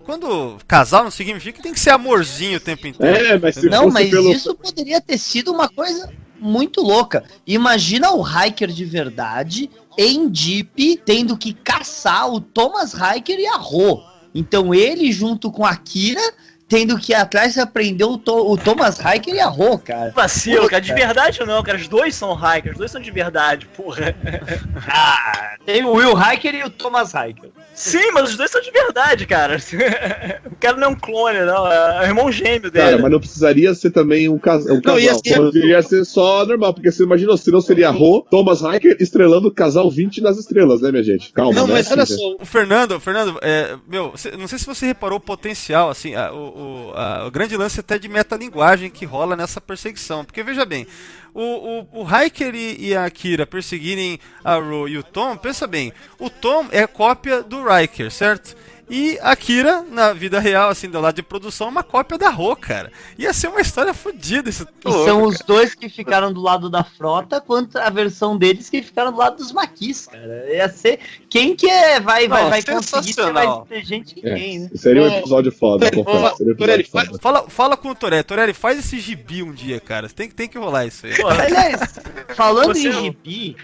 quando casal não significa que tem que ser amorzinho o tempo inteiro. Mas se Não, fosse mas pelo... isso poderia ter sido uma coisa muito louca. Imagina o Hiker de verdade em Jeep tendo que caçar o Thomas Hiker e a Ro. Então ele junto com a Kira tendo que ir atrás e aprender o Thomas Hiker e a Ro, cara. Vacilo, cara. De verdade ou não, cara? Os dois são Hikers, os dois são de verdade, porra. Tem o Will Hiker e o Thomas Hiker. Sim, mas os dois são de verdade, cara. O cara não é um clone, não. É o irmão gêmeo dele. Cara, mas não precisaria ser também um casal. Poderia ser só normal, porque você imaginou, se não seria a Ro, Thomas Hiker estrelando o casal 20 nas estrelas, né, minha gente? Calma, Não, né? mas olha só. O Fernando, não sei se você reparou o potencial, assim, o grande lance até de metalinguagem que rola nessa perseguição. Porque veja bem, o Hiker e a Kira perseguirem a Ro e o Tom, pensa bem, o Tom é cópia do Riker, certo? E a Kira, na vida real, assim, do lado de produção, uma cópia da Ro, cara. Ia ser uma história fodida isso. E são os dois que ficaram do lado da frota, quanto a versão deles que ficaram do lado dos maquis, cara. Ia ser... Quem que vai conseguir ser mais inteligente que quem, né? Seria um episódio foda, confesso. Seria um episódio foda. Fala com o Torelli. Torelli, faz esse gibi um dia, cara. Tem que rolar isso aí. Aliás, falando em gibi,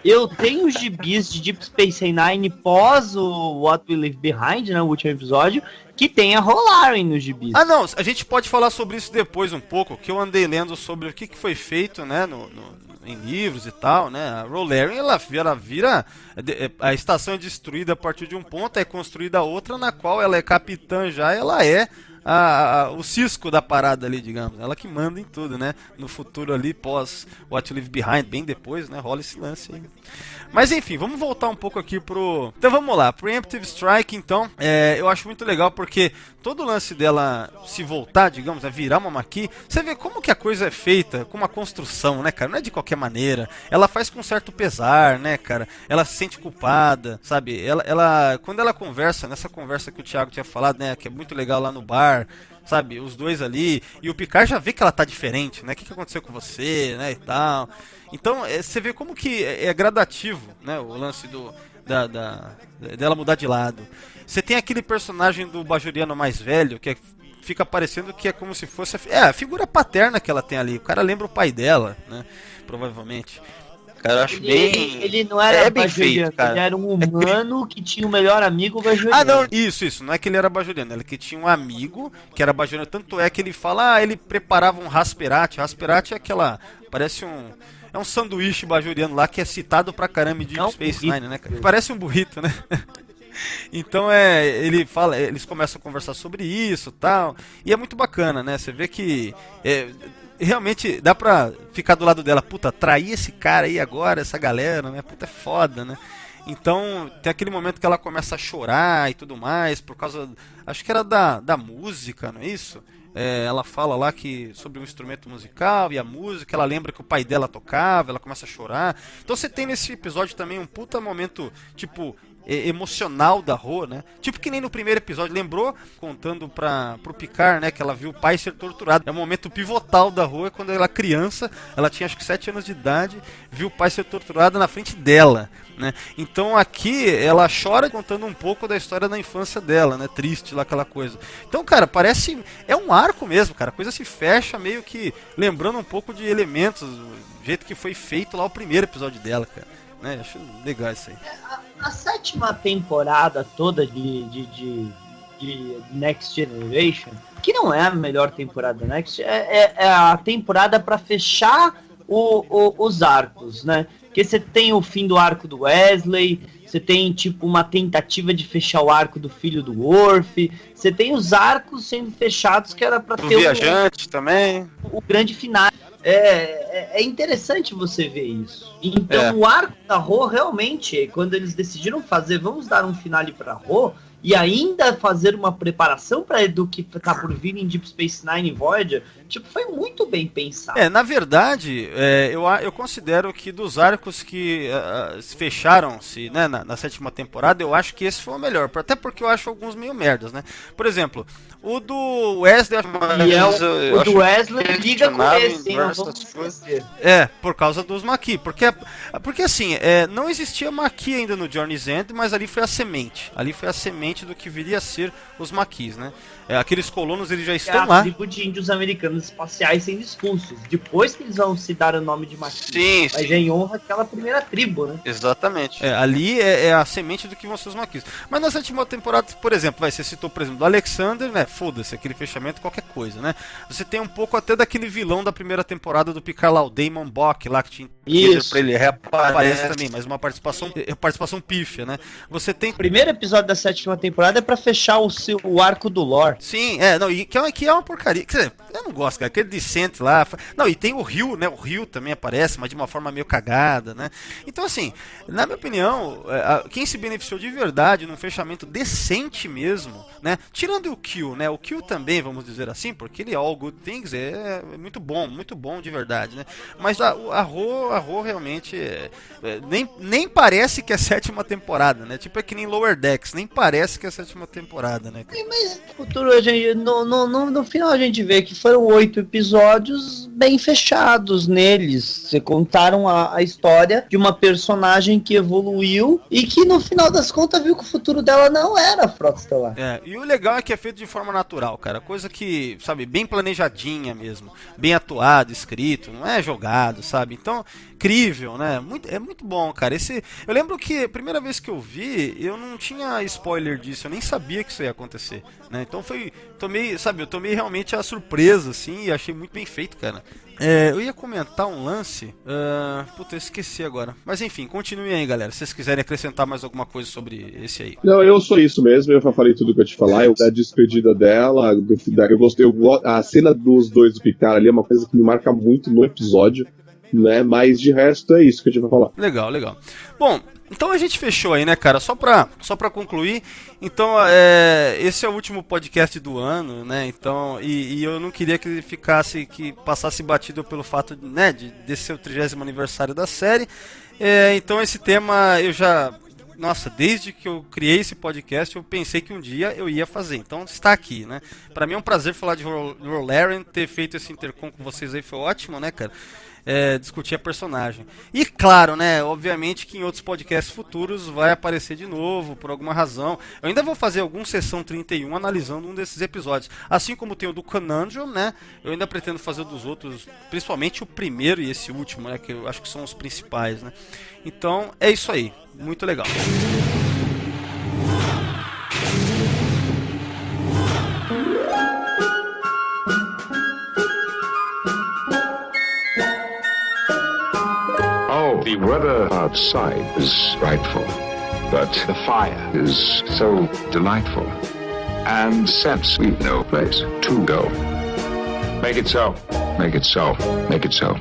eu tenho gibis de Deep Space Nine pós o What We Leave Behind, né, o último episódio, que tem a Rolaren nos gibis. Ah, não, a gente pode falar sobre isso depois um pouco, que eu andei lendo sobre o que foi feito, né, em livros e tal, né. A Rolaren, ela vira a estação é destruída a partir de um ponto, é construída outra, na qual ela é capitã já, ela é o cisco da parada ali, digamos. Ela que manda em tudo, né? No futuro ali, pós What You Leave Behind, bem depois, né? Rola esse lance aí. Mas enfim, vamos voltar um pouco aqui pro... Então vamos lá, Preemptive Strike, então. Eu acho muito legal porque todo o lance dela se voltar, digamos, a virar uma Maquis, você vê como que a coisa é feita, com uma construção, né, cara? Não é de qualquer maneira. Ela faz com certo pesar, né, cara? Ela se sente culpada, sabe? Ela quando ela conversa, nessa conversa que o Thiago tinha falado, né, que é muito legal lá no bar, sabe, os dois ali, e o Picard já vê que ela tá diferente, né, o que aconteceu com você, né, e tal. Então, você vê como que é gradativo, né, o lance dela mudar de lado. Você tem aquele personagem do Bajoriano mais velho, que fica parecendo que é como se fosse a figura paterna que ela tem ali, o cara lembra o pai dela, né, provavelmente. Cara, eu acho ele não era bem feito, cara. Ele era um humano que tinha o melhor amigo bajoriano. Ah, não, isso, não é que ele era bajoriano, ele que tinha um amigo que era bajoriano, tanto é que ele fala, ele preparava um rasperati. Rasperati é aquela, parece um sanduíche bajoriano lá que é citado pra caramba de Deep Space Nine, né, cara? Parece um burrito, né? Então ele fala, eles começam a conversar sobre isso, tal, e é muito bacana, né? Você vê que realmente dá pra ficar do lado dela, puta, trair esse cara aí agora, essa galera, né? Puta, é foda, né? Então tem aquele momento que ela começa a chorar e tudo mais, por causa, acho que era da música, não é isso? Ela fala lá sobre um instrumento musical e a música, ela lembra que o pai dela tocava, ela começa a chorar. Então você tem nesse episódio também um puta momento, tipo, emocional da Ro, né? Tipo que nem no primeiro episódio, lembrou? Contando pro Picard, né? Que ela viu o pai ser torturado. É o momento pivotal da Ro, é quando ela era criança, ela tinha acho que 7 anos de idade, viu o pai ser torturado na frente dela, né? Então aqui ela chora contando um pouco da história da infância dela, né? Triste lá, aquela coisa. Então, cara, parece... É um arco mesmo, cara. A coisa se fecha meio que lembrando um pouco de Elementos, do jeito que foi feito lá o primeiro episódio dela, cara. Né? Acho legal isso aí. A 7ª temporada toda de Next Generation, que não é a melhor temporada da Next, é a temporada para fechar os arcos, né? Porque você tem o fim do arco do Wesley, você tem tipo uma tentativa de fechar o arco do filho do Worf, você tem os arcos sendo fechados que era para ter o viajante também, o grande final. É interessante você ver isso. Então o arco da Ro realmente, quando eles decidiram fazer, vamos dar um finale pra Ro, e ainda fazer uma preparação para do que tá por vir em Deep Space Nine e Voyager, tipo, foi muito bem pensado. Na verdade, eu considero que dos arcos que fecharam-se, né, na sétima temporada, eu acho que esse foi o melhor, até porque eu acho alguns meio merdas, né? Por exemplo, o do Wesley... o do Wesley liga com esse, hein? Por causa dos Maquis, porque assim, não existia Maquis ainda no Journey's End, mas ali foi a semente do que viria a ser os Maquis, né? Aqueles colonos, eles já estão lá. É a tribo de índios americanos espaciais sendo expulsos. Depois que eles vão se dar o nome de Maquis. Sim, mas em honra àquela primeira tribo, né? Exatamente. Ali é a semente do que vão ser os Maquis. Mas na sétima temporada, por exemplo, você citou, por exemplo, do Alexander, né? Foda-se, aquele fechamento, qualquer coisa, né? Você tem um pouco até daquele vilão da primeira temporada do Picard lá, o Damon Bock, lá que tinha pra ele reaparece também, mas uma participação pífia, né? Você tem... O primeiro episódio da sétima temporada é pra fechar o arco do lore. Sim, que é uma porcaria. Quer dizer, eu não gosto, cara. Aquele Descent lá. Não, e tem o Rio, né? O Rio também aparece, mas de uma forma meio cagada, né? Então, assim, na minha opinião, quem se beneficiou de verdade num fechamento decente mesmo, né? Tirando o Kill, né? O Kill também, vamos dizer assim, porque ele All Good Things é muito bom de verdade, né? Mas a Ro realmente nem parece que é a sétima temporada, né? Tipo, é que nem Lower Decks, nem parece que é a sétima temporada, né? Mas no futuro, no final a gente vê que foram 8 episódios bem fechados neles. Você contaram a história de uma personagem que evoluiu e que no final das contas viu que o futuro dela não era a Frota Estelar. E o legal é que é feito de forma natural, cara. Coisa que, sabe, bem planejadinha mesmo. Bem atuado, escrito, não é jogado, sabe? Então, incrível, né? É muito bom, cara. Eu lembro que a primeira vez que eu vi, eu não tinha spoiler disso, eu nem sabia que isso ia acontecer, né? Então eu tomei realmente a surpresa, assim, e achei muito bem feito, cara. Eu ia comentar um lance, eu esqueci agora. Mas enfim, continuem aí, galera. Se vocês quiserem acrescentar mais alguma coisa sobre esse aí. Não, eu sou isso mesmo, eu já falei tudo que eu te falar. A despedida dela, eu gostei. A cena dos dois do Picard ali é uma coisa que me marca muito no episódio, né? Mas de resto é isso que a gente vai falar. Legal. Bom, então a gente fechou aí, né, cara? Só pra concluir, então, esse é o último podcast do ano, né? Então, e eu não queria que passasse batido pelo fato, né, de ser o 30º aniversário da série. Então esse tema desde que eu criei esse podcast, eu pensei que um dia eu ia fazer. Então está aqui, né? Pra mim é um prazer falar de Rolaren, ter feito esse intercom com vocês aí foi ótimo, né, cara? Discutir a personagem. E claro, né, obviamente que em outros podcasts futuros vai aparecer de novo, por alguma razão. Eu ainda vou fazer algum sessão 31 analisando um desses episódios. Assim como tem o do Conundrum, né, eu ainda pretendo fazer dos outros, principalmente o primeiro e esse último, né, que eu acho que são os principais, né. Então, é isso aí. Muito legal. The weather outside is frightful, but the fire is so delightful. And since we've no place to go, make it so, make it so, make it so.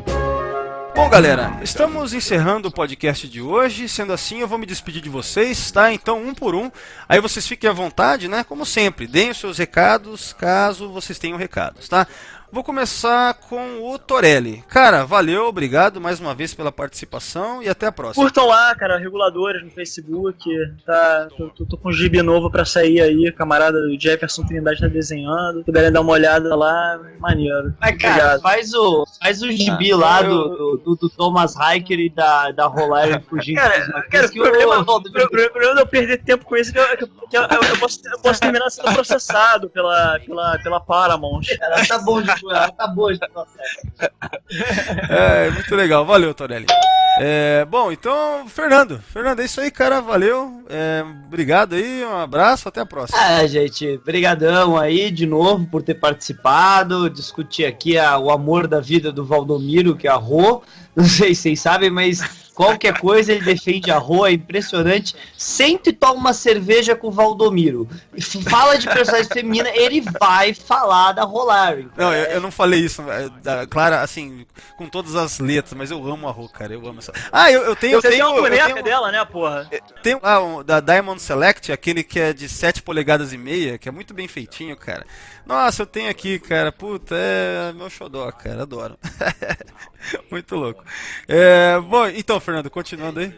Bom, galera, estamos encerrando o podcast de hoje. Sendo assim, eu vou me despedir de vocês, tá? Então, um por um. Aí vocês fiquem à vontade, né? Como sempre, deem os seus recados, caso vocês tenham recados, tá? Vou começar com o Torelli. Cara, valeu, obrigado mais uma vez pela participação e até a próxima. Curtam lá, cara, Reguladores no Facebook. Tô com um gibi novo pra sair aí. Camarada do Jefferson Trindade tá desenhando. Se puderem dar uma olhada lá, maneiro. Mas, cara, faz o gibi lá do Thomas Hiker e da Rolaren fugindo. Cara, o problema de eu perder tempo com isso é que eu posso terminar sendo processado pela Paramount. Ela tá bom de tá boa de processo. Muito legal, valeu, Torelli. Bom, então, Fernando, é isso aí, cara, valeu. Obrigado aí, um abraço, até a próxima. Gente, brigadão aí de novo por ter participado, discutir aqui o amor da vida do Valdomiro, que é a Rô, Não sei se vocês sabem, mas qualquer coisa ele defende a Rô, é impressionante. Sempre toma uma cerveja com o Valdomiro. Fala de personagem feminina, ele vai falar da Rolari. Não, eu não falei isso, Clara, assim, com todas as letras, mas eu amo a Rô, cara, eu amo essa. Ah, eu tenho... Você tem uma boneca dela, né, porra? Tem da Diamond Select, aquele que é de 7 polegadas e meia, que é muito bem feitinho, cara. Nossa, eu tenho aqui, cara, puta, é meu xodó, cara, adoro. Muito louco. Bom, então, Fernando, continuando aí.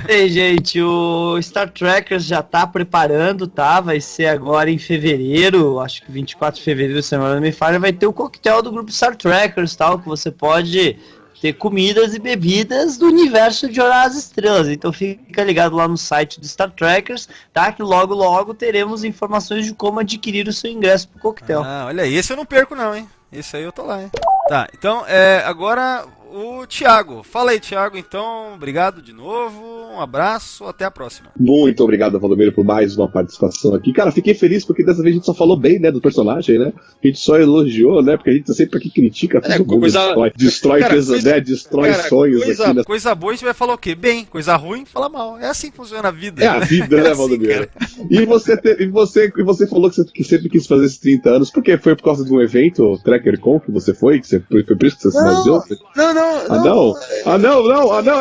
Ei, gente, o Star Trekkers já tá preparando, tá? Vai ser agora em fevereiro, acho que 24 de fevereiro, se não me falha, vai ter o coquetel do grupo Star Trekkers, tal, que você pode ter comidas e bebidas do universo de Jornada às Estrelas. Então fica ligado lá no site do Star Trekkers, tá? Que logo, logo teremos informações de como adquirir o seu ingresso pro coquetel. Ah, olha aí, esse eu não perco não, hein? Esse aí eu tô lá, hein? Tá, então, agora o Thiago. Fala aí, Thiago, então, obrigado de novo, um abraço, até a próxima. Muito obrigado, Valdomiro, por mais uma participação aqui. Cara, fiquei feliz porque dessa vez a gente só falou bem, né, do personagem, né? A gente só elogiou, né? Porque a gente sempre aqui critica, todo mundo destrói sonhos aqui. Coisa boa a gente vai falar o quê? Bem, coisa ruim, fala mal. É assim que funciona a vida. É a vida, né, Valdomiro? E você falou que sempre quis fazer esses 30 anos, porque foi por causa de um evento, TrekkerCon, que você foi? Foi por isso que você se baseou? Não,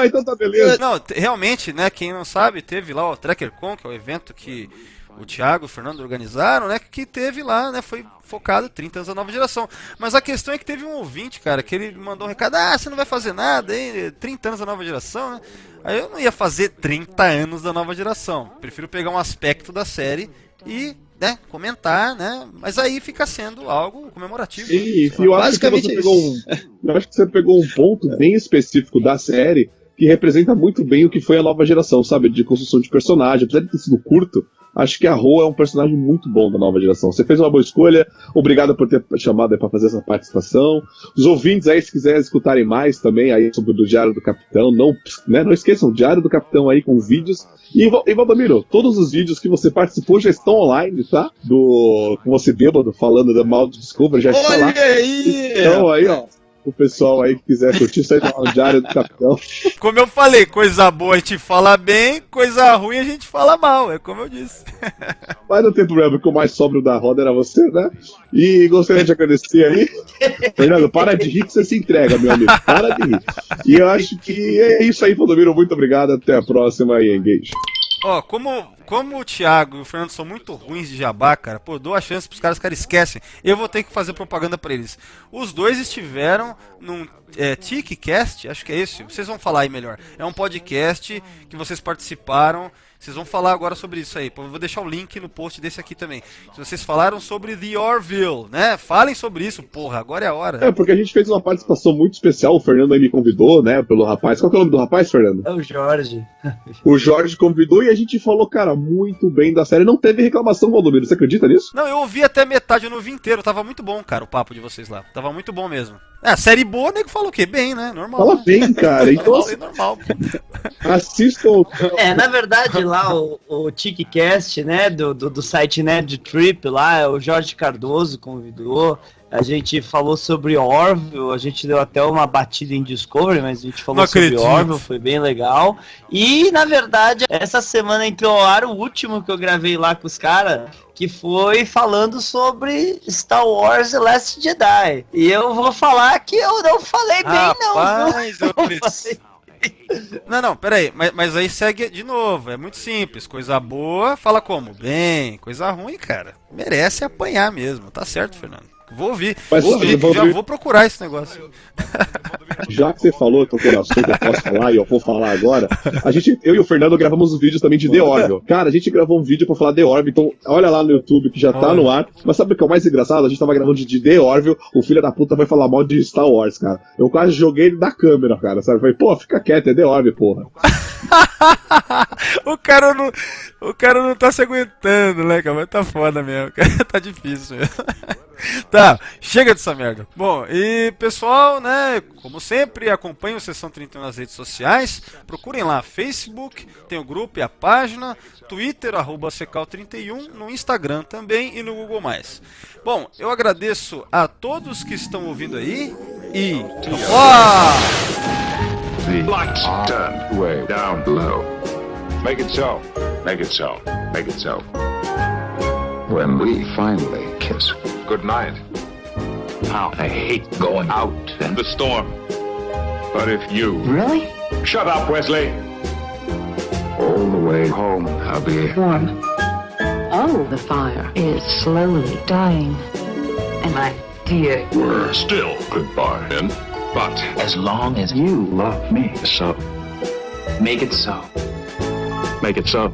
então tá beleza. Não, realmente, né, quem não sabe, teve lá o TrekkerCon, que é o evento que o Thiago e o Fernando organizaram, né, que teve lá, né, foi focado 30 anos da nova geração. Mas a questão é que teve um ouvinte, cara, que ele mandou um recado, você não vai fazer nada, hein, 30 anos da nova geração, né? Aí eu não ia fazer 30 anos da nova geração, prefiro pegar um aspecto da série e, né, comentar, né, mas aí fica sendo algo comemorativo. Sim, eu acho que você pegou um ponto bem específico da série que representa muito bem o que foi a nova geração, sabe, de construção de personagem. Apesar de ter sido curto, acho que a Rô é um personagem muito bom da nova geração. Você fez uma boa escolha, obrigado por ter chamado para fazer essa participação. Os ouvintes aí, se quiserem escutarem mais também aí sobre o Diário do Capitão, não esqueçam, o Diário do Capitão aí com vídeos. E Valdomiro, todos os vídeos que você participou já estão online, tá? Com você bêbado falando da mal de Discovery, já está lá. Olha aí! Então aí, ó. O pessoal aí que quiser curtir, sai no Diário do Capitão. Como eu falei, coisa boa a gente fala bem, coisa ruim a gente fala mal, é como eu disse. Mas não tem problema, porque o mais sóbrio da roda era você, né? E gostaria de agradecer aí. Fernando, para de rir que você se entrega, meu amigo. Para de rir. E eu acho que é isso aí, Valdomiro. Muito obrigado, até a próxima e engage. Ó, como o Thiago e o Fernando são muito ruins de jabá, cara, pô, dou a chance pros caras esquecem. Eu vou ter que fazer propaganda pra eles. Os dois estiveram num TikCast, acho que é esse, vocês vão falar aí melhor. É um podcast que vocês participaram. Vocês vão falar agora sobre isso aí. Eu vou deixar o link no post desse aqui também. Vocês falaram sobre The Orville, né? Falem sobre isso, porra, agora é a hora. Porque a gente fez uma participação muito especial. O Fernando aí me convidou, né, pelo rapaz. Qual que é o nome do rapaz, Fernando? É o Jorge. O Jorge convidou e a gente falou, cara, muito bem da série. Não teve reclamação, Valdomiro. Você acredita nisso? Não, eu ouvi até metade, eu não ouvi inteiro. Tava muito bom, cara, o papo de vocês lá. Tava muito bom mesmo. Série boa, nego falou o quê? Bem, né? Normal. Fala bem, cara. Então, normal. Assistam. Na verdade, lá o TikCast, né, do site Nerd Trip, lá, o Jorge Cardoso convidou. A gente falou sobre Orville, a gente deu até uma batida em Discovery, mas a gente falou sobre Orville, foi bem legal. E, na verdade, essa semana entrou ao ar o último que eu gravei lá com os caras, que foi falando sobre Star Wars The Last Jedi. E eu vou falar que eu não falei bem, não. Rapaz, eu preciso... Não, peraí, mas aí segue de novo, é muito simples, coisa boa, fala como? Bem, coisa ruim, cara, merece apanhar mesmo, tá certo, Fernando? Vou ouvir, já vou procurar esse negócio. Já que você falou, eu tô com o assunto, eu posso falar e eu vou falar agora. Eu e o Fernando gravamos um vídeo também de The Orville. Cara, a gente gravou um vídeo pra falar The Orville, então olha lá no YouTube que já tá no ar. Mas sabe o que é o mais engraçado? A gente tava gravando de The Orville, o filho da puta vai falar mal de Star Wars, cara. Eu quase joguei ele da câmera, cara, sabe? Falei, pô, fica quieto, é The Orville, porra. O cara não tá se aguentando, né, cara? Mas tá foda mesmo, cara. Tá difícil mesmo. Tá, chega dessa merda. Bom, e pessoal, né, como sempre, acompanhem o Sessão 31 nas redes sociais. Procurem lá, Facebook, tem o grupo e a página, Twitter, @Secal31, no Instagram também e no Google+. Bom, eu agradeço a todos que estão ouvindo aí e... the lights turned way down low. Make it so. Make it so. Make it so. When we finally kiss. Good night. How I hate going out in the storm. But if you... Really? Shut up, Wesley. All the way home, I'll be warm. Oh, the fire is slowly dying. And my dear... We're still goodbye, then. But as long as you love me, so. Make it so. Make it so.